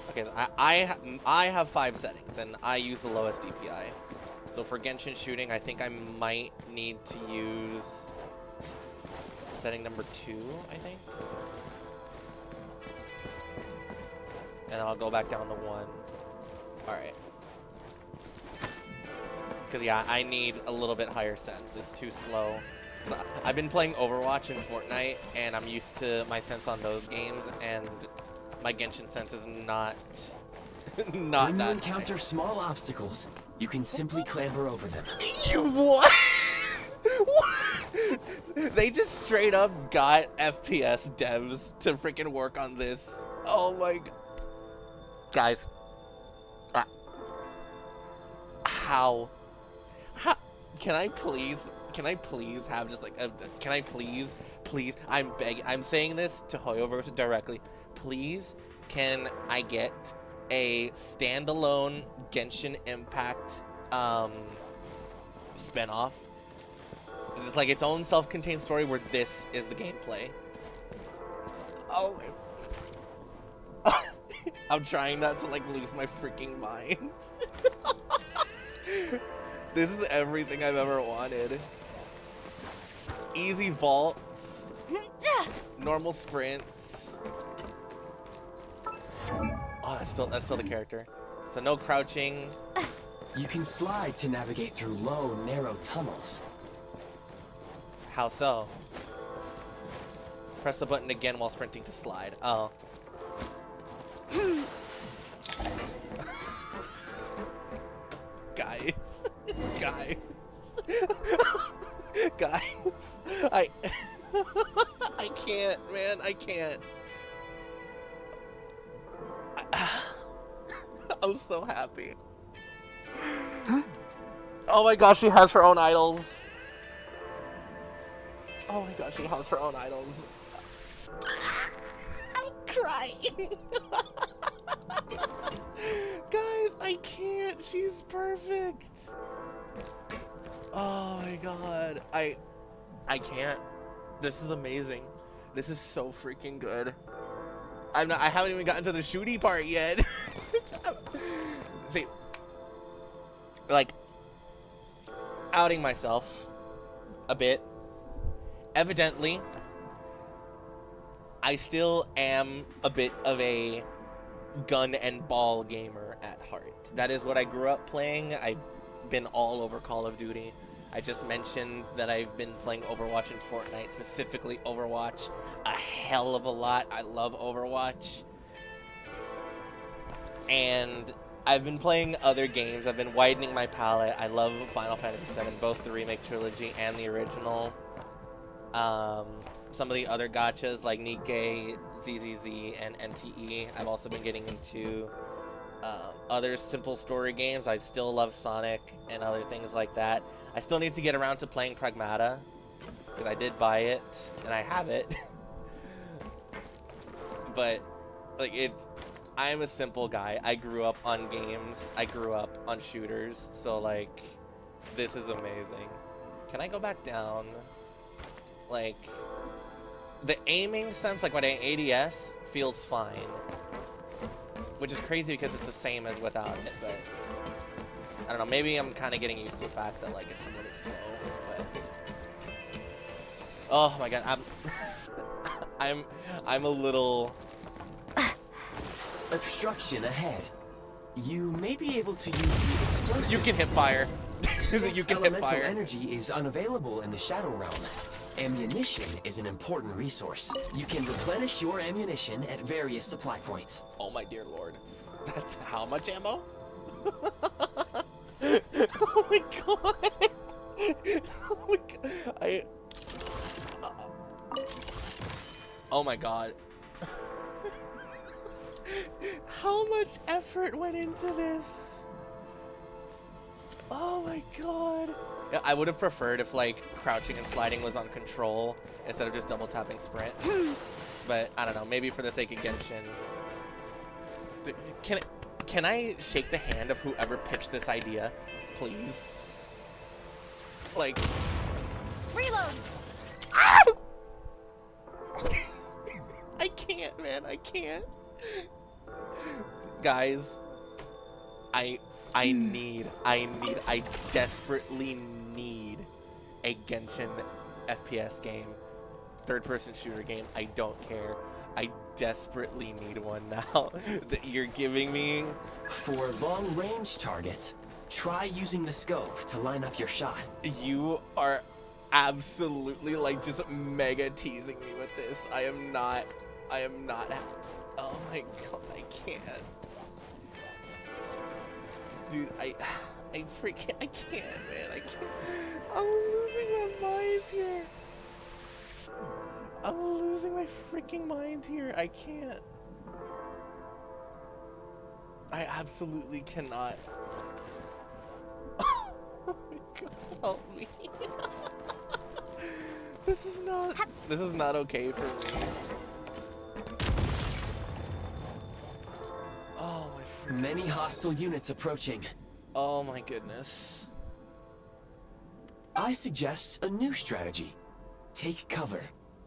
Okay, I have 5 settings, and I use the lowest DPI. So for Genshin shooting, I think I might need to use setting number 2, I think. And I'll go back down to 1. Alright. Because, yeah, I need a little bit higher sense. It's too slow. I've been playing Overwatch and Fortnite, and I'm used to my sense on those games, and my Genshin sense is not not when that you encounter small obstacles, you can simply clamber over them. You what? What? They just straight up got FPS devs to freaking work on this. Oh my god. Guys. How? Can I please have just like a, can I please, I'm begging, I'm saying this to Hoyoverse directly. Please, can I get a standalone Genshin Impact spinoff? It's just like its own self-contained story where this is the gameplay. Oh my. I'm trying not to like lose my freaking mind. This is everything I've ever wanted. Easy vaults. Normal sprints. Oh, that's still the character. So no crouching. You can slide to navigate through low, narrow tunnels. How so? Press the button again while sprinting to slide. Oh. Guys. Guys. Guys. I can't, man. I can't. I'm so happy. Huh? Oh my gosh, she has her own idols. Oh my gosh, she has her own idols. I'm crying. Guys, I can't. She's perfect. Oh my god. I can't. This is amazing. This is so freaking good. I haven't even gotten to the shooty part yet. See, like, outing myself a bit. Evidently, I still am a bit of a gun and ball gamer at heart. That is what I grew up playing. I've been all over Call of Duty. I just mentioned that I've been playing Overwatch and Fortnite, specifically Overwatch, a hell of a lot. I love Overwatch. And I've been playing other games. I've been widening my palette. I love Final Fantasy VII, both the remake trilogy and the original. some of the other gachas like Nikkei, ZZZ, and NTE. I've also been getting into other simple story games. I still love Sonic and other things like that. I still need to get around to playing Pragmata, because I did buy it, and I have it. But, like, I'm a simple guy. I grew up on games. I grew up on shooters. So, like, this is amazing. Can I go back down? Like, the aiming sense, like, when I ADS, feels fine. Which is crazy because it's the same as without it, but I don't know, maybe I'm kind of getting used to the fact that, like, it's a little slow, but oh my god, I'm a little obstruction ahead. You may be able to use the explosive. You can hit fire. Since You can hit elemental fire. energy is unavailable in the Shadow Realm, ammunition is an important resource. You can replenish your ammunition at various supply points. Oh my dear lord. That's how much ammo? Oh my god. Oh my god. Oh my god. How much effort went into this? Oh my god. Yeah, I would have preferred if, like, crouching and sliding was on control instead of just double tapping sprint. But I don't know, maybe for the sake of Genshin. Can I shake the hand of whoever pitched this idea, please? Like, Reload. I can't, man. I can't. Guys, I desperately need a Genshin FPS game. Third-person shooter game. I don't care. I desperately need one now that you're giving me. For long-range targets, try using the scope to line up your shot. You are absolutely, like, just mega teasing me with this. I am not. Oh my god, I can't. Dude, I can't, man. I can't. I'm losing my mind here. I'm losing my freaking mind here. I can't. I absolutely cannot. Oh my god, help me. This is not okay for me. Oh my freaking Many hostile units approaching. Oh my goodness. I suggest a new strategy. Take cover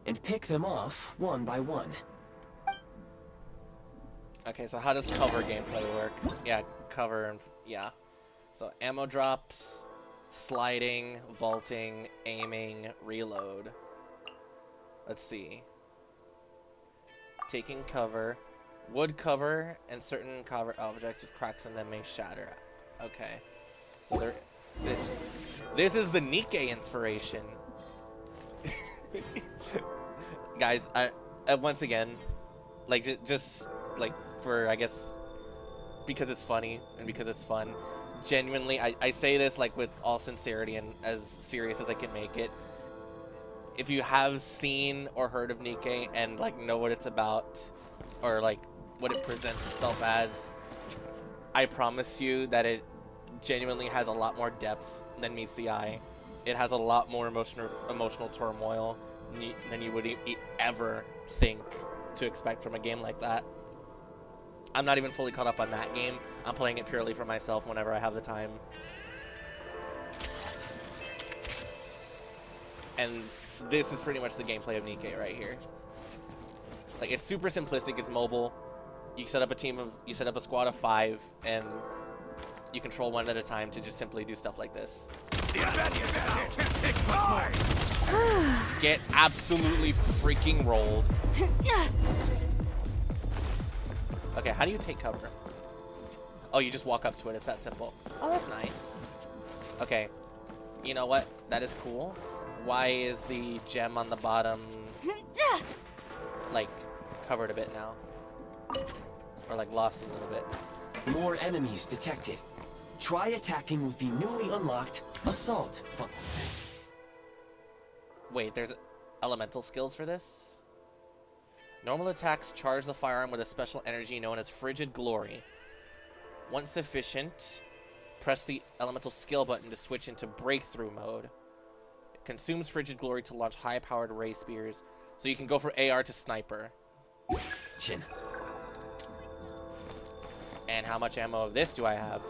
and pick them off one by one. Okay, so how does cover gameplay work? Yeah, cover and yeah. So ammo drops, sliding, vaulting, aiming, reload. Let's see. Taking cover, wood cover, and certain cover objects with cracks in them may shatter. Okay. So this is the Nikkei inspiration. Guys, I once again, like, just like, for, I guess, because it's funny and because it's fun, genuinely, I say this, like, with all sincerity and as serious as I can make it. If you have seen or heard of Nikkei and, like, know what it's about, or, like, what it presents itself as, I promise you that it genuinely has a lot more depth than meets the eye. It has a lot more emotional turmoil than you would ever think to expect from a game like that. I'm not even fully caught up on that game. I'm playing it purely for myself whenever I have the time. And this is pretty much the gameplay of Nikkei right here. Like, it's super simplistic, it's mobile. You set up a squad of 5, and you control one at a time to just simply do stuff like this. Get absolutely freaking rolled. Okay, how do you take cover? Oh, you just walk up to it. It's that simple. Oh, that's nice. Okay. You know what? That is cool. Why is the gem on the bottom, like, covered a bit now? Or, like, lost a little bit? More enemies detected. Try attacking with the newly unlocked Assault function. Wait, there's elemental skills for this. Normal attacks charge the firearm with a special energy known as Frigid Glory. Once sufficient, press the elemental skill button to switch into breakthrough mode. It consumes Frigid Glory to launch high-powered ray spears, so you can go from AR to sniper. Chin. And how much ammo of this do I have?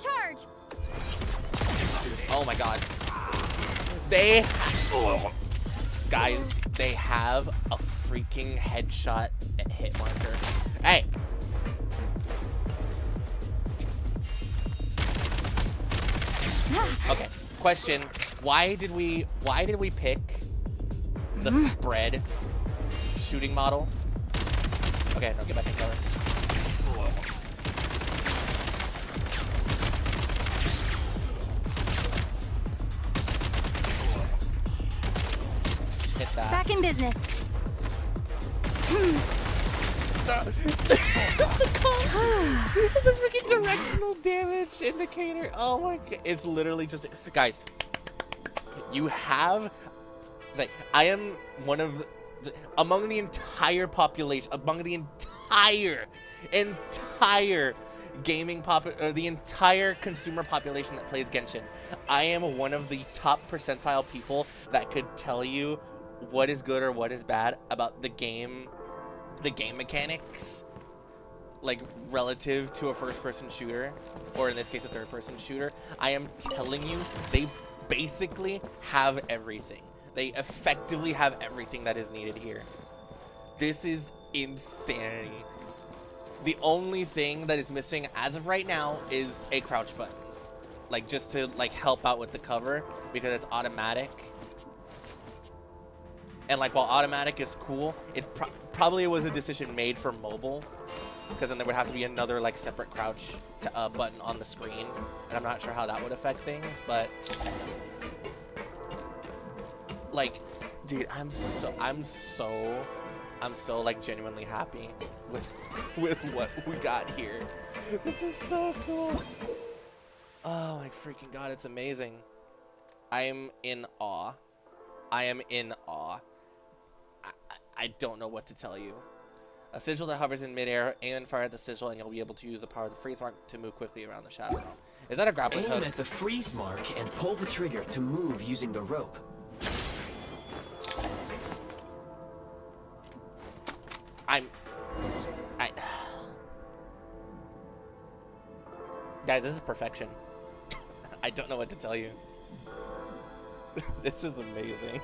Charge! Oh my god. They... Guys, they have a freaking headshot hit marker. Hey! Okay, question. Why did we pick the spread shooting model? Okay, no, get back in cover. Hit that. Back in business. The freaking directional damage indicator. Oh my god. It's literally just... Guys, you have... I am one of... Among the entire population, among the entire gaming or the entire consumer population that plays Genshin, I am one of the top percentile people that could tell you what is good or what is bad about the game mechanics, like relative to a first-person shooter, or in this case a third-person shooter. I am telling you, they basically have everything. They effectively have everything that is needed here. This is insanity. The only thing that is missing as of right now is a crouch button, like just to like help out with the cover, because it's automatic. And like while automatic is cool, it probably was a decision made for mobile, because then there would have to be another like separate crouch button on the screen, and I'm not sure how that would affect things, but like, dude, I'm so like genuinely happy with what we got here. This is so cool. Oh my freaking god, it's amazing. I'm in awe. I am in awe. I don't know what to tell you. A sigil that hovers in midair, aim and fire at the sigil, and you'll be able to use the power of the freeze mark to move quickly around the shadow realm. Is that a grappling hook? Aim at the freeze mark and pull the trigger to move using the rope. Guys, this is perfection. I don't know what to tell you. This is amazing.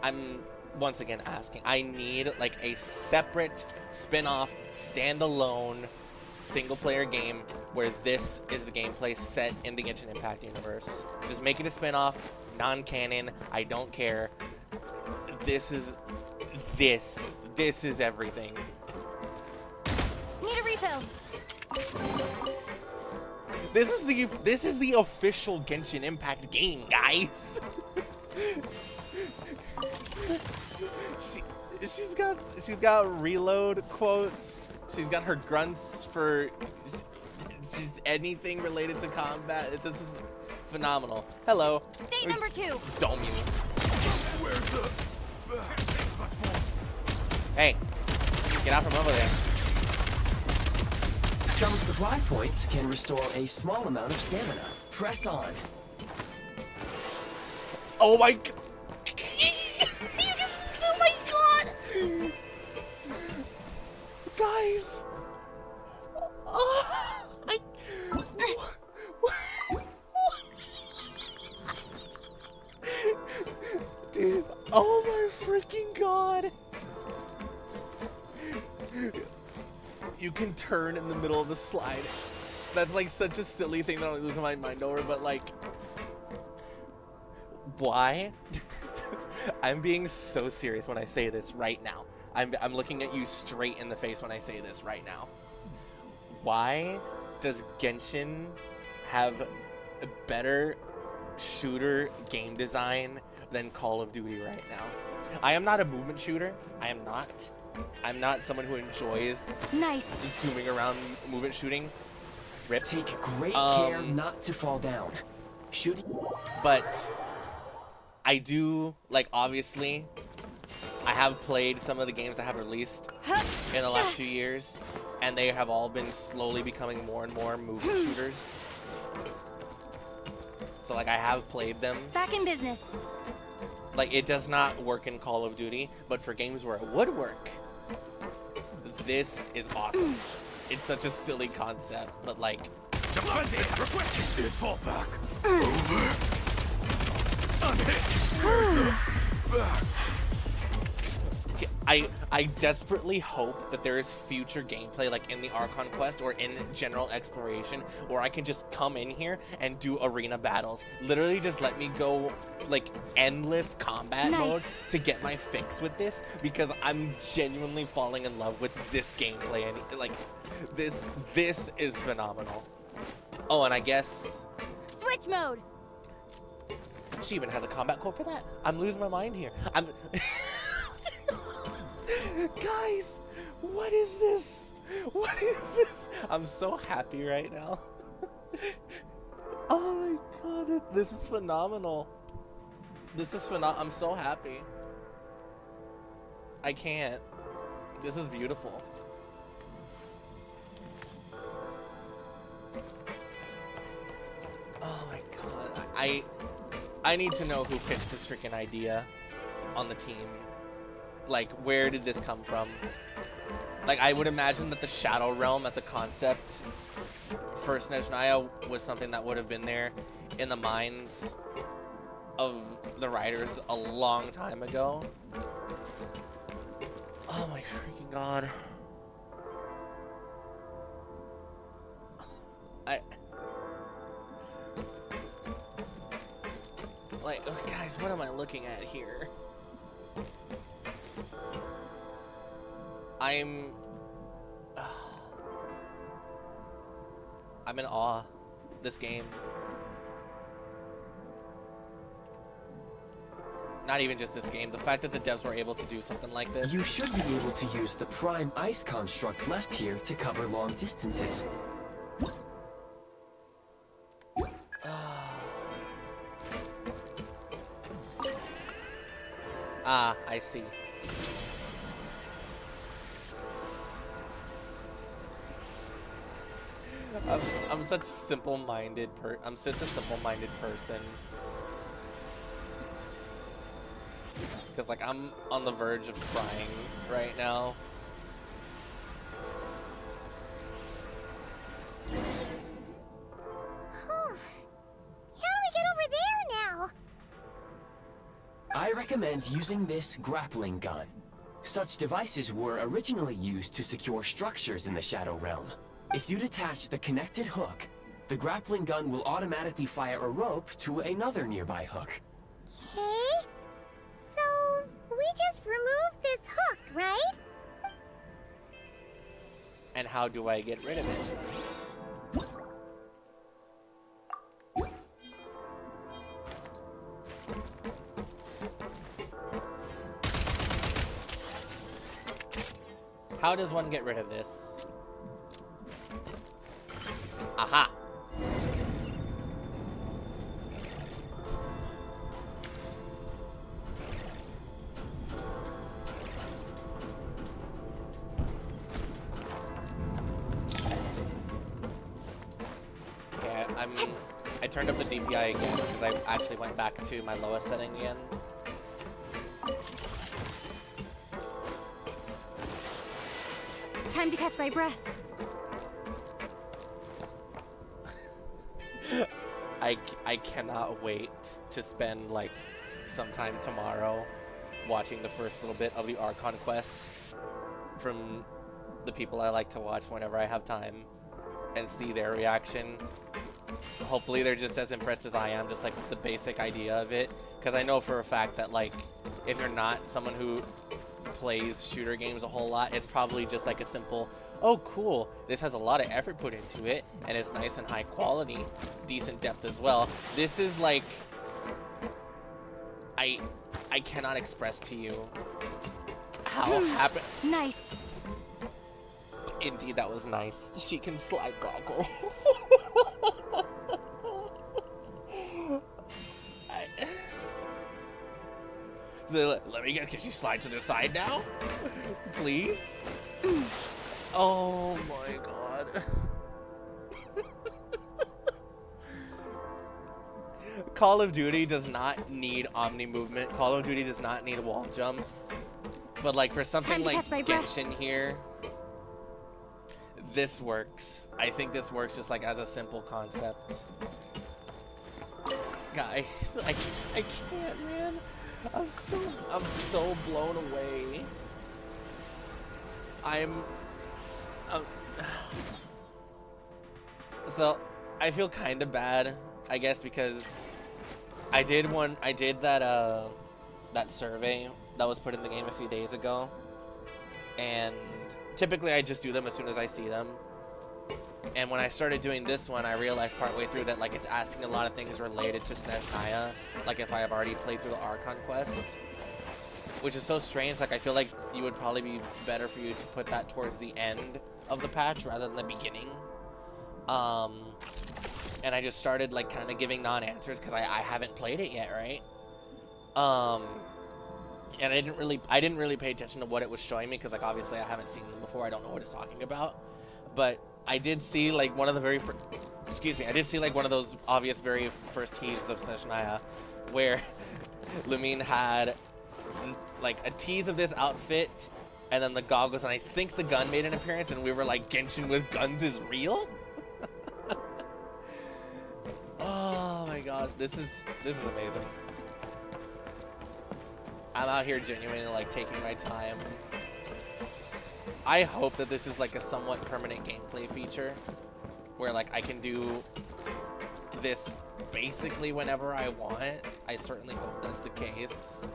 I'm once again asking. I need like a separate spin-off, standalone, single-player game where this is the gameplay set in the Genshin Impact universe. Just make it a spin-off, non-canon. I don't care. This is everything. Need a refill. This is the official Genshin Impact game, guys. She's got reload quotes. She's got her grunts for anything related to combat. This is phenomenal. Hello. State number 2. Don't mute. Hey, get out from over there. Some supply points can restore a small amount of stamina. Press on. Oh my god. Oh my god. Guys. Dude, oh my freaking god. You can turn in the middle of the slide. That's like such a silly thing that I'm losing my mind over, but like, why? I'm being so serious when I say this right now. I'm looking at you straight in the face when I say this right now. Why does Genshin have a better shooter game design than Call of Duty right now? I am not a movement shooter. I am not. I'm not someone who enjoys zooming around movement shooting. Rip. Take great care not to fall down. But I do, like, obviously, I have played some of the games that have released in the last few years, and they have all been slowly becoming more and more movie shooters. So, like, I have played them. Back in business. Like, it does not work in Call of Duty, but for games where it would work, this is awesome. It's such a silly concept, but, like... Requesting fall back. Over. I desperately hope that there is future gameplay, like in the Archon quest or in general exploration, where I can just come in here and do arena battles. Literally just let me go like endless combat mode to get my fix with this, because I'm genuinely falling in love with this gameplay, and like this is phenomenal. Oh, and I guess switch mode. She even has a combat code for that. I'm losing my mind here. I'm Guys, what is this? What is this? I'm so happy right now. Oh my god, this is phenomenal. This is phenomenal. I'm so happy. I can't. This is beautiful. Oh my god. I need to know who pitched this freaking idea on the team. Like, where did this come from? Like, I would imagine that the Shadow Realm as a concept for Snezhnaya was something that would have been there in the minds of the writers a long time ago. Oh my freaking god. Like, oh, guys, what am I looking at here? I'm in awe. This game. Not even just this game. The fact that the devs were able to do something like this. You should be able to use the prime ice construct left here to cover long distances. Ah, I see. I'm such a simple-minded person. Because, like, I'm on the verge of crying right now. How do we get over there now? I recommend using this grappling gun. Such devices were originally used to secure structures in the Shadow Realm. If you detach the connected hook, the grappling gun will automatically fire a rope to another nearby hook. Okay. So, we just remove this hook, right? And how do I get rid of it? How does one get rid of this? Aha! Okay, I turned up the DPI again because I actually went back to my lowest setting again. Time to catch my breath. I cannot wait to spend like sometime tomorrow watching the first little bit of the Archon quest from the people I like to watch whenever I have time and see their reaction. Hopefully they're just as impressed as I am, just like with the basic idea of it, because I know for a fact that like if you're not someone who plays shooter games a whole lot, it's probably just like a simple, oh cool, this has a lot of effort put into it and it's nice and high quality, decent depth as well. This is like, I cannot express to you how happy. Nice. Indeed, that was nice. She can slide goggle. Let me get. Can she slide to the side now? Please? Oh my god. Call of Duty does not need omni movement. Call of Duty does not need wall jumps. But like for something like Genshin here, this works. I think this works just like as a simple concept. Guys, I can't, man. I'm so blown away. So I feel kind of bad, I guess, because I did that that survey that was put in the game a few days ago, and typically I just do them as soon as I see them. And when I started doing this one, I realized partway through that like it's asking a lot of things related to Snezhnaya, like if I have already played through the Archon quest, which is so strange. Like I feel like you would probably be better for you to put that towards the end of the patch rather than the beginning. And I just started like kind of giving non-answers because I haven't played it yet, right? And I didn't really pay attention to what it was showing me because like obviously I haven't seen them before. I don't know what it's talking about, but I did see like one of the very I did see like one of those obvious very first teases of Snezhnaya where Lumine had like a tease of this outfit and then the goggles, and I think the gun made an appearance, and we were like, Genshin with guns is real? Oh my gosh, this is amazing. I'm out here genuinely like taking my time. I hope that this is like a somewhat permanent gameplay feature where like I can do this basically whenever I want. I certainly hope that's the case.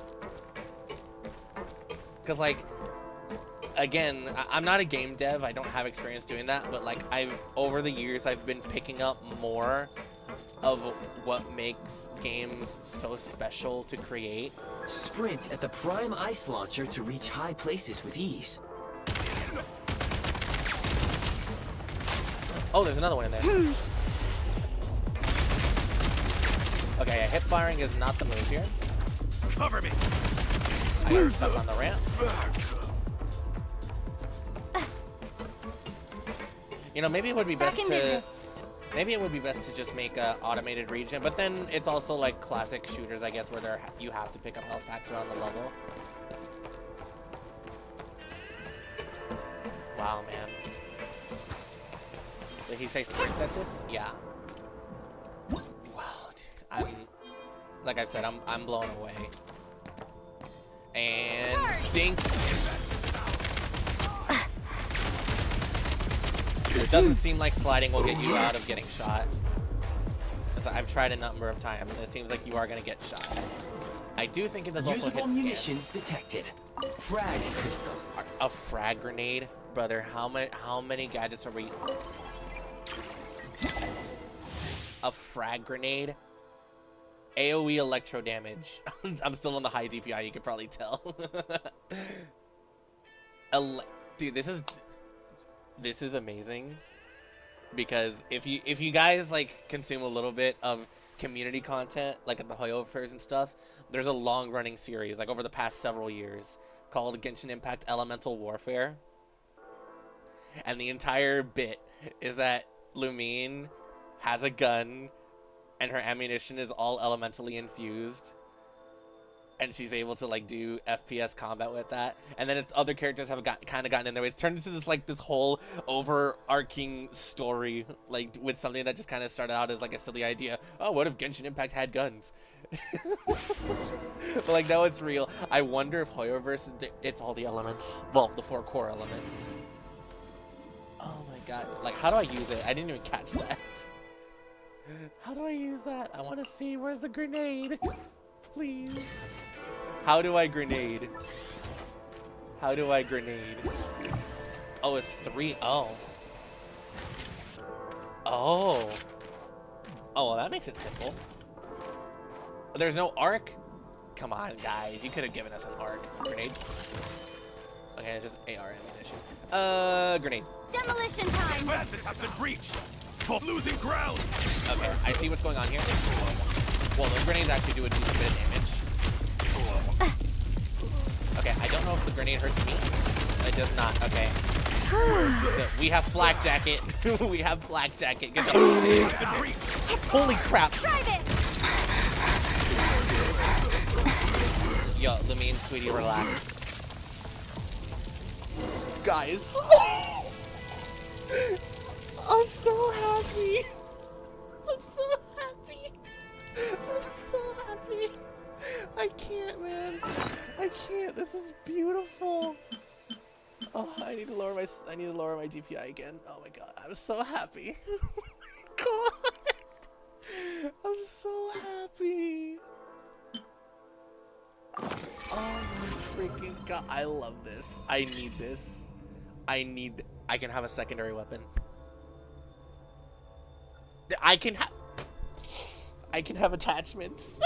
Cause like, again, I'm not a game dev. I don't have experience doing that, but like over the years, I've been picking up more of what makes games so special to create. Sprint at the prime ice launcher to reach high places with ease. Oh, there's another one in there. Okay, yeah, hip firing is not the move here. Cover me. I got stuck on the ramp. You know, maybe it would be best to... Maybe it would be best to just make a automated region, but then it's also like classic shooters, I guess, where you have to pick up health packs around the level. Wow, man. Did he say sprint at this? Yeah. Wow, dude. Like I've said, I'm blown away. And dink. It doesn't seem like sliding will get you out of getting shot. I've tried a number of times, and it seems like you are going to get shot. I do think it does also hit munitions detected. Frag crystal. A frag grenade, brother. How many gadgets are we? A frag grenade. AOE electro damage. I'm still on the high DPI. You could probably tell. Dude, this is amazing, because if you guys like consume a little bit of community content like at the Hoyovers and stuff, there's a long-running series like over the past several years called Genshin Impact Elemental Warfare, and the entire bit is that Lumine has a gun and her ammunition is all elementally infused, and she's able to like do FPS combat with that, and then it's other characters have kind of gotten in there. It's turned into this whole overarching story, like with something that just kind of started out as like a silly idea. Oh, what if Genshin Impact had guns? But like now it's real. I wonder if Hoyoverse, it's all the elements. Well, the 4 core elements. Oh my god! Like, how do I use it? I didn't even catch that. How do I use that? I want to see. Where's the grenade? Please. How do I grenade? How do I grenade? Oh, it's 3. Oh. Oh. Oh, well, that makes it simple. There's no arc? Come on, guys. You could have given us an arc. Grenade. Okay, it's just AR ammunition. Grenade. Demolition time! Defenses have been breached. For losing ground. Okay, I see what's going on here. Well, those grenades actually do a decent bit of damage. Okay, I don't know if the grenade hurts me. It does not. Okay. So we have flak jacket. We have flak jacket. Good job. Holy crap! Try this! Yo, Lumine, sweetie, relax. Guys. I'm so happy. I'm so happy. I'm so happy. I can't, man. I can't. This is beautiful. Oh, I need to lower my DPI again. Oh my god, I'm so happy. Oh my god. I'm so happy. Oh my freaking god, I love this. I need this. I can have a secondary weapon. I can have attachments.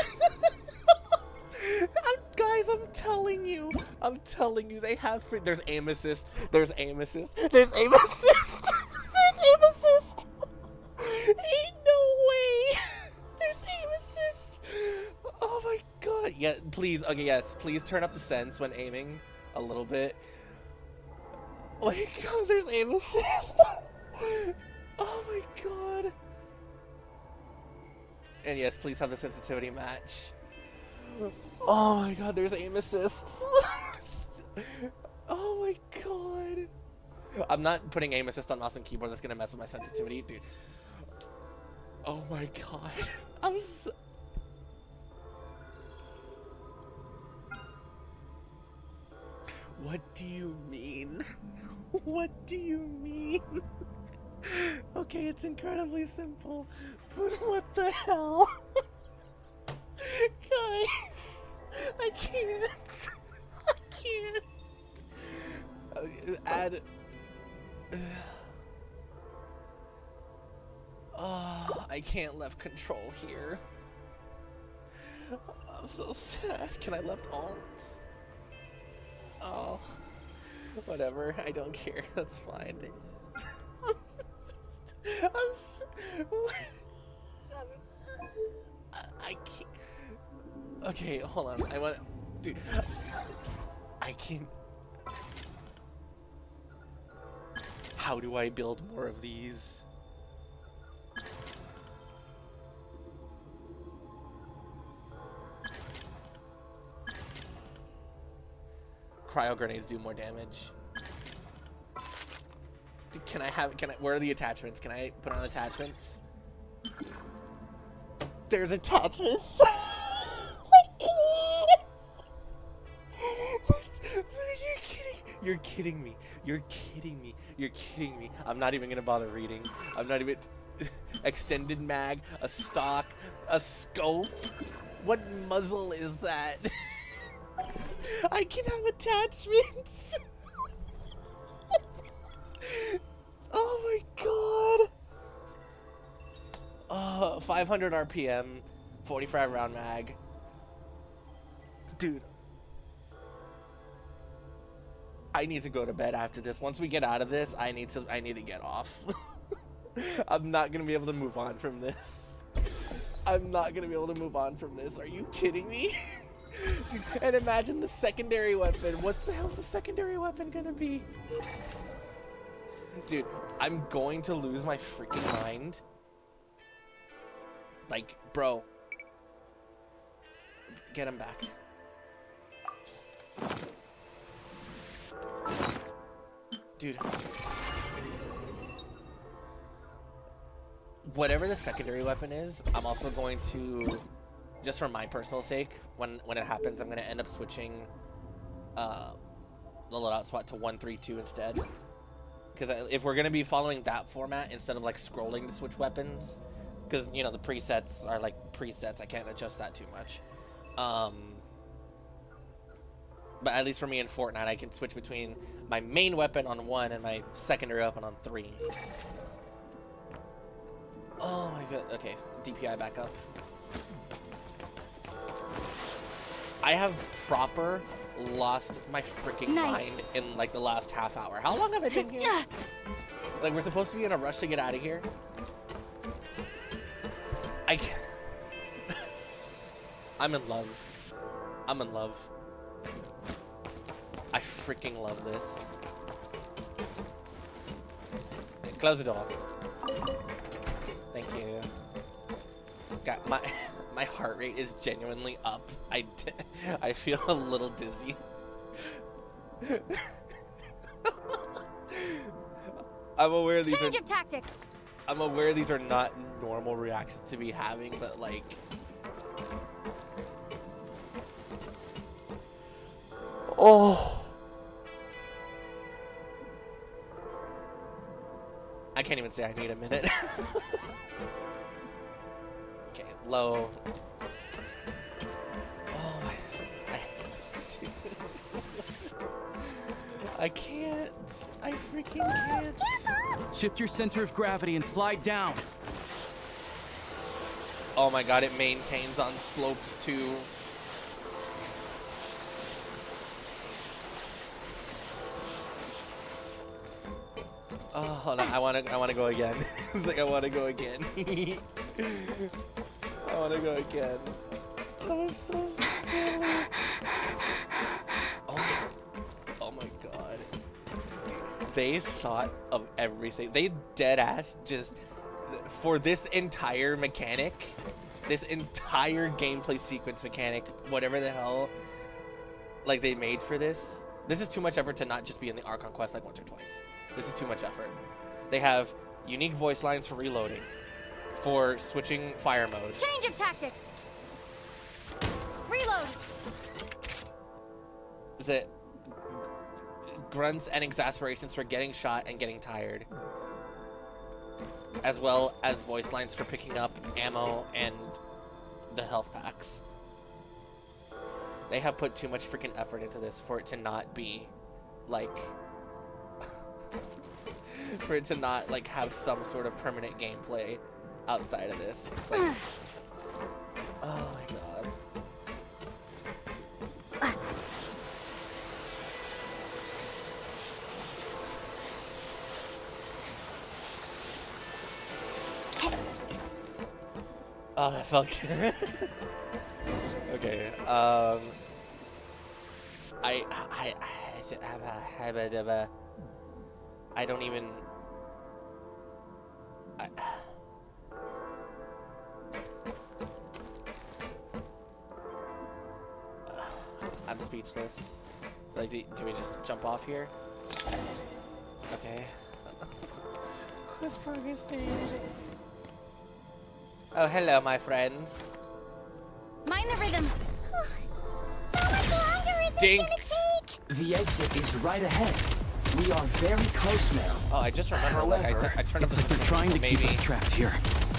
Guys, I'm telling you, they have there's aim assist, there's aim assist, there's aim assist, there's aim assist. Ain't no way. There's aim assist. Oh my god. Yeah, please. Okay, yes, please turn up the sense when aiming a little bit. Oh my god, there's aim assist. Oh my god. And yes, please have the sensitivity match. Oh my god, there's aim assist. Oh my god. I'm not putting aim assist on mouse and keyboard. That's gonna mess with my sensitivity, dude. Oh my god. I'm so... What do you mean? What do you mean? Okay, it's incredibly simple, but what the hell? Guys, I can't. I can't. Add... Oh, I can't left control here. I'm so sad. Can I left alt? Oh, whatever. I don't care. That's fine. I can't. Okay, hold on. I want, dude. I can't. How do I build more of these? Cryo grenades do more damage. Can I, where are the attachments? Can I put on attachments? There's attachments. You're kidding me. You're kidding me. You're kidding me. I'm not even gonna bother reading. I'm not even... Extended mag, a stock, a scope. What muzzle is that? I can have attachments. Oh my god. 500 RPM, 45 round mag. Dude. I need to go to bed after this. Once we get out of this, I need to get off. I'm not gonna be able to move on from this. I'm not gonna be able to move on from this. Are you kidding me? Dude, and imagine the secondary weapon. What the hell's the secondary weapon gonna be? Dude, I'm going to lose my freaking mind. Like, bro. Get him back. Dude. Whatever the secondary weapon is, I'm also going to, just for my personal sake, when it happens, I'm going to end up switching the loadout spot to 132 instead. Because if we're going to be following that format instead of like scrolling to switch weapons, because, you know, the presets are like presets, I can't adjust that too much. But at least for me in Fortnite, I can switch between my main weapon on 1 and my secondary weapon on 3. Oh my god. Okay, DPI back up. I have proper lost my freaking mind in like the last half hour. How long have I been here? Like, we're supposed to be in a rush to get out of here. I can't. I'm in love. I'm in love. I freaking love this. Close the door. Thank you. God, my heart rate is genuinely up. I feel a little dizzy. I'm aware these Change of tactics. I'm aware these are not normal reactions to be having, but like, oh, I can't even say I need a minute. Okay, low. Oh, dude. I can't. I freaking can't. Shift your center of gravity and slide down. Oh my god, it maintains on slopes too. Oh, hold on. I wanna go again. It's like I wanna go again. I wanna go again. That was so silly. Oh my god. They thought of everything. They dead ass just for this entire mechanic, this entire gameplay sequence mechanic, whatever the hell like they made for this. This is too much effort to not just be in the Archon quest like once or twice. This is too much effort. They have unique voice lines for reloading, for switching fire modes. Change of tactics. Reload. Is it grunts and exasperations for getting shot and getting tired, as well as voice lines for picking up ammo and the health packs. They have put too much freaking effort into this for it to not be like for it to not like have some sort of permanent gameplay outside of this. It's like, oh my god. Oh, that felt good. Okay. I don't even. I'm speechless. Like, do we just jump off here? Okay. Quest progress stage. Oh, hello, my friends. Mind the rhythm. How much longer is this gonna take? The exit is right ahead. We are very close now. Oh, I just remember, like I said, I turned up It's like they're trying to keep us trapped here.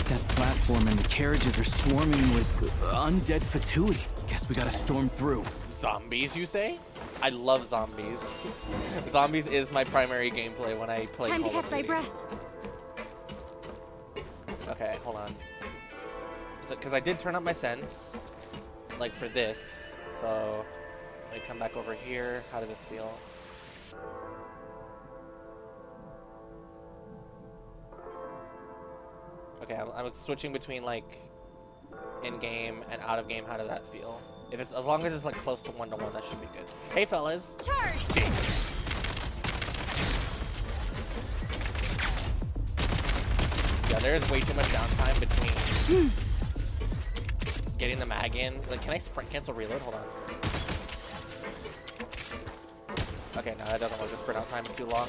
That platform and the carriages are swarming with undead fatui. Guess we gotta storm through. Zombies, you say? I love zombies. Zombies is my primary gameplay when I play Time to Call of catch my Duty. breath. Okay, hold on. Because I did turn up my sense, like for this. So let me come back over here. How does this feel? Okay, I'm switching between like in-game and out-of-game. How does that feel? If it's as long as it's like close to 1-to-1, that should be good. Hey, fellas. Charge. Yeah, there is way too much downtime between getting the mag in. Like, can I sprint cancel reload? Hold on. Okay, no, that doesn't work. The sprint out time is too long.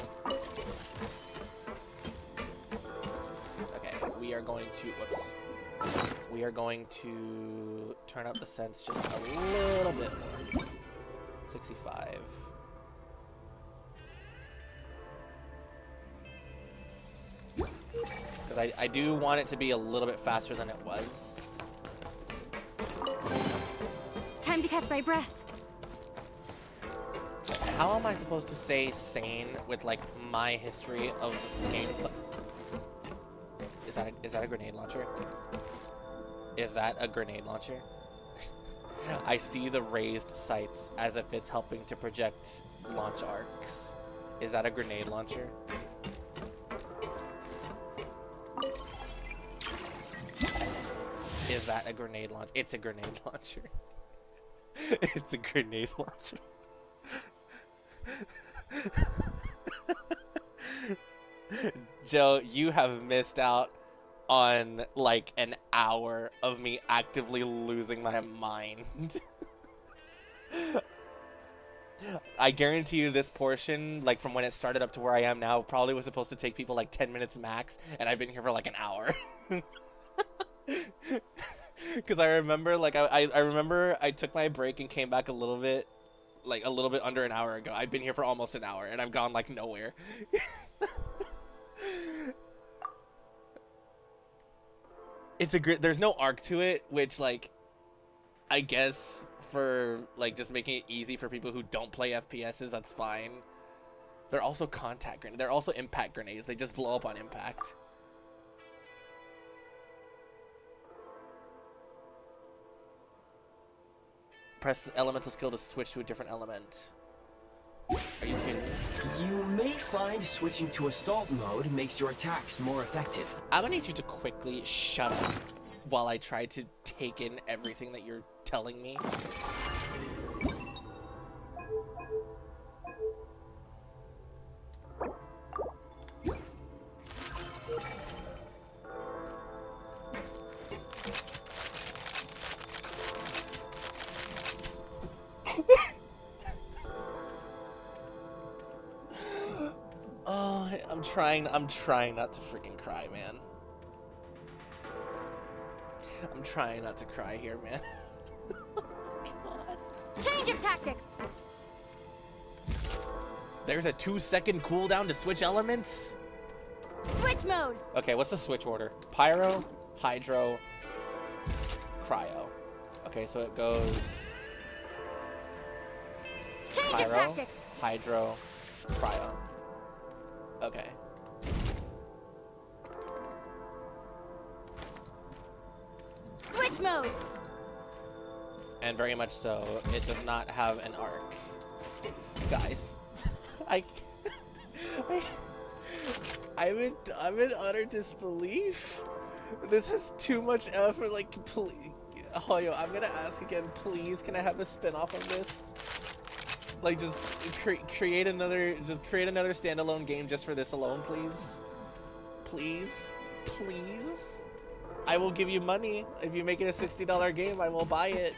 Okay, we are going to, whoops. We are going to turn up the sense just a little bit more. 65. Because I do want it to be a little bit faster than it was. Time to catch my breath. How am I supposed to say sane with like my history of gameplay? Is that a grenade launcher? Is that a grenade launcher? I see the raised sights as if it's helping to project launch arcs. Is that a grenade launcher? Is that a grenade launcher? It's a grenade launcher. It's a grenade launcher. Joe, you have missed out on like an hour of me actively losing my mind. I guarantee you this portion, like from when it started up to where I am now, probably was supposed to take people like 10 minutes max, and I've been here for like an hour. Because I remember, like, I remember I took my break and came back a little bit under an hour ago. I've been here for almost an hour, and I've gone, like, nowhere. It's a great, there's no arc to it, which, like, I guess for, like, just making it easy for people who don't play FPSs, that's fine. They're also contact grenades. They're also impact grenades. They just blow up on impact. Press the elemental skill to switch to a different element. Are you kidding me? You may find switching to assault mode makes your attacks more effective. I'm gonna need you to quickly shut up while I try to take in everything that you're telling me. Oh, I'm trying not to freaking cry, man. I'm trying not to cry here, man. God. Change of tactics. There's a 2-second cooldown to switch elements? Switch mode. Okay, what's the switch order? Pyro, Hydro, Cryo. Okay, so it goes Change Pyro, of tactics. Hydro, Cryo. Okay. Switch mode. And very much so, it does not have an arc. Guys, I'm in utter disbelief. This has too much effort. Like, please, Hoyo, I'm gonna ask again. Please, can I have a spin-off of this? Like, just create another standalone game just for this alone, please. Please, please. I will give you money if you make it a $60 game. I will buy it.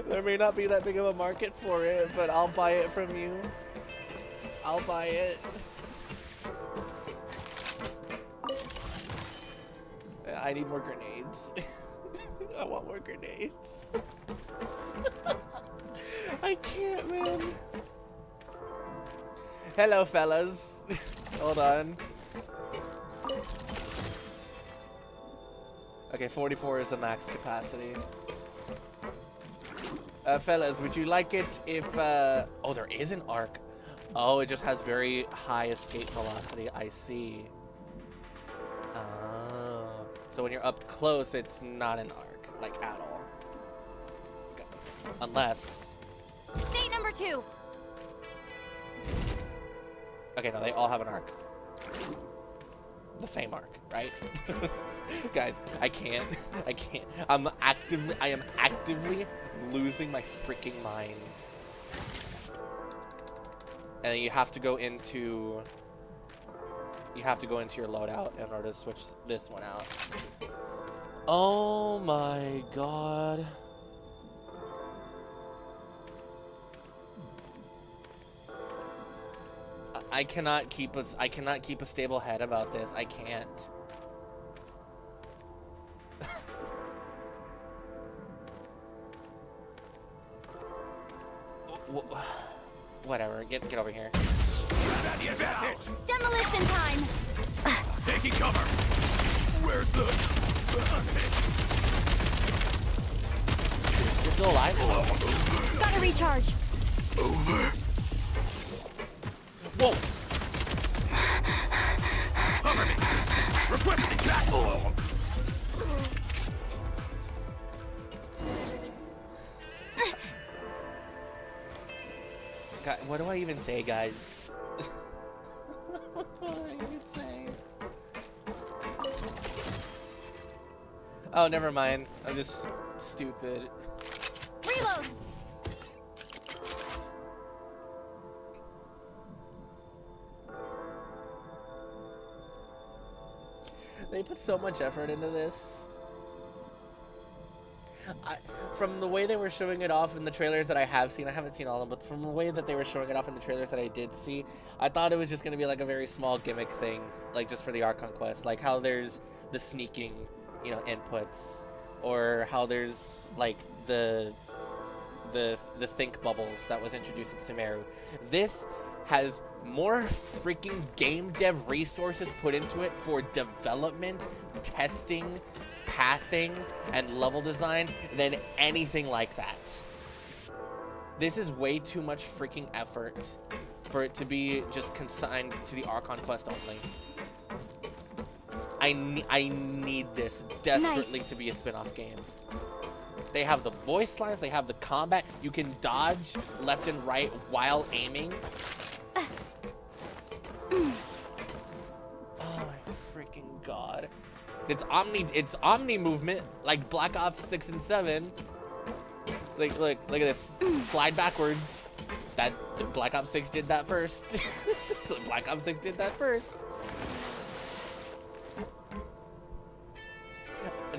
There may not be that big of a market for it, but I'll buy it from you. I'll buy it. I need more grenades. I want more grenades. I can't, man. Hello, fellas. Hold on. Okay, 44 is the max capacity. Fellas, would you like it if, oh, there is an arc. Oh, it just has very high escape velocity. I see. Oh. So when you're up close, it's not an arc, like, at all. Okay. Unless... State number 2. Okay, no, they all have an arc. The same arc, right? Guys, I can't. I am actively losing my freaking mind. And you have to go into your loadout in order to switch this one out. Oh my god. I cannot keep a stable head about this. I can't. Whatever. Get over here. The advantage. Demolition time. Taking cover. Where's the? You're still alive? Gotta recharge. Over. Whoa! Cover me. Requesting back. God, what do I even say, guys? What do I even say? Oh, never mind. I'm just stupid. Reload! They put so much effort into this. From the way they were showing it off in the trailers that I have seen, I haven't seen all of them, but from the way that they were showing it off in the trailers that I did see, I thought it was just going to be like a very small gimmick thing, like just for the Archon quest, like how there's the sneaking, you know, inputs, or how there's like the think bubbles that was introduced in Sumeru. This has more freaking game dev resources put into it for development, testing, pathing, and level design than anything like that. This is way too much freaking effort for it to be just consigned to the Archon quest only. I need this desperately to be a spin-off game. They have the voice lines, they have the combat. You can dodge left and right while aiming. Oh my freaking god. It's omni movement like Black Ops 6 and 7. Like look at this. Slide backwards. That Black Ops 6 did that first. Black Ops 6 did that first.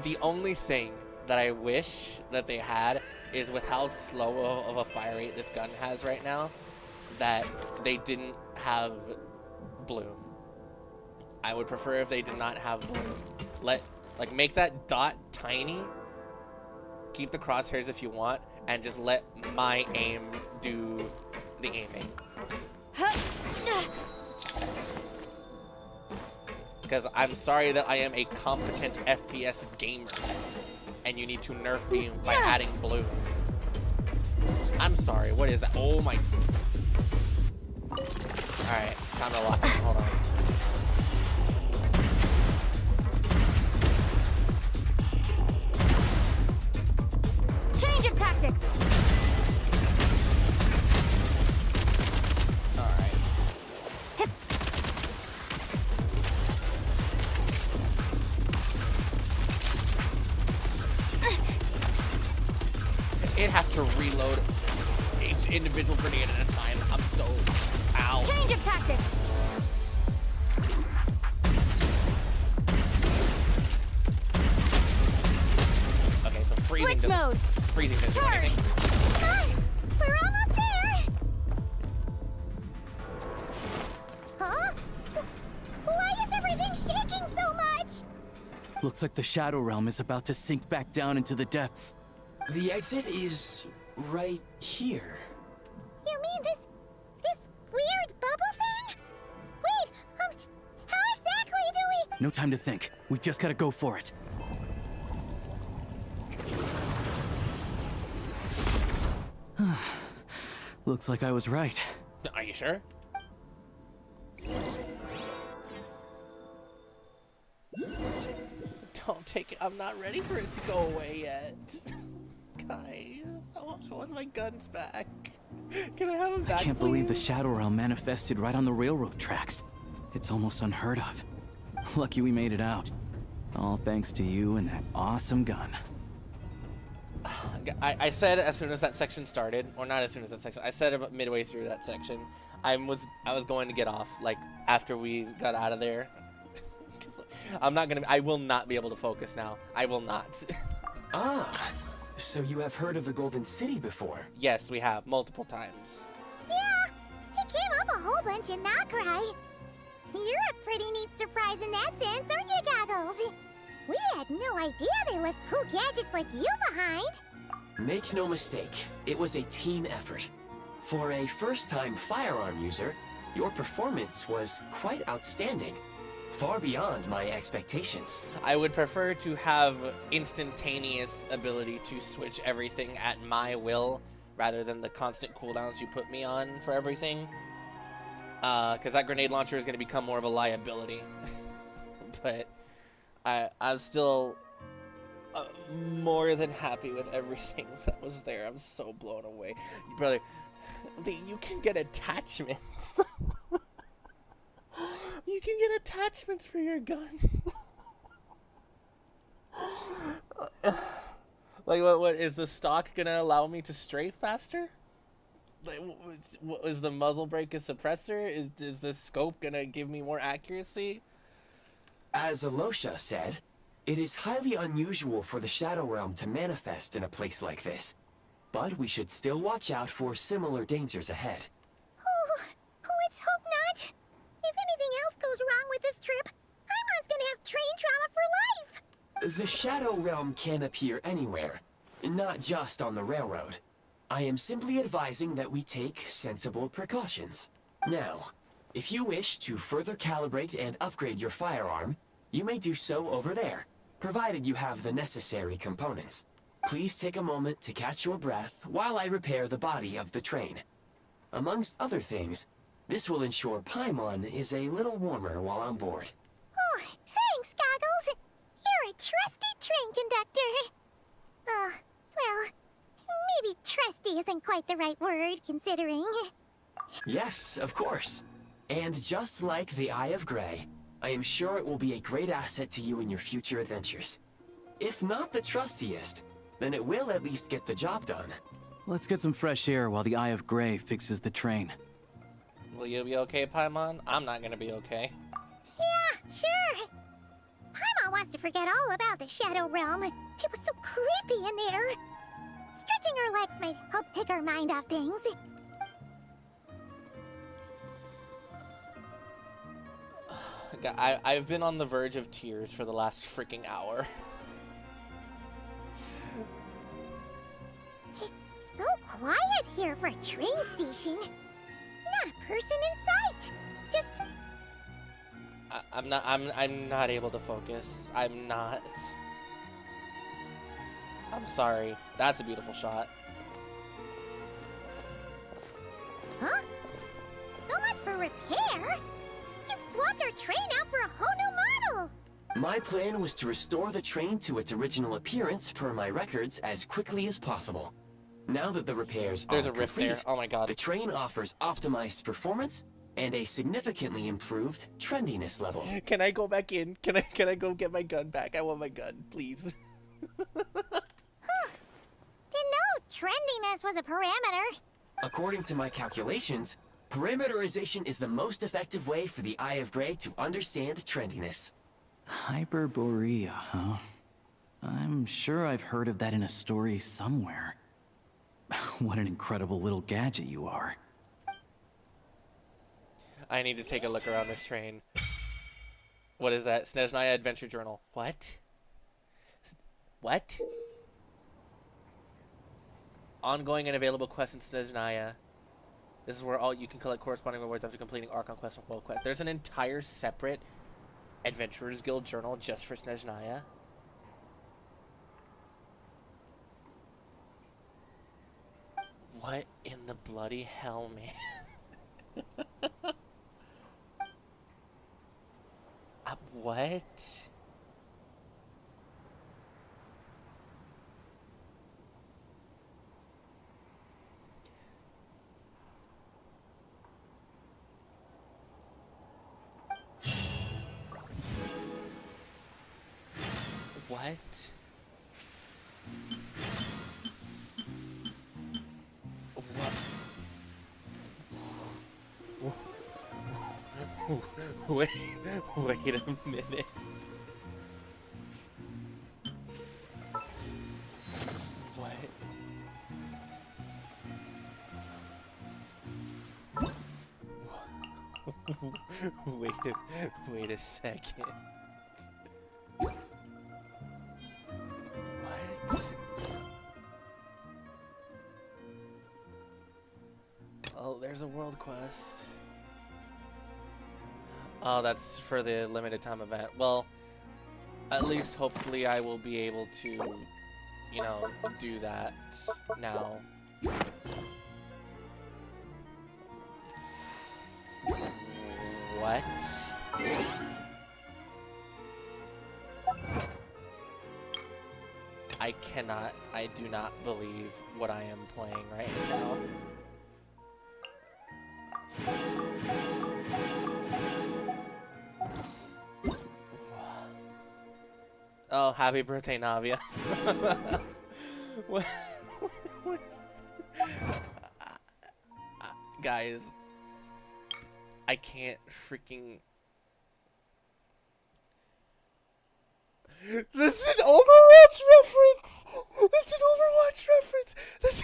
The only thing that I wish that they had is with how slow of a fire rate this gun has right now, that they didn't have bloom. I would prefer if they did not have bloom. Make that dot tiny, keep the crosshairs if you want, and just let my aim do the aiming. Because I'm sorry that I am a competent FPS gamer, and you need to nerf me by adding bloom. I'm sorry, what is that? Oh my... Alright, time to lock in, hold on. Change of tactics! Alright. It has to reload each individual grenade at a time. I'm so... Ow. Change of tactics! Okay, so freezing Switch mode. Freezing doesn't do anything. Come on! We're almost there! Huh? Why is everything shaking so much? Looks like the Shadow Realm is about to sink back down into the depths. The exit is right here. You mean this weird bubble thing? Wait, how exactly do we... No time to think. We just gotta go for it. Looks like I was right. Are you sure? Don't take it. I'm not ready for it to go away yet. Guys, I want my guns back. Can I have them back, I can't believe the Shadow Realm manifested right on the railroad tracks. It's almost unheard of. Lucky we made it out. All thanks to you and that awesome gun. I said as soon as that section started, or not as soon as that section, I said about midway through that section, I was going to get off, like, after we got out of there. I will not be able to focus now. I will not. Ah, so you have heard of the Golden City before? Yes, we have, multiple times. Yeah, it came up a whole bunch in Nokrai. You're a pretty neat surprise in that sense, aren't you, Goggles? We had no idea they left cool gadgets like you behind. Make no mistake, it was a team effort. For a first-time firearm user, your performance was quite outstanding. Far beyond my expectations. I would prefer to have instantaneous ability to switch everything at my will, rather than the constant cooldowns you put me on for everything. Because that grenade launcher is going to become more of a liability. But I'm still more than happy with everything that was there. I'm so blown away. Brother, you can get attachments. You can get attachments for your gun. Like, what is the stock gonna allow me to strafe faster? Like, what is the muzzle brake a suppressor? Is the scope gonna give me more accuracy? As Alosha said, it is highly unusual for the Shadow Realm to manifest in a place like this. But we should still watch out for similar dangers ahead. Oh, let's hope not. If anything else goes wrong with this trip, Paimon's gonna have train trauma for life. The Shadow Realm can appear anywhere, not just on the railroad. I am simply advising that we take sensible precautions. Now, if you wish to further calibrate and upgrade your firearm, you may do so over there, provided you have the necessary components. Please take a moment to catch your breath while I repair the body of the train. Amongst other things, this will ensure Paimon is a little warmer while on board. Oh, thanks, Goggles. You're a trusty train conductor. Well, maybe trusty isn't quite the right word, considering. Yes, of course. And just like the Eye of Grey, I am sure it will be a great asset to you in your future adventures. If not the trustiest, then it will at least get the job done. Let's get some fresh air while the Eye of Grey fixes the train. Will you be okay, Paimon? I'm not gonna be okay. Yeah, sure. Paimon wants to forget all about the Shadow Realm. It was so creepy in there. Stretching her legs might help take her mind off things. I've been on the verge of tears for the last freaking hour. It's so quiet here for a train station. Not a person in sight. Just... I'm not able to focus. I'm not. I'm sorry. That's a beautiful shot. Huh? So much for repair? You've swapped our train out for a whole new model! My plan was to restore the train to its original appearance per my records as quickly as possible. Now that the repairs There's are a rift complete, there. Oh my god. the train offers optimized performance and a significantly improved trendiness level. Can I go back in? Can I go get my gun back? I want my gun, please. Didn't know trendiness was a parameter. According to my calculations, parameterization is the most effective way for the Eye of Grey to understand trendiness. Hyperborea, huh? I'm sure I've heard of that in a story somewhere. What an incredible little gadget you are. I need to take a look around this train. What is that? Snezhnaya Adventure Journal. What? What? Ongoing and available quests in Snezhnaya. This is where all you can collect corresponding rewards after completing Archon quest and world quest. There's an entire separate Adventurers Guild journal just for Snezhnaya. What in the bloody hell, man? What? What? What? Wait a minute. What? Wait a second. What? Oh, there's a world quest. Oh, that's for the limited time event. Well, at least hopefully I will be able to, you know, do that now. What? I do not believe what I am playing right now. Oh, happy birthday, Navia. Guys, I can't freaking... That's an Overwatch reference! That's an Overwatch reference! That's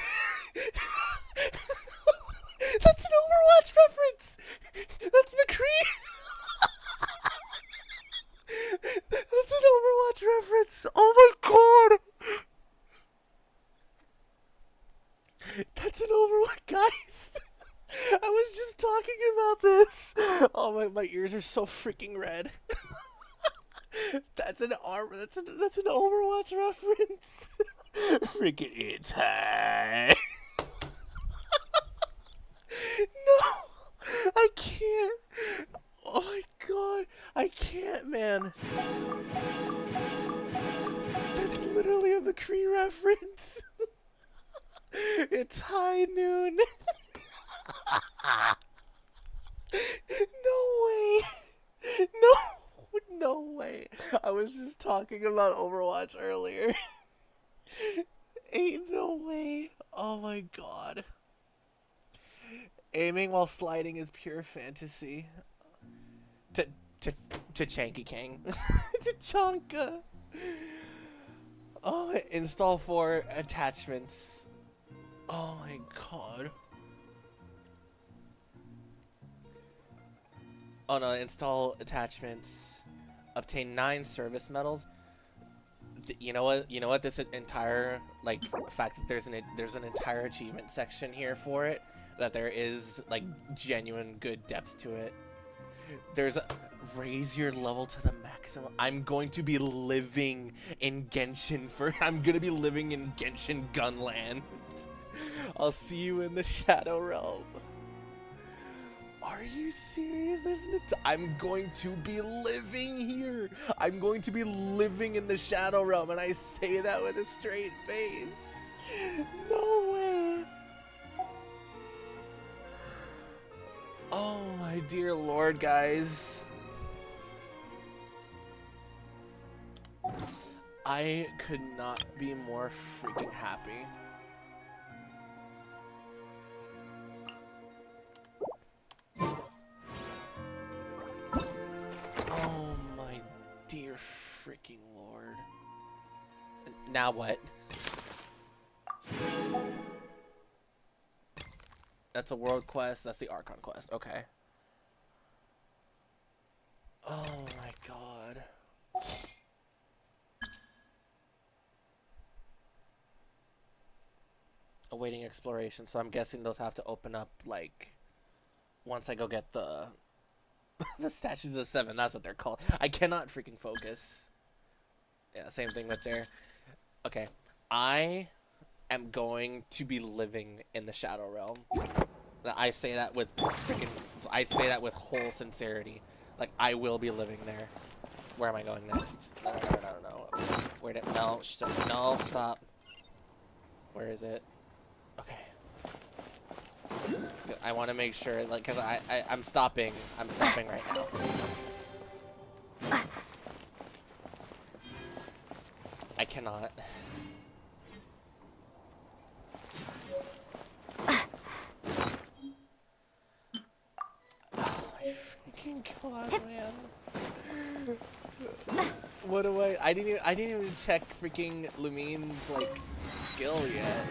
an Overwatch reference! That's McCree! That's an Overwatch reference! Oh my god! That's an Overwatch, guys! I was just talking about this! Oh, my ears are so freaking red. That's an Overwatch reference. Freaking it's high. No, I can't. Oh my god, I can't, man. That's literally a McCree reference. It's high noon. No way. No way. I was just talking about Overwatch earlier. Ain't no way. Oh my god. Aiming while sliding is pure fantasy. To Chanky King. To Chanka. Oh, install 4 attachments. Oh my god. Oh no, install attachments. Obtain 9 service medals. You know what? This entire fact that there's an entire achievement section here for it. That there is genuine good depth to it. There's raise your level to the maximum. I'm going to be living in Genshin I'm gonna be living in Genshin Gunland. I'll see you in the Shadow Realm. Are you serious? I'm going to be living here. I'm going to be living in the Shadow Realm, and I say that with a straight face. No way. Oh my dear lord, guys. I could not be more freaking happy. Oh my dear freaking lord. Now what? That's a world quest. That's the Archon quest. Okay. Oh my god. Awaiting exploration. So I'm guessing those have to open up once I go get the the statues of 7. That's what they're called. I cannot freaking focus. Yeah, same thing with there. Okay. I am going to be living in the Shadow Realm. I say that with whole sincerity. I will be living there. Where am I going next? No. Where did no, stop. Where is it? Okay. I want to make sure, cause I'm stopping. I'm stopping right now. I cannot. Oh my freaking god, man. What do I didn't even check freaking Lumine's skill yet.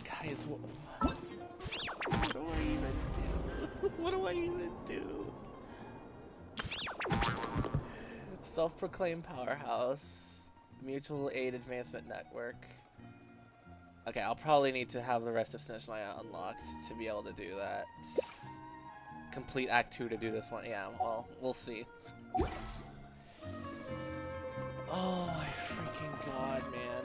Guys, what do I even do? What do I even do? Self-proclaimed powerhouse. Mutual aid advancement network. Okay, I'll probably need to have the rest of Snezhnaya unlocked to be able to do that. Complete Act 2 to do this one. Yeah, well, we'll see. Oh my freaking god, man.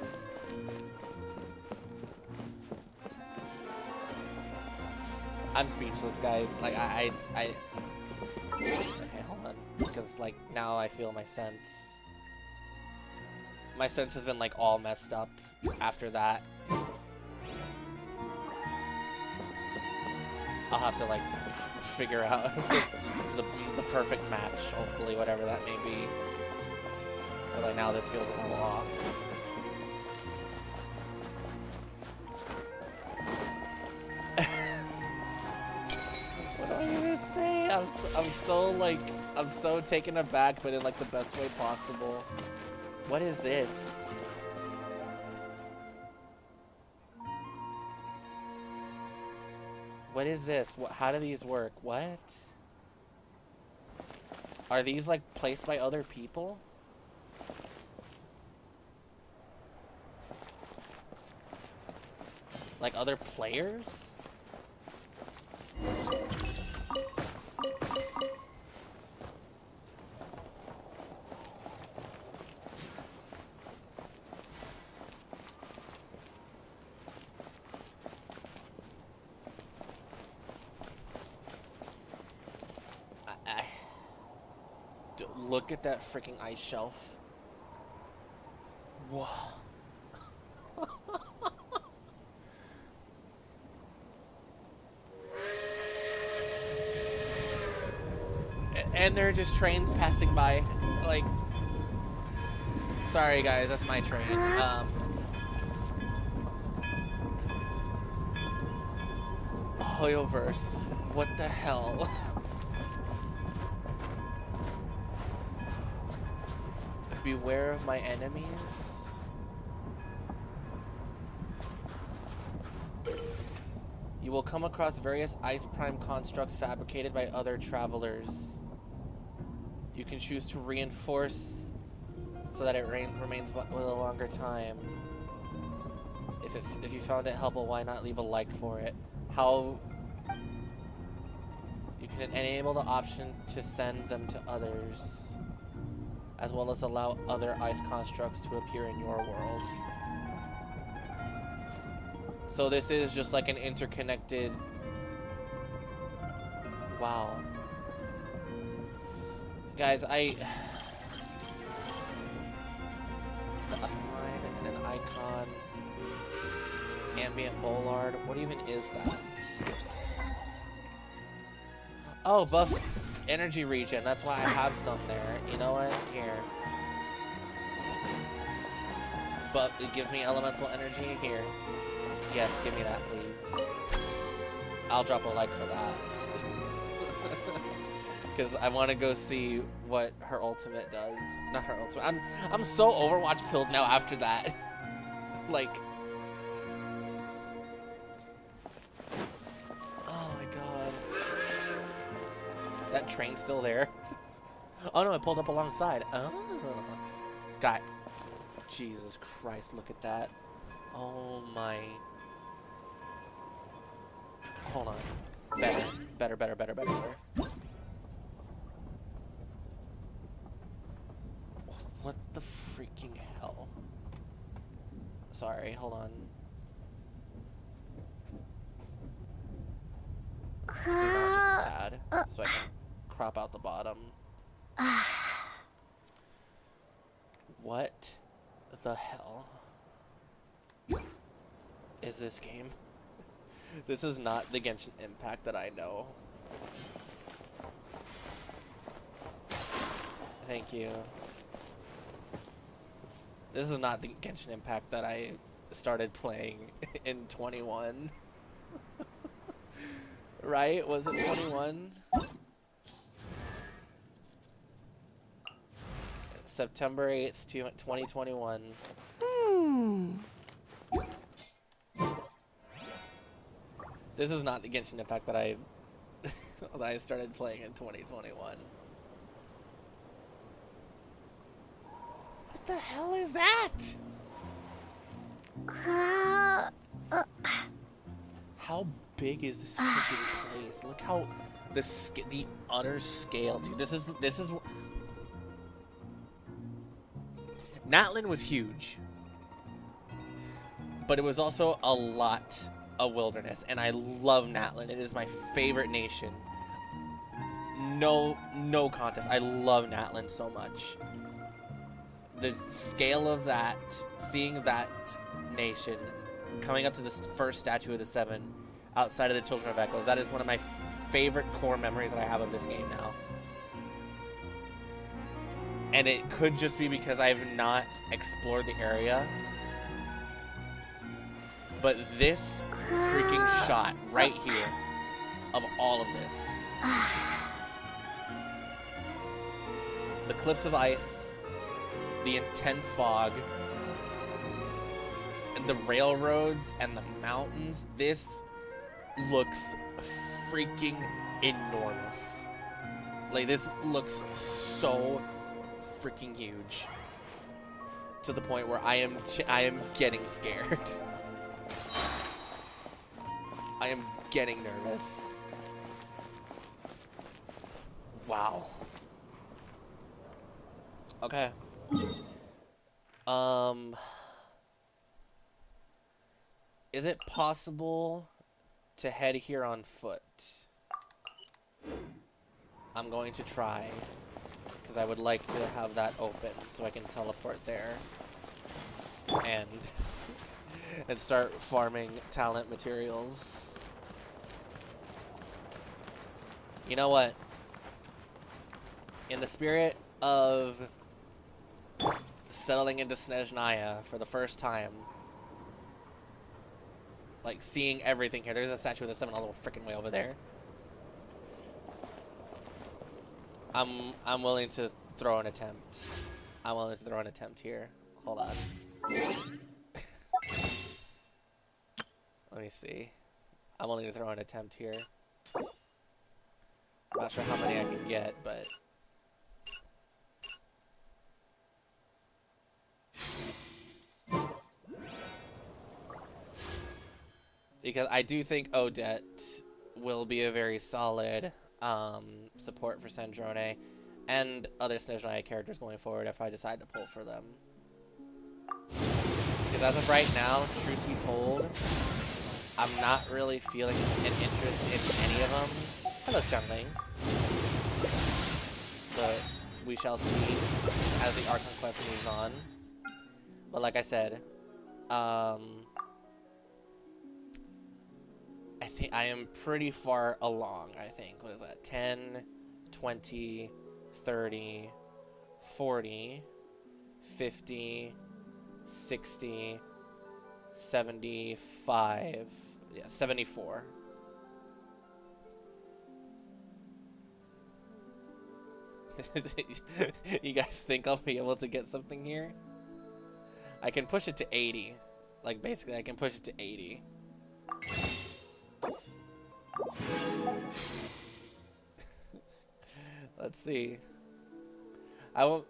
I'm speechless, guys. Okay, hold on. Because, now I feel my sense. My sense has been, all messed up after that. I'll have to, figure out the perfect match, hopefully, whatever that may be. But like now this feels a little off. What do I even say? I'm so taken aback, but in like the best way possible. What is this? What is this? How do these work? What? Are these like placed by other people? Like other players? Look at that freaking ice shelf. Whoa. And there are just trains passing by. Like, sorry guys, that's my train. Hoyoverse. What the hell? Beware of my enemies. You will come across various ice prime constructs fabricated by other travelers. You can choose to reinforce so that it remains with a longer time. If you found it helpful, why not leave a like for it? How you can enable the option to send them to others, as well as allow other ice constructs to appear in your world. So this is just like an interconnected... Wow. Guys, a sign and an icon. Ambient bollard. What even is that? Oh, buff energy regen. That's why I have some there. You know what? Here. But it gives me elemental energy. Here. Yes, give me that, please. I'll drop a like for that. Because I want to go see what her ultimate does. Not her ultimate. I'm so Overwatch pilled now after that. Like... Oh my god. That train's still there. Oh no, it pulled up alongside. Oh. God. Jesus Christ, look at that. Oh my. Hold on. Better. What the freaking hell? Sorry, hold on. Zoom out just a tad, so I can crop out the bottom. What the hell is this game? This is not the Genshin Impact that I know. Thank you. This is not the Genshin Impact that I started playing in 21. Right? Was it 21? September 8th, 2021. This is not the Genshin Impact that I that I started playing in 2021. What the hell is that? How big is this freaking place? Look how the utter scale, dude. This is Natlan was huge, but it was also a lot of wilderness, and I love Natlan. It is my favorite nation. No contest. I love Natlan so much. The scale of that, seeing that nation coming up to this first statue of the Seven outside of the Children of Echoes, that is one of my favorite core memories that I have of this game now. And it could just be because I've not explored the area. But this freaking shot right here of all of this. The cliffs of ice, the intense fog, and the railroads and the mountains. This looks freaking enormous. Like, this looks so freaking huge. To the point where I am getting scared. I am getting nervous. Wow. Okay. Is it possible to head here on foot? I'm going to try, because I would like to have that open so I can teleport there and start farming talent materials. You know what? In the spirit of settling into Snezhnaya for the first time, like seeing everything here. There's a statue of the seven little freaking way over there. I'm willing to throw an attempt. I'm willing to throw an attempt here. Hold on. Let me see. I'm willing to throw an attempt here. I'm not sure how many I can get, but because I do think Odette will be a very solid support for Snezhnaya and other Snezhnaya characters going forward if I decide to pull for them. Because as of right now, truth be told, I'm not really feeling an interest in any of them. Hello, Xiangling. But we shall see as the Archon quest moves on. But like I said, I think I am pretty far along, I think. What is that? 10, 20, 30, 40, 50, 60, 75, yeah, 74. You guys think I'll be able to get something here? I can push it to 80. Like, basically, I can push it to 80. Let's see. I'm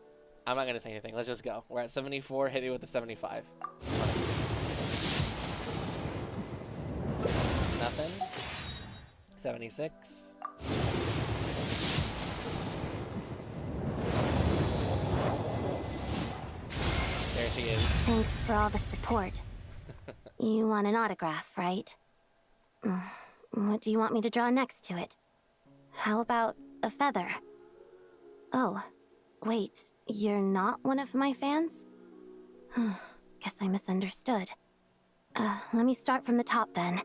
not gonna say anything. Let's just go. We're at 74. Hit me with the 75. Nothing. 76. There she is. Thanks for all the support. You want an autograph, right? What do you want me to draw next to it? How about a feather? Oh, wait, you're not one of my fans? Guess I misunderstood. Let me start from the top then.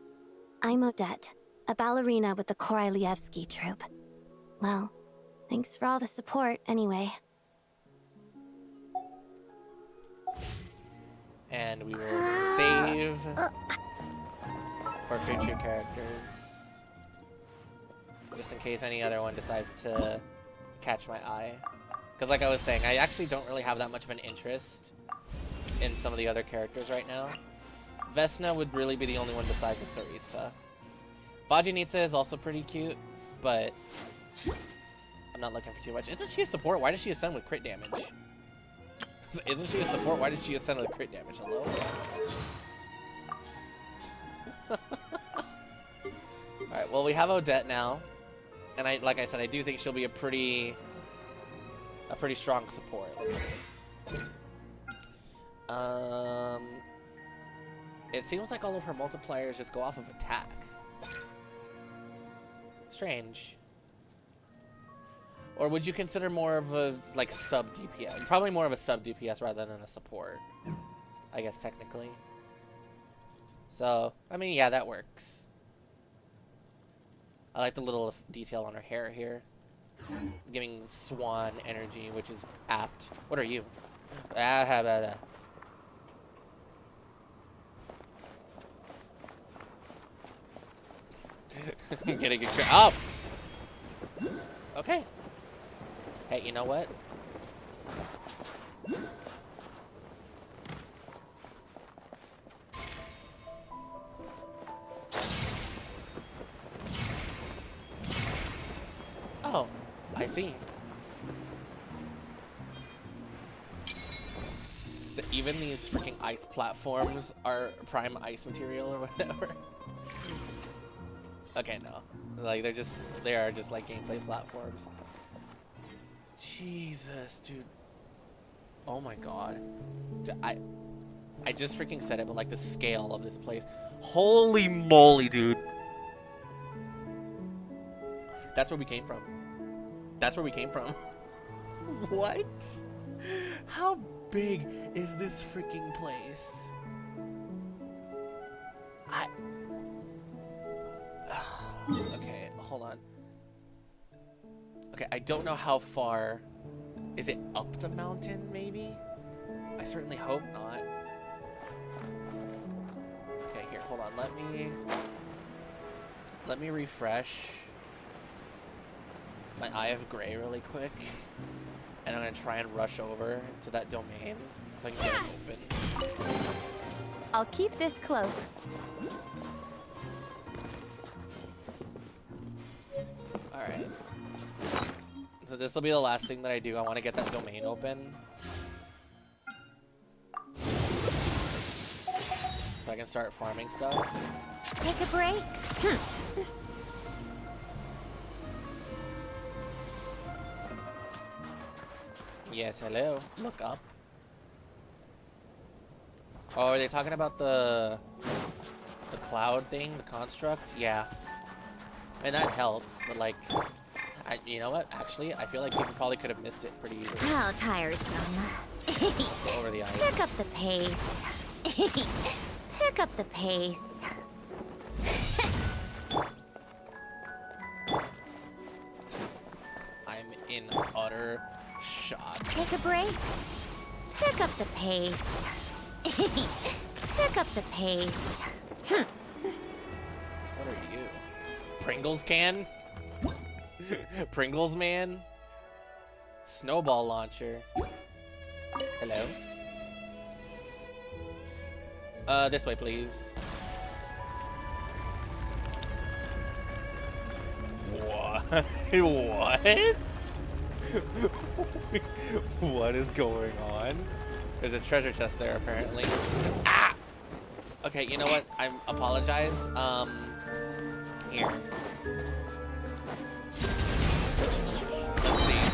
I'm Odette, a ballerina with the Korylevsky troupe. Well, thanks for all the support anyway. And we will save for future characters. Just in case any other one decides to catch my eye. Because like I was saying, I actually don't really have that much of an interest in some of the other characters right now. Vesna would really be the only one besides the Tsaritsa. Vajinica is also pretty cute, but I'm not looking for too much. Isn't she a support? Why does she ascend with crit damage? Isn't she a support? Why does she ascend with crit damage? Hello? Alright, well we have Odette now. And like I said, I do think she'll be a pretty strong support. Let's see. It seems like all of her multipliers just go off of attack. Strange. Or would you consider more of a, like, sub DPS? Probably more of a sub DPS rather than a support, I guess, technically. So, I mean, yeah, that works. I like the little detail on her hair here. Giving swan energy, which is apt. What are you? Getting a oh! Okay. Hey, you know what? Oh, I see. So even these freaking ice platforms are prime ice material or whatever. Okay, no. Like they are just like gameplay platforms. Jesus, dude. Oh my god. I just freaking said it, but like the scale of this place. Holy moly, dude. That's where we came from. That's where we came from. What? How big is this freaking place? Okay, hold on. Okay, I don't know how far. Is it up the mountain, maybe? I certainly hope not. Okay, here, hold on. Let me refresh my Eye of Grey really quick. And I'm gonna try and rush over to that domain so I can get it open. I'll keep this close. Alright. So this will be the last thing that I do. I want to get that domain open. So I can start farming stuff. Take a break? Yes, hello. Look up. Oh, are they talking about the cloud thing, the construct? Yeah. And that helps, but like, you know what? Actually, I feel like people probably could have missed it pretty easily. How tiresome. Go over the ice. Pick up the pace. Pick up the pace. I'm in utter shock. Take a break. Pick up the pace. Pick up the pace. What are you? Pringles can? Pringles man? Snowball launcher. Hello? This way, please. What? What? What is going on? There's a treasure chest there, apparently. Ah! Okay, you know what? I apologize. Here. Let's see.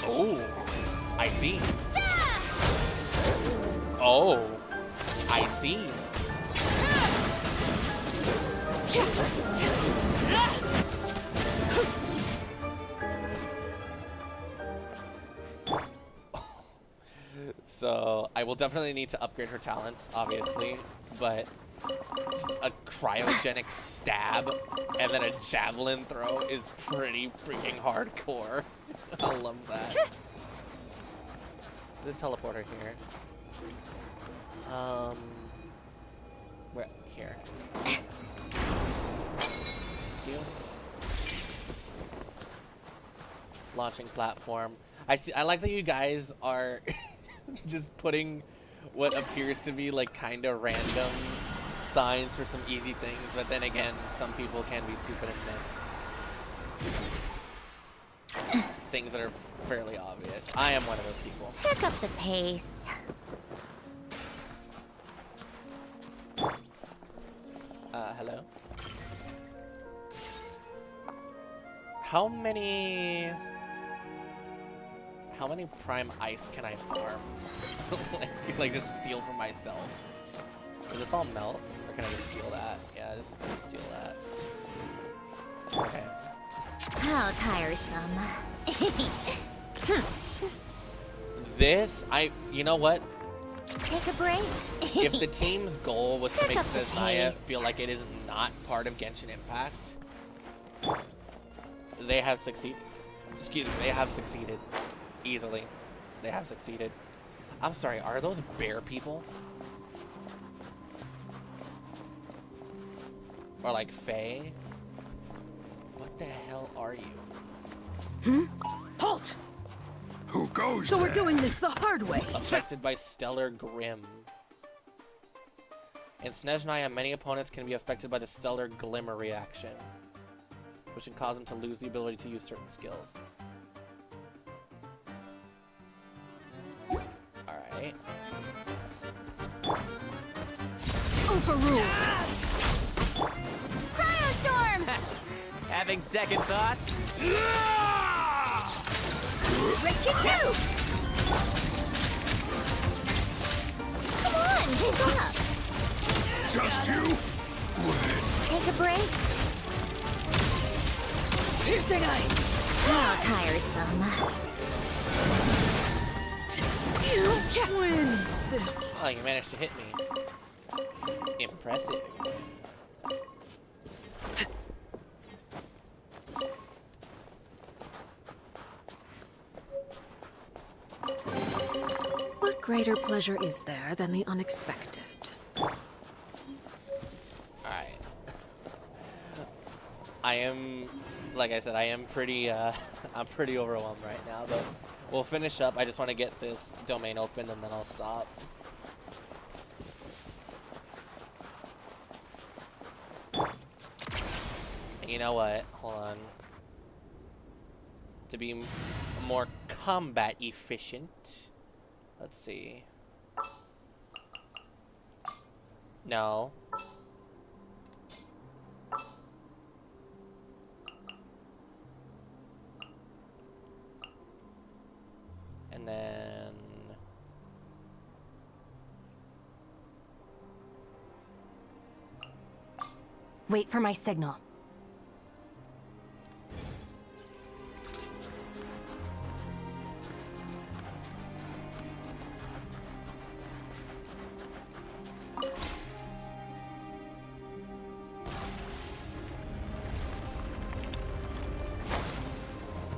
Oh, I see. Oh, I see. So I will definitely need to upgrade her talents, obviously, but just a cryogenic stab and then a javelin throw is pretty freaking hardcore. I love that. The teleporter here. Where? Here. Thank you. Launching platform. I see. I like that you guys are just putting what appears to be like kind of random signs for some easy things, but then again, some people can be stupid and miss things that are fairly obvious. I am one of those people. Pick up the pace. Hello? How many prime ice can I farm? like just steal for myself? Does this all melt? Or can I just steal that? Yeah, just steal that. Okay. How tiresome. This, you know what? Take a break. If the team's goal was to Pick make up the Snezhnaya pace. feel like it is not part of Genshin Impact, they have succeeded. Excuse me, they have succeeded. Easily. They have succeeded. I'm sorry, are those bear people? Or like Fae? What the hell are you? Halt! Who goes So we're there? doing this the hard way. Affected by Stellar Grim. In Snezhnaya, many opponents can be affected by the Stellar Glimmer reaction, which can cause them to lose the ability to use certain skills. Alright. Overruled. Cryostorm! Having second thoughts? Wretched Goose! Come on, pick up! Just you? Take a break. Piercing ice! How tiresome. You can't win this. Oh, you managed to hit me. Impressive. What greater pleasure is there than the unexpected? Alright. I am, like I said, I am pretty, I'm pretty overwhelmed right now, but we'll finish up. I just want to get this domain open and then I'll stop. And you know what? Hold on. To be more combat efficient, let's see. No. And then... Wait for my signal.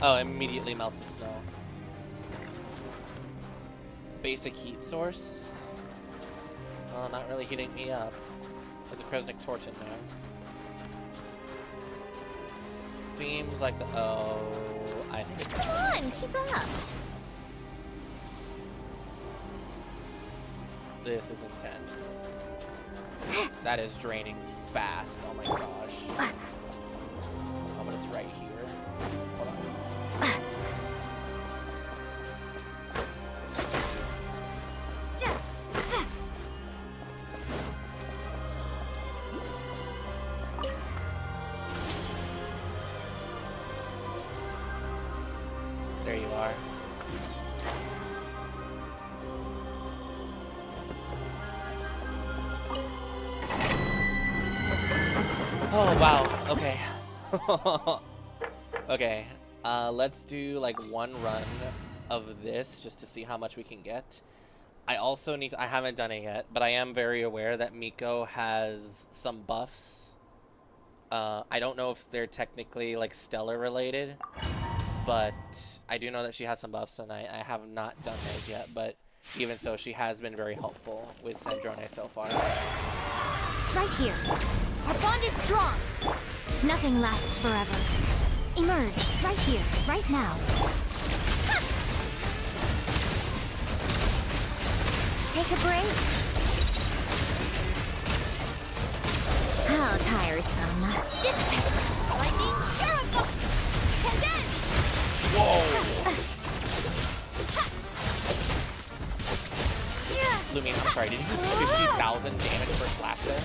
Oh, it immediately melts the snow. Basic heat source. Well, not really heating me up. There's a Kresnik torch in there. Seems like the... Oh, I think it's... Come on, keep up. This is intense. That is draining fast. Oh my gosh. Oh, but it's right here. Hold on. There you are. Oh, wow. Okay. Okay. Let's do like one run of this just to see how much we can get. I also need to, I haven't done it yet, but I am very aware that Miko has some buffs. I don't know if they're technically like stellar related, but I do know that she has some buffs, and I have not done those yet, but even so, she has been very helpful with Snezhnaya so far. Right here. Our bond is strong. Nothing lasts forever. Emerge, right here, right now. Take a break. How tiresome. Dissipate. Lightning terrible. Condense. Whoa! Lumine, I'm sorry, did you do 50,000 damage per slash there?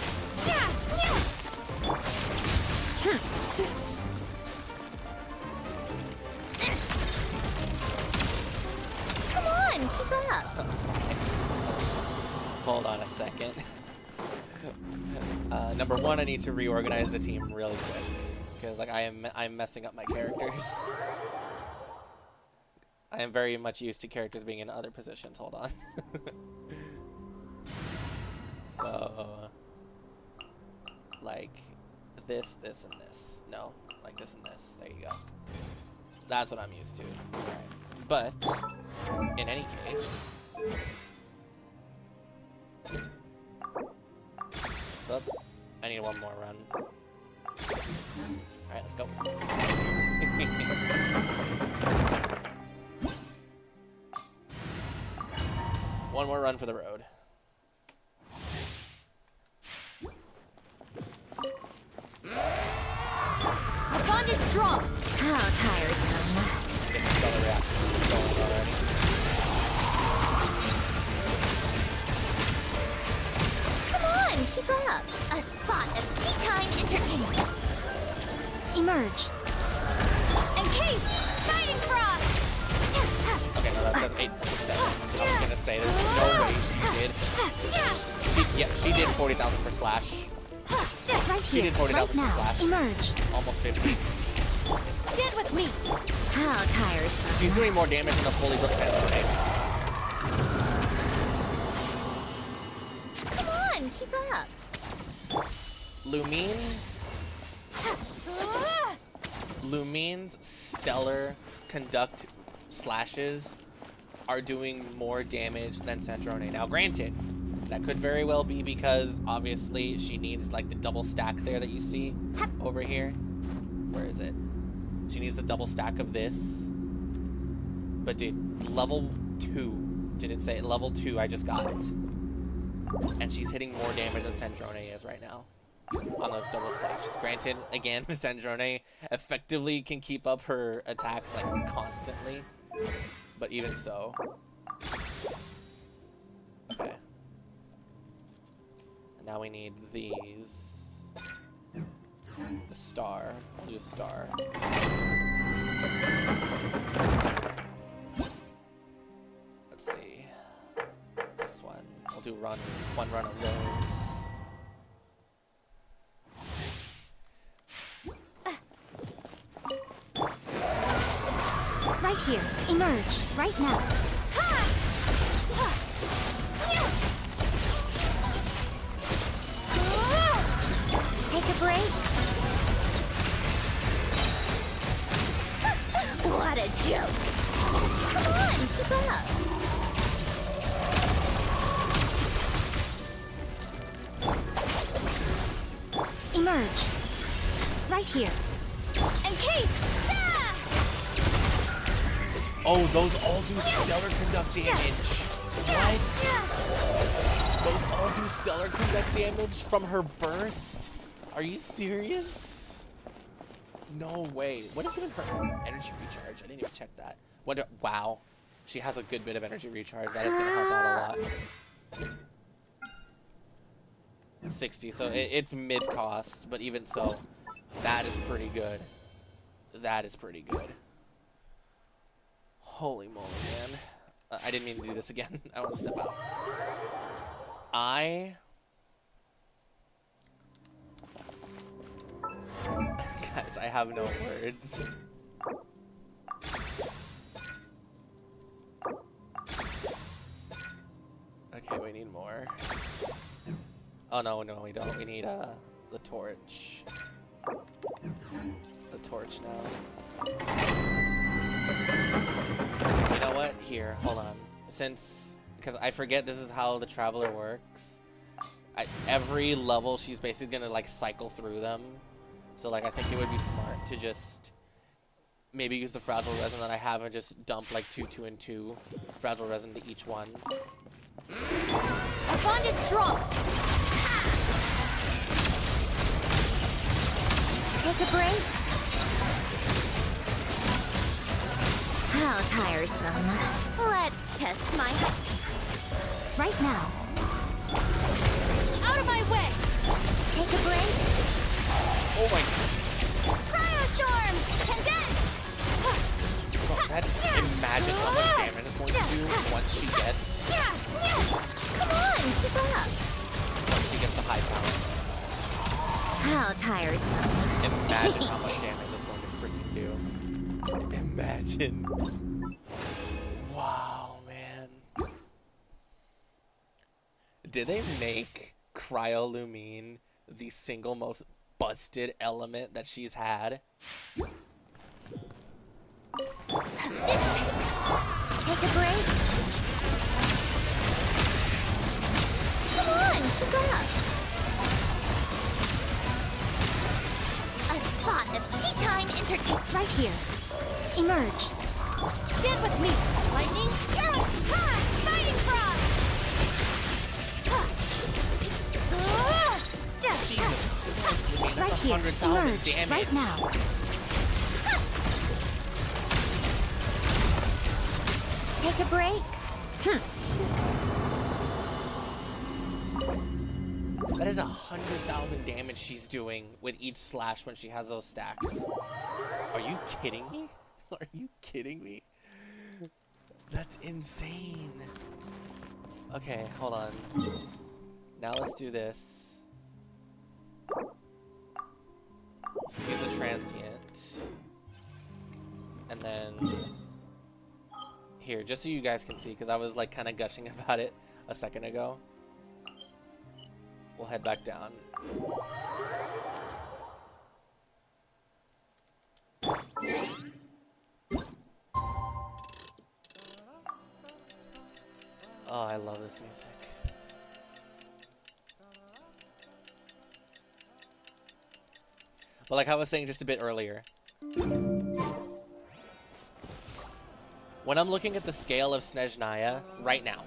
Come on, keep up. Hold on a second. Number one, I need to reorganize the team really quick because like I'm messing up my characters. I am very much used to characters being in other positions. Hold on. like this, this, and this. No, like this and this. There you go. That's what I'm used to. Alright. But, in any case... Oop, I need one more run. Alright, let's go. One more run for the road. Our bond is strong. How tiresome. Come on, keep up. A spot of tea time entertainment. Emerge. Encase! Fighting frost! Okay, no, that says 8.7. I was gonna say there's no way she did 40,000 for slash. Right She did 40,000 for slash. Emerge. Almost 50. Stand with me. How tiresome. She's doing more damage than a fully booked Snezhnaya. Come on, keep up. Lumine's stellar conduct slashes are doing more damage than Snezhnaya. Now, granted, that could very well be because obviously she needs like the double stack there that you see over here. Where is it? She needs the double stack of this. But dude, level 2. Did it say level 2 I just got? And she's hitting more damage than Snezhnaya is right now on those double slashes. Granted, again, Snezhnaya effectively can keep up her attacks like constantly. But even so. Okay. And now we need these. The star. I'll do a star. Let's see. This one. We'll do one run of those. Right here. Emerge. Right now. Take a break. What a joke. Come on, keep up. Emerge. Right here. Encase! Oh, those all do stellar conduct damage. What? Those all do stellar conduct damage from her burst? Are you serious? No way. What is even her energy recharge? I didn't even check that. Wow. She has a good bit of energy recharge. That is going to help out a lot. 60, so it's mid-cost, but even so, that is pretty good. That is pretty good. Holy moly, man. I didn't mean to do this again. I want to step out. Guys, I have no words. Okay, we need more. Oh, no, we don't. We need, the torch. The torch now. You know what? Here, hold on. Because I forget this is how the Traveler works. Every level, she's basically gonna, like, cycle through them. So, like, I think it would be smart to just maybe use the fragile resin that I have and just dump, like, 2, and 2 fragile resin to each one. Our bond is strong. Take a break. How tiresome. Let's test my... Right now. Out of my way! Take a break. Oh my... Cryostorm! Condense! Imagine how much damage it's going to do once she gets... Come on, keep up! Once she gets the high power. How tiresome. Imagine how much damage it's going to freaking do. Imagine. Wow, man. Did they make cryolumine the single most busted element that she's had? Take a break. Come on, keep up. A spot of tea time entertainment right here. Emerge. Stand with me. Lightning. Fighting frog. Right here. Emerge. Damage. Right now. Take a break. That is 100,000 damage she's doing with each slash when she has those stacks. Are you kidding me? Are you kidding me? That's insane. Okay, hold on. Now let's do this. Use a transient. And then here, just so you guys can see, because I was like kind of gushing about it a second ago. We'll head back down. Oh, I love this music. But like I was saying just a bit earlier, when I'm looking at the scale of Snezhnaya right now,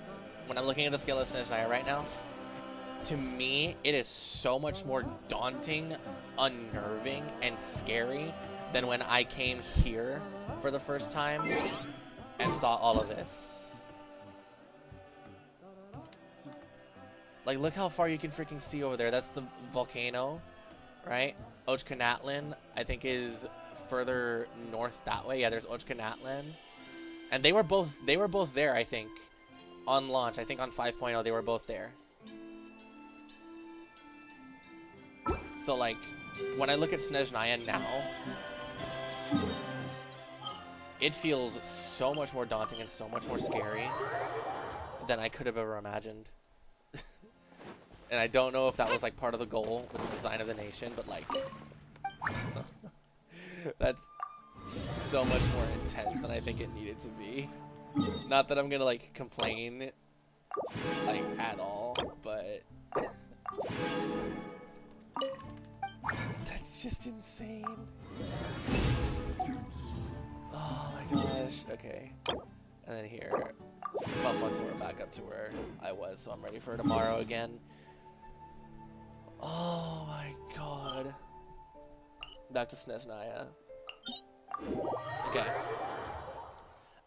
to me, it is so much more daunting, unnerving, and scary than when I came here for the first time and saw all of this. Like, look how far you can freaking see over there. That's the volcano, right? Ochkanatlan, I think, is further north that way. Yeah, there's Ochkanatlan. And they were both there, I think, on launch. I think on 5.0 they were both there. So like, when I look at Snezhnaya now, it feels so much more daunting and so much more scary than I could have ever imagined. And I don't know if that was like part of the goal with the design of the nation, but like, that's so much more intense than I think it needed to be. Not that I'm gonna like complain like at all, but that's just insane. Oh my gosh. Okay. And then here, bump once more back up to where I was, so I'm ready for tomorrow again. Oh my god. Back to Snezhnaya. Okay.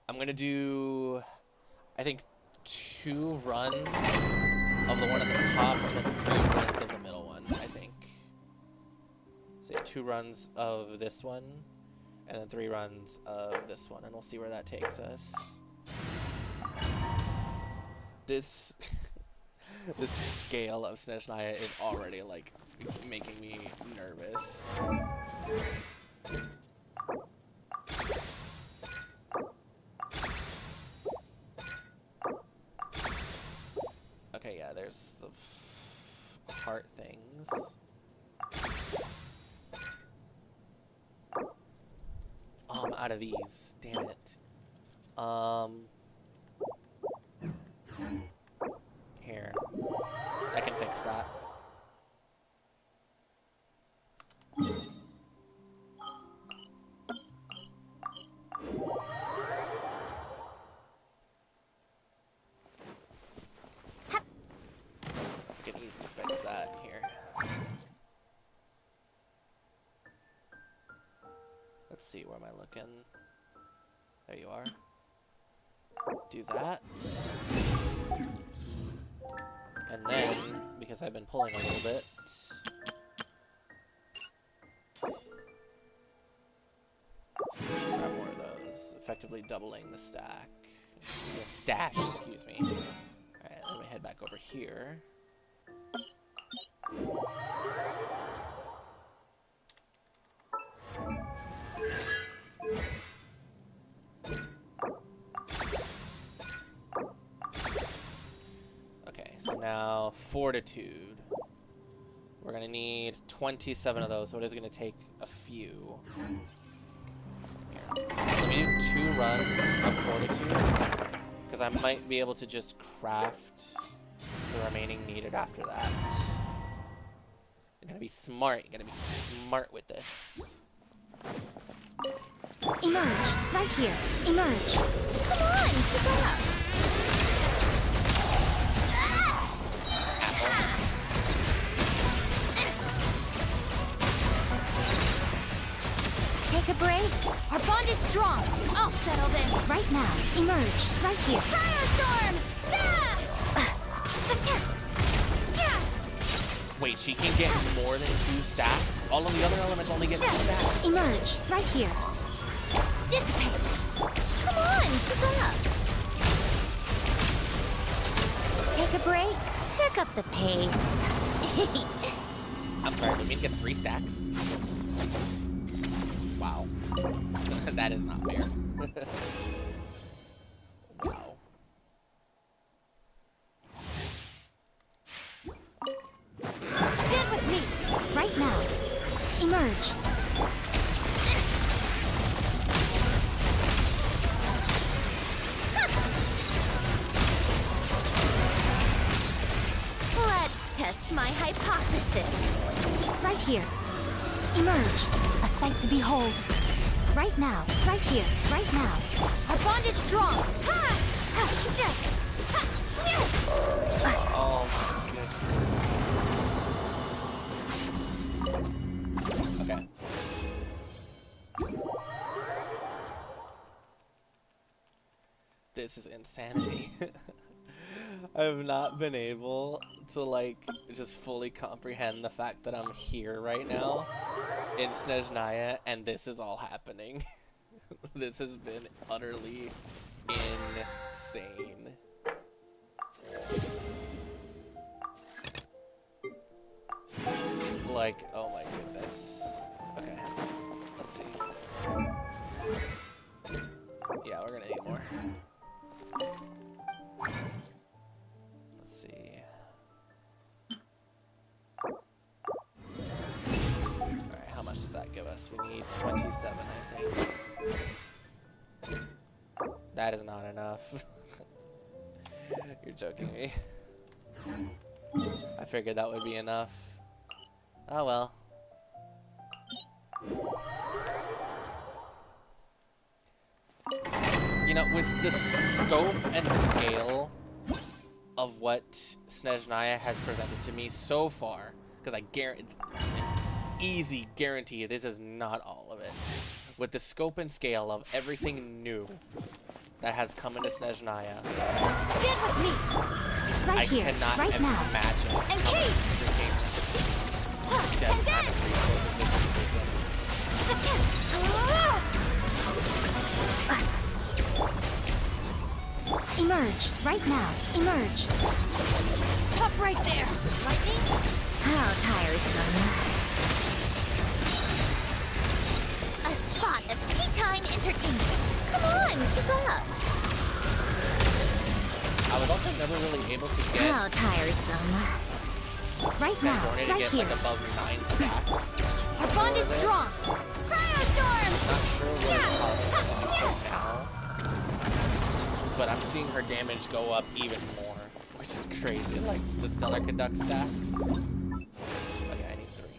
I'm gonna do, I think, 2 runs of the one at the top and then 3 runs of the middle one, I think. So 2 runs of this one and then 3 runs of this one, and we'll see where that takes us. This the scale of Snezhnaya is already like making me nervous. Okay, yeah, there's the heart things. Oh, I'm out of these. Damn it. Here. I can fix that. I can easily fix that here. Let's see, where am I looking? There you are. Do that. And then, because I've been pulling a little bit, grab more of those, effectively doubling the stack. The stash, excuse me. Alright, let me head back over here. Okay, so now Fortitude. We're gonna need 27 of those, so it is gonna take a few. Here. Let me do 2 runs of fortitude, because I might be able to just craft the remaining needed after that. You gotta be smart. You gotta be smart with this. Emerge, right here. Emerge. Come on, keep up. Take a break. Our bond is strong. I'll settle this. Right now. Emerge, right here. Cryostorm! Wait, she can get more than 2 stacks? All of the other elements only get 2 stacks. Emerge, right here. Dissipate. Come on, keep up. Take a break. Pick up the pace. I'm sorry, we mean to get 3 stacks? Wow. That is not fair. Wow. Stand with me. Right now. Emerge. Let's test my hypothesis. Right here. Emerge. A sight to behold. Right now. Right here. Right now. Our bond is strong. Ha! Ha! Yes. Ha! Yeah. Oh my goodness. Okay. This is insanity. I have not been able to, like, just fully comprehend the fact that I'm here right now in Snezhnaya and this is all happening. This has been utterly insane. Like, oh my goodness. Okay, let's see. Yeah, we're gonna need more. Let's see. Alright, how much does that give us? We need 27, I think. That is not enough. You're joking me. I figured that would be enough. Oh well. You know, with the scope and scale of what Snezhnaya has presented to me so far, because I easy guarantee this is not all of it. With the scope and scale of everything new that has come into Snezhnaya, Stand with me. Right I here. cannot Right now. imagine how much Engage. freaking depth and resources this is Emerge, right now. Emerge. Stop right there. Lightning? How tiresome. A spot of tea time entertainment. Come on, keep up. I was also never really able to get How tiresome. Right now, Snezhnaya to right get here. like above 9 stacks. Our bond is strong. Cryostorm! Not sure what it's possible now, but I'm seeing her damage go up even more, which is crazy. Like the stellar conduct stacks. Okay, I need 3.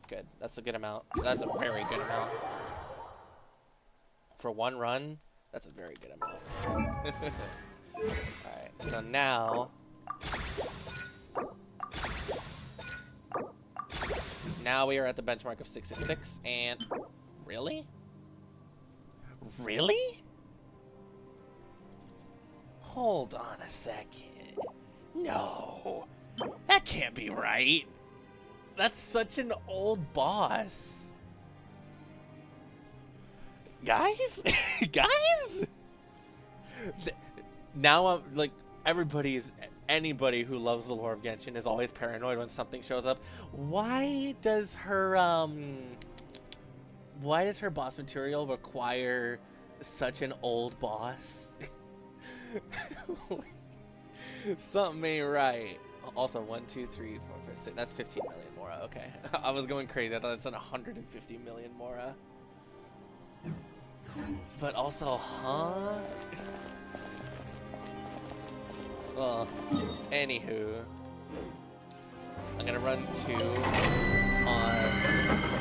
Good. That's a good amount. That's a very good amount. For 1 run, that's a very good amount. Alright, so now... Now we are at the benchmark of 666, and... Really? Really? Hold on a second. No. That can't be right. That's such an old boss. Guys? Guys? Now I'm like, anybody who loves the lore of Genshin is always paranoid when something shows up. Why does her boss material require such an old boss? Something ain't right. Also, 1, 2, 3, 4, 5, 6. That's 15 million Mora. Okay. I was going crazy. I thought it said 150 million Mora. But also, huh? Well, anywho. I'm gonna run 2 on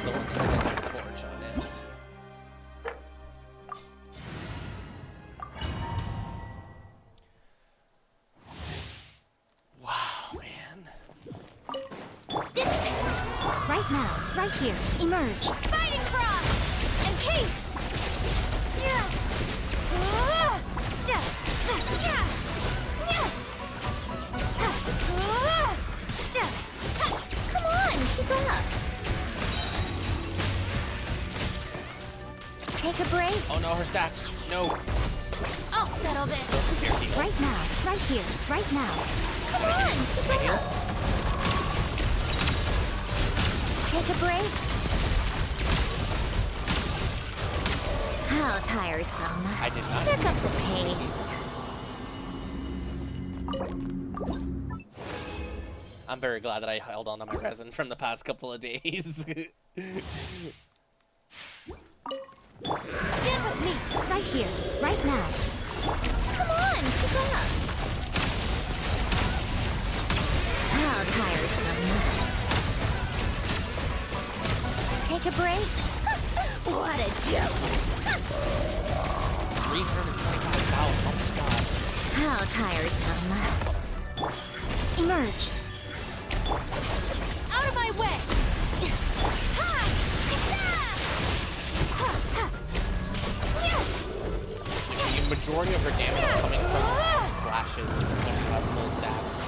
the one that has a torch on it. Wow, man. Right now, right here, emerge. Fighting Cross! And Keith! Yeah! Come on, keep up! Take a break. Oh no, her stacks. No. I'll settle this. Right now, right here, right now. Come on, keep up! Take a break. How tiresome. I did not. Pick up the pace. I'm very glad that I held on to my resin from the past couple of days. Stand with me, right here, right now. Come on, keep up. How tiresome. Take a break. What a joke. 325,000. Oh my god. How tiresome. Emerge. Out of my way. The majority of her damage is coming from slashes when you have full stacks.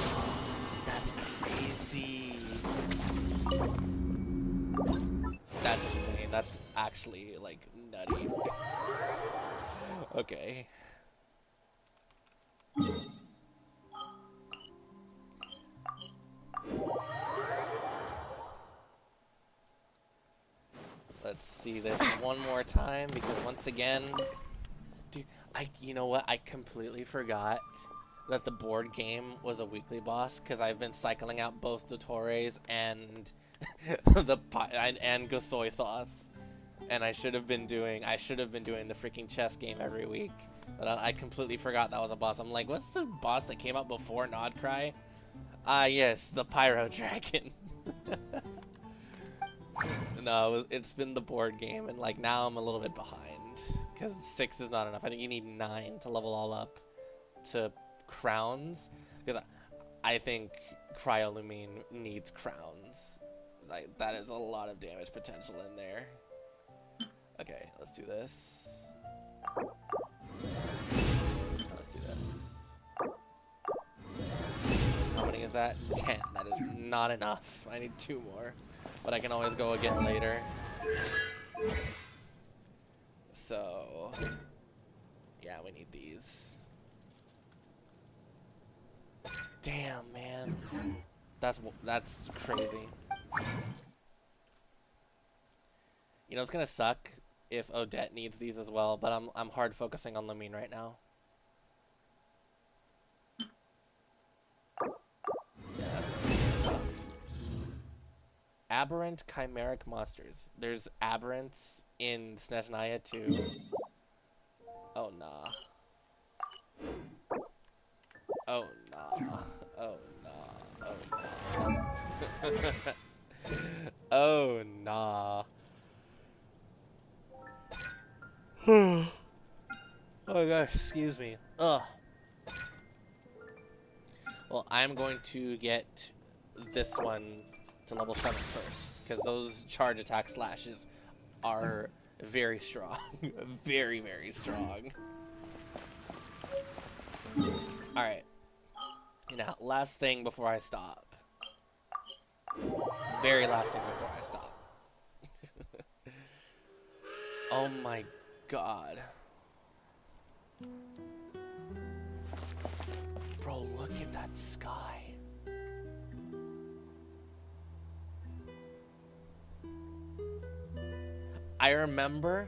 That's crazy. That's insane. That's actually, like, nutty. Okay. Let's see this one more time, because once again, dude, you know what? I completely forgot that the board game was a weekly boss, because I've been cycling out both Dottores and and Gosoithoth, and I should have been doing the freaking chess game every week, but I completely forgot that was a boss. I'm like, what's the boss that came out before Nodcry? Ah, yes, the Pyro Dragon. No, it's been the board game, and like now I'm a little bit behind because 6 is not enough. I think you need 9 to level all up to crowns, because I think Cryolumine needs crowns. Like, that is a lot of damage potential in there. Okay, let's do this. Let's do this. How many is that? 10. That is not enough. I need 2 more. But I can always go again later. So, yeah, we need these. Damn, man. That's crazy. You know, it's gonna suck if Odette needs these as well, but I'm hard focusing on Lumine right now. Yeah, that's Aberrant chimeric monsters. There's aberrants in Snezhnaya too. Oh nah. Oh nah. Oh nah. Oh nah. Oh nah. Oh gosh, excuse me. Ugh. Well, I'm going to get this one to level 7 first, because those charge attack slashes are very strong. Very, very strong. Alright. Now, last thing before I stop. Very last thing before I stop. Oh my god. Bro, look at that sky. I remember,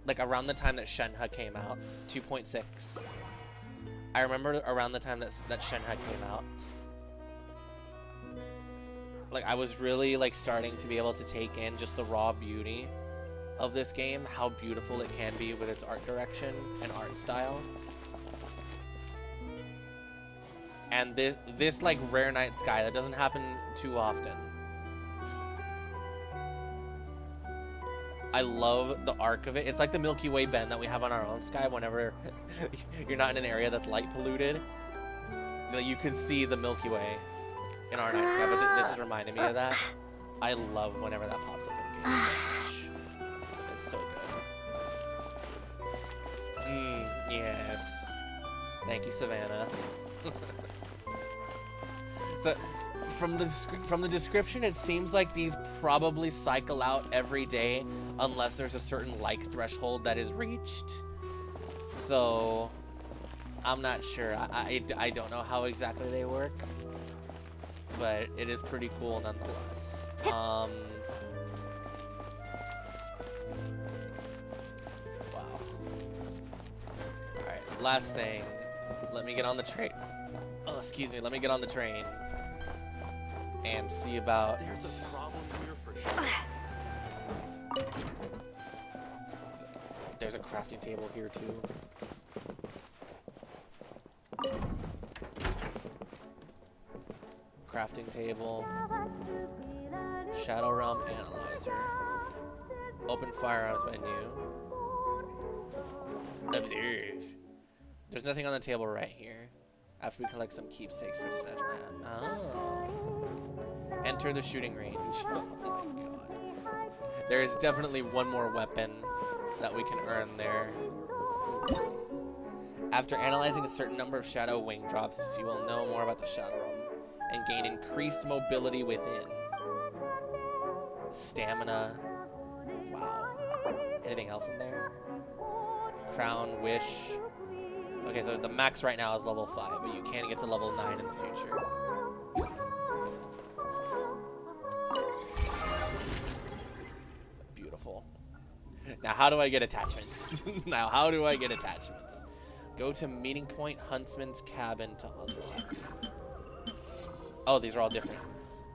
like, around the time that Shenhe came out, 2.6. I remember around the time that Shenhe came out, like I was really like starting to be able to take in just the raw beauty of this game, how beautiful it can be with its art direction and art style. And this like rare night sky that doesn't happen too often. I love the arc of it. It's like the Milky Way bend that we have on our own sky whenever you're not in an area that's light polluted. You can see the Milky Way in our night sky, but this is reminding me of that. I love whenever that pops up in games. It's so good. Yes. Thank you, Savannah. So, from the description, it seems like these probably cycle out every day unless there's a certain like threshold that is reached. So, I'm not sure. I don't know how exactly they work, but it is pretty cool nonetheless. Wow. Alright, last thing. Let me get on the train. Oh, excuse me. Let me get on the train and see about... There's a problem here for sure. There's a crafting table here too. Crafting table. Shadow Realm Analyzer. Open firearms menu. Observe. There's nothing on the table right here. After we collect some keepsakes for Snezhnaya. Oh. Enter the shooting range. Oh my god. There's definitely one more weapon that we can earn there. After analyzing a certain number of shadow wing drops, you will know more about the Shadow Realm and gain increased mobility within. Stamina. Wow. Anything else in there? Crown, Wish. Okay, so the max right now is level 5, but you can get to level 9 in the future. Beautiful. Now, how do I get attachments? Now, how do I get attachments? Go to Meeting Point Huntsman's Cabin to unlock. Oh, these are all different.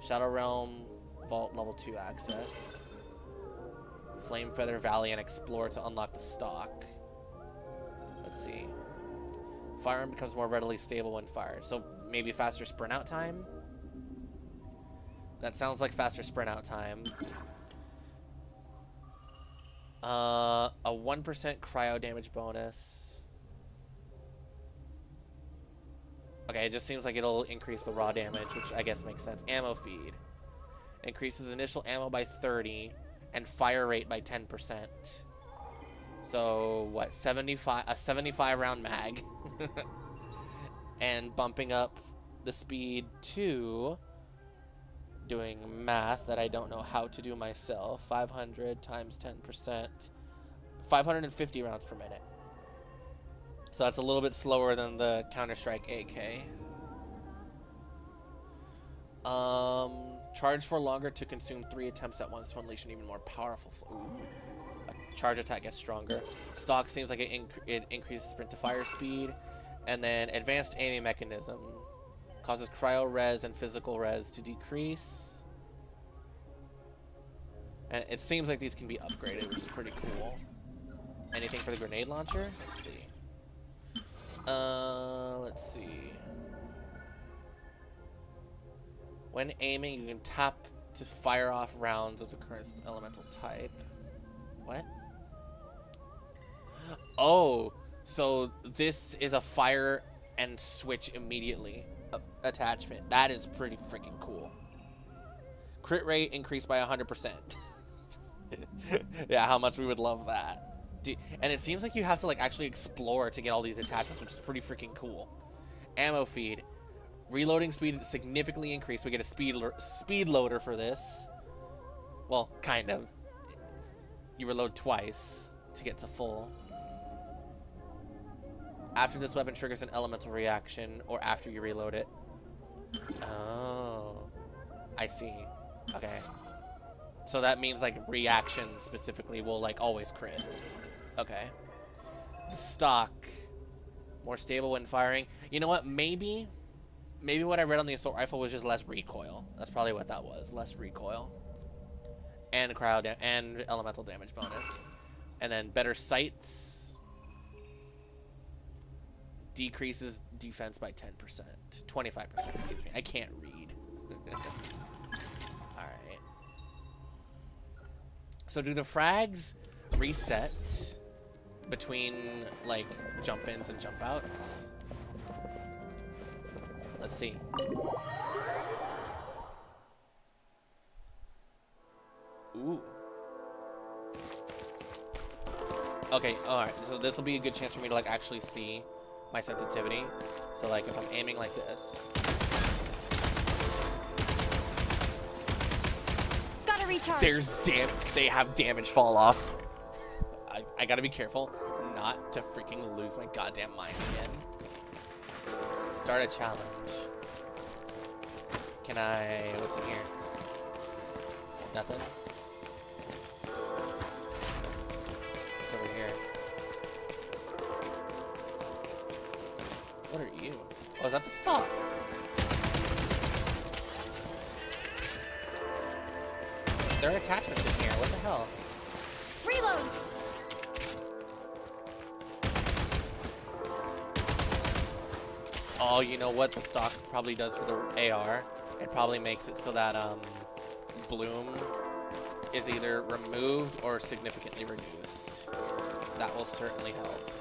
Shadow Realm, Vault level 2 access. Flame Feather Valley and Explore to unlock the stock. Let's see. Firearm becomes more readily stable when fired. So maybe faster sprint out time? That sounds like faster sprint out time. A 1% cryo damage bonus. Okay, it just seems like it'll increase the raw damage, which I guess makes sense. Ammo feed. Increases initial ammo by 30 and fire rate by 10%. So what, 75, a 75 round mag. And bumping up the speed to, doing math that I don't know how to do myself, 500 times 10%, 550 rounds per minute. So that's a little bit slower than the Counter-Strike AK. Charge for longer to consume 3 attempts at once to unleash an even more powerful charge attack gets stronger. Stock seems like it increases sprint to fire speed. And then advanced aiming mechanism causes cryo res and physical res to decrease. And it seems like these can be upgraded, which is pretty cool. Anything for the grenade launcher? Let's see. Let's see. When aiming, you can tap to fire off rounds of the current elemental type. What? Oh, so this is a fire and switch immediately attachment. That is pretty freaking cool. Crit rate increased by 100%. Yeah, how much we would love that. And it seems like you have to like actually explore to get all these attachments, which is pretty freaking cool. Ammo feed. Reloading speed significantly increased. We get a speed loader for this. Well, kind of. You reload twice to get to full. After this weapon triggers an elemental reaction, or after you reload it. Oh, I see. Okay. So that means like reaction specifically will like always crit. Okay. The stock, more stable when firing. You know what? Maybe maybe what I read on the assault rifle was just less recoil. That's probably what that was. Less recoil. And and elemental damage bonus. And then better sights. Decreases defense by 10%. 25%, excuse me. I can't read. Alright. So do the frags reset between, like, jump-ins and jump-outs? Let's see. Ooh. Okay, alright. So this will be a good chance for me to, like, actually see my sensitivity. So, like, if I'm aiming like this. Gotta recharge. They have damage fall off. I gotta be careful not to freaking lose my goddamn mind again. Start a challenge. Can I... What's in here? Nothing? What's over here? What are you? Oh, is that the stock? There are attachments in here. What the hell? Reload. Oh, you know what the stock probably does for the AR? It probably makes it so that bloom is either removed or significantly reduced. That will certainly help.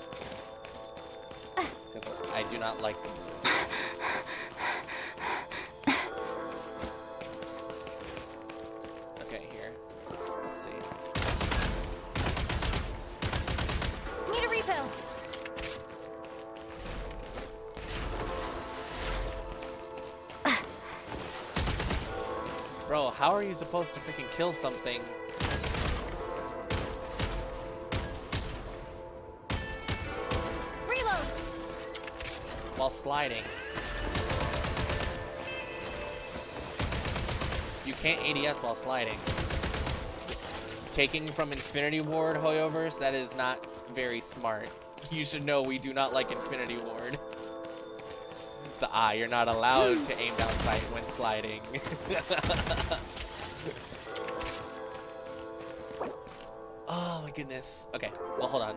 Because I do not like the bloom. Okay, here. Let's see. Need a refill. Bro, how are you supposed to freaking kill something? Reload. While sliding. You can't ADS while sliding. Taking from Infinity Ward, Hoyoverse, that is not very smart. You should know we do not like Infinity Ward. So, you're not allowed to aim down sight when sliding. Oh my goodness. Okay, well hold on.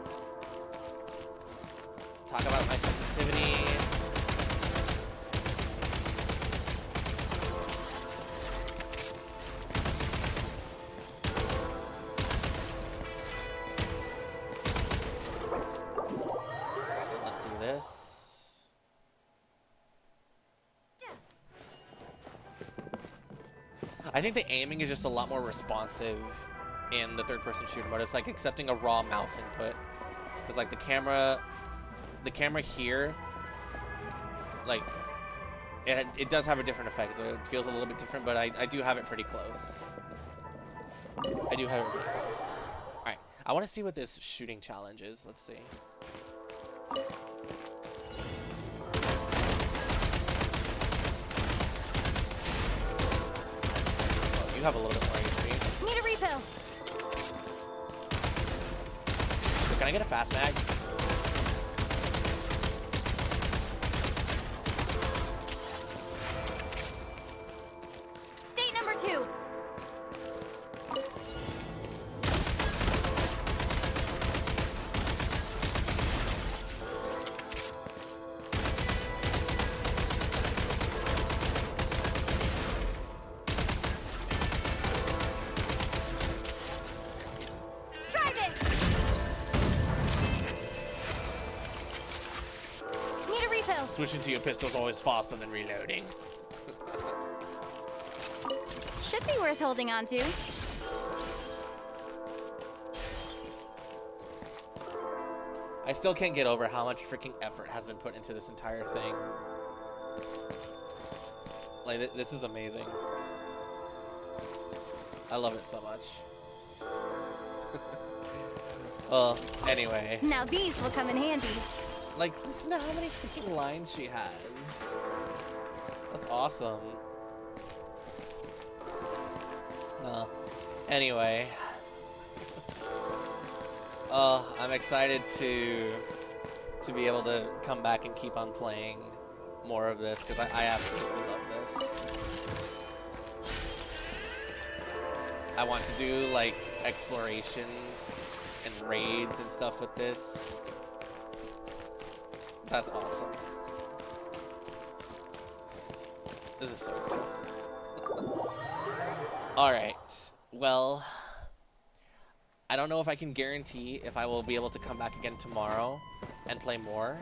Talk about my sensitivity. Let's do this. I think the aiming is just a lot more responsive in the third-person shooter mode. It's like accepting a raw mouse input, because like the camera here, like it does have a different effect, so it feels a little bit different. But I do have it pretty close. I do have it pretty close. All right, I want to see what this shooting challenge is. Let's see. You have a little bit more HP. Need a refill. Can I get a fast mag? State number 2. Try this. Need a refill. Switching to your pistol is always faster than reloading. Should be worth holding on to. I still can't get over how much freaking effort has been put into this entire thing. Like, this is amazing. I love it so much. Well, anyway. Now these will come in handy. Like, listen to how many freaking lines she has. That's awesome. Anyway. I'm excited to be able to come back and keep on playing more of this because I absolutely love this. I want to do like explorations and raids and stuff with this. That's awesome. This is so cool. Alright, well, I don't know if I can guarantee if I will be able to come back again tomorrow and play more.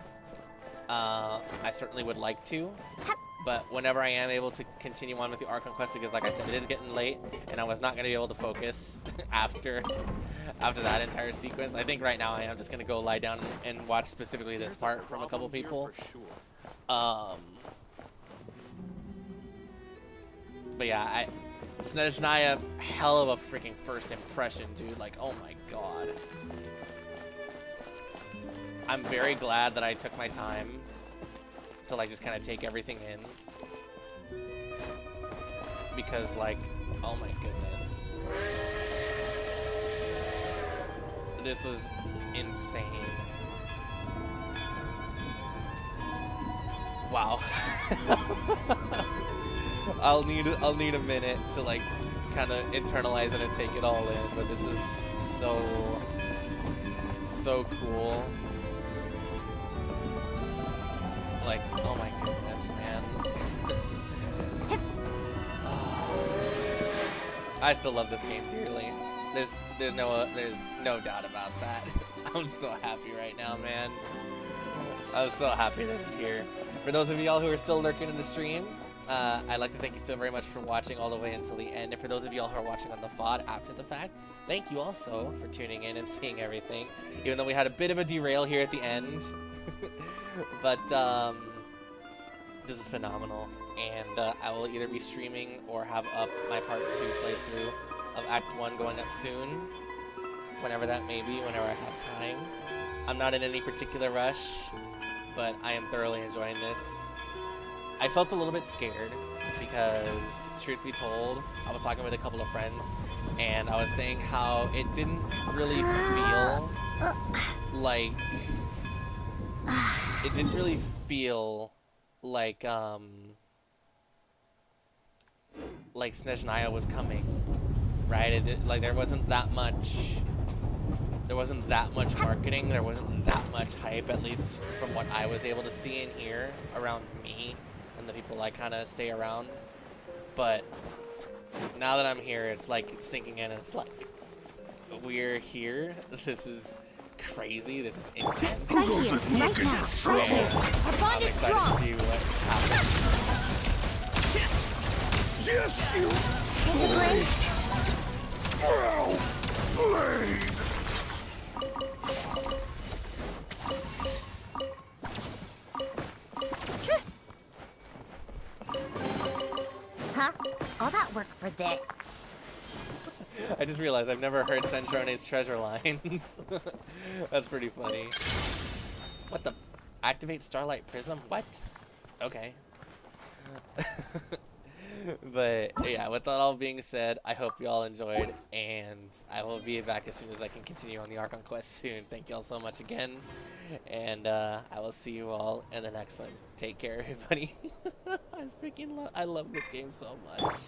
I certainly would like to, but whenever I am able to continue on with the Archon quest, because like I said, it is getting late, and I was not going to be able to focus after that entire sequence. I think right now I am just going to go lie down and watch specifically this part from a couple people. But yeah, Snezhnaya, hell of a freaking first impression, dude. Like, oh my god. I'm very glad that I took my time to like just kind of take everything in. Because like, oh my goodness. This was insane. Wow. I'll need a minute to like kind of internalize it and take it all in, but this is so cool. Like, oh my goodness, man. I still love this game dearly. There's no doubt about that. I'm so happy right now, man. I'm so happy this is here. For those of y'all who are still lurking in the stream, I'd like to thank you so very much for watching all the way until the end. And for those of y'all who are watching on the VOD after the fact, thank you also for tuning in and seeing everything. Even though we had a bit of a derail here at the end. But this is phenomenal. And I will either be streaming or have up my part 2 playthrough of Act 1 going up soon. Whenever that may be, whenever I have time. I'm not in any particular rush, but I am thoroughly enjoying this. I felt a little bit scared because, truth be told, I was talking with a couple of friends and I was saying how it didn't really feel like like Snezhnaya was coming, right? Like there wasn't that much marketing, there wasn't that much hype, at least from what I was able to see and hear around me and the people I kind of stay around. But now that I'm here, it's like sinking in. It's like, we're here. This is crazy. This is intense. Who goes looking for trouble? Our bond is strong. To see what happens. Just you. Blade. Well, blade. Huh? All that work for this. I just realized I've never heard Snezhnaya's treasure lines. That's pretty funny. What the? Activate Starlight Prism? What? Okay. But yeah, with that all being said, I hope you all enjoyed, and I will be back as soon as I can continue on the Archon quest soon. Thank you all so much again, and I will see you all in the next one. Take care, everybody. I love this game so much.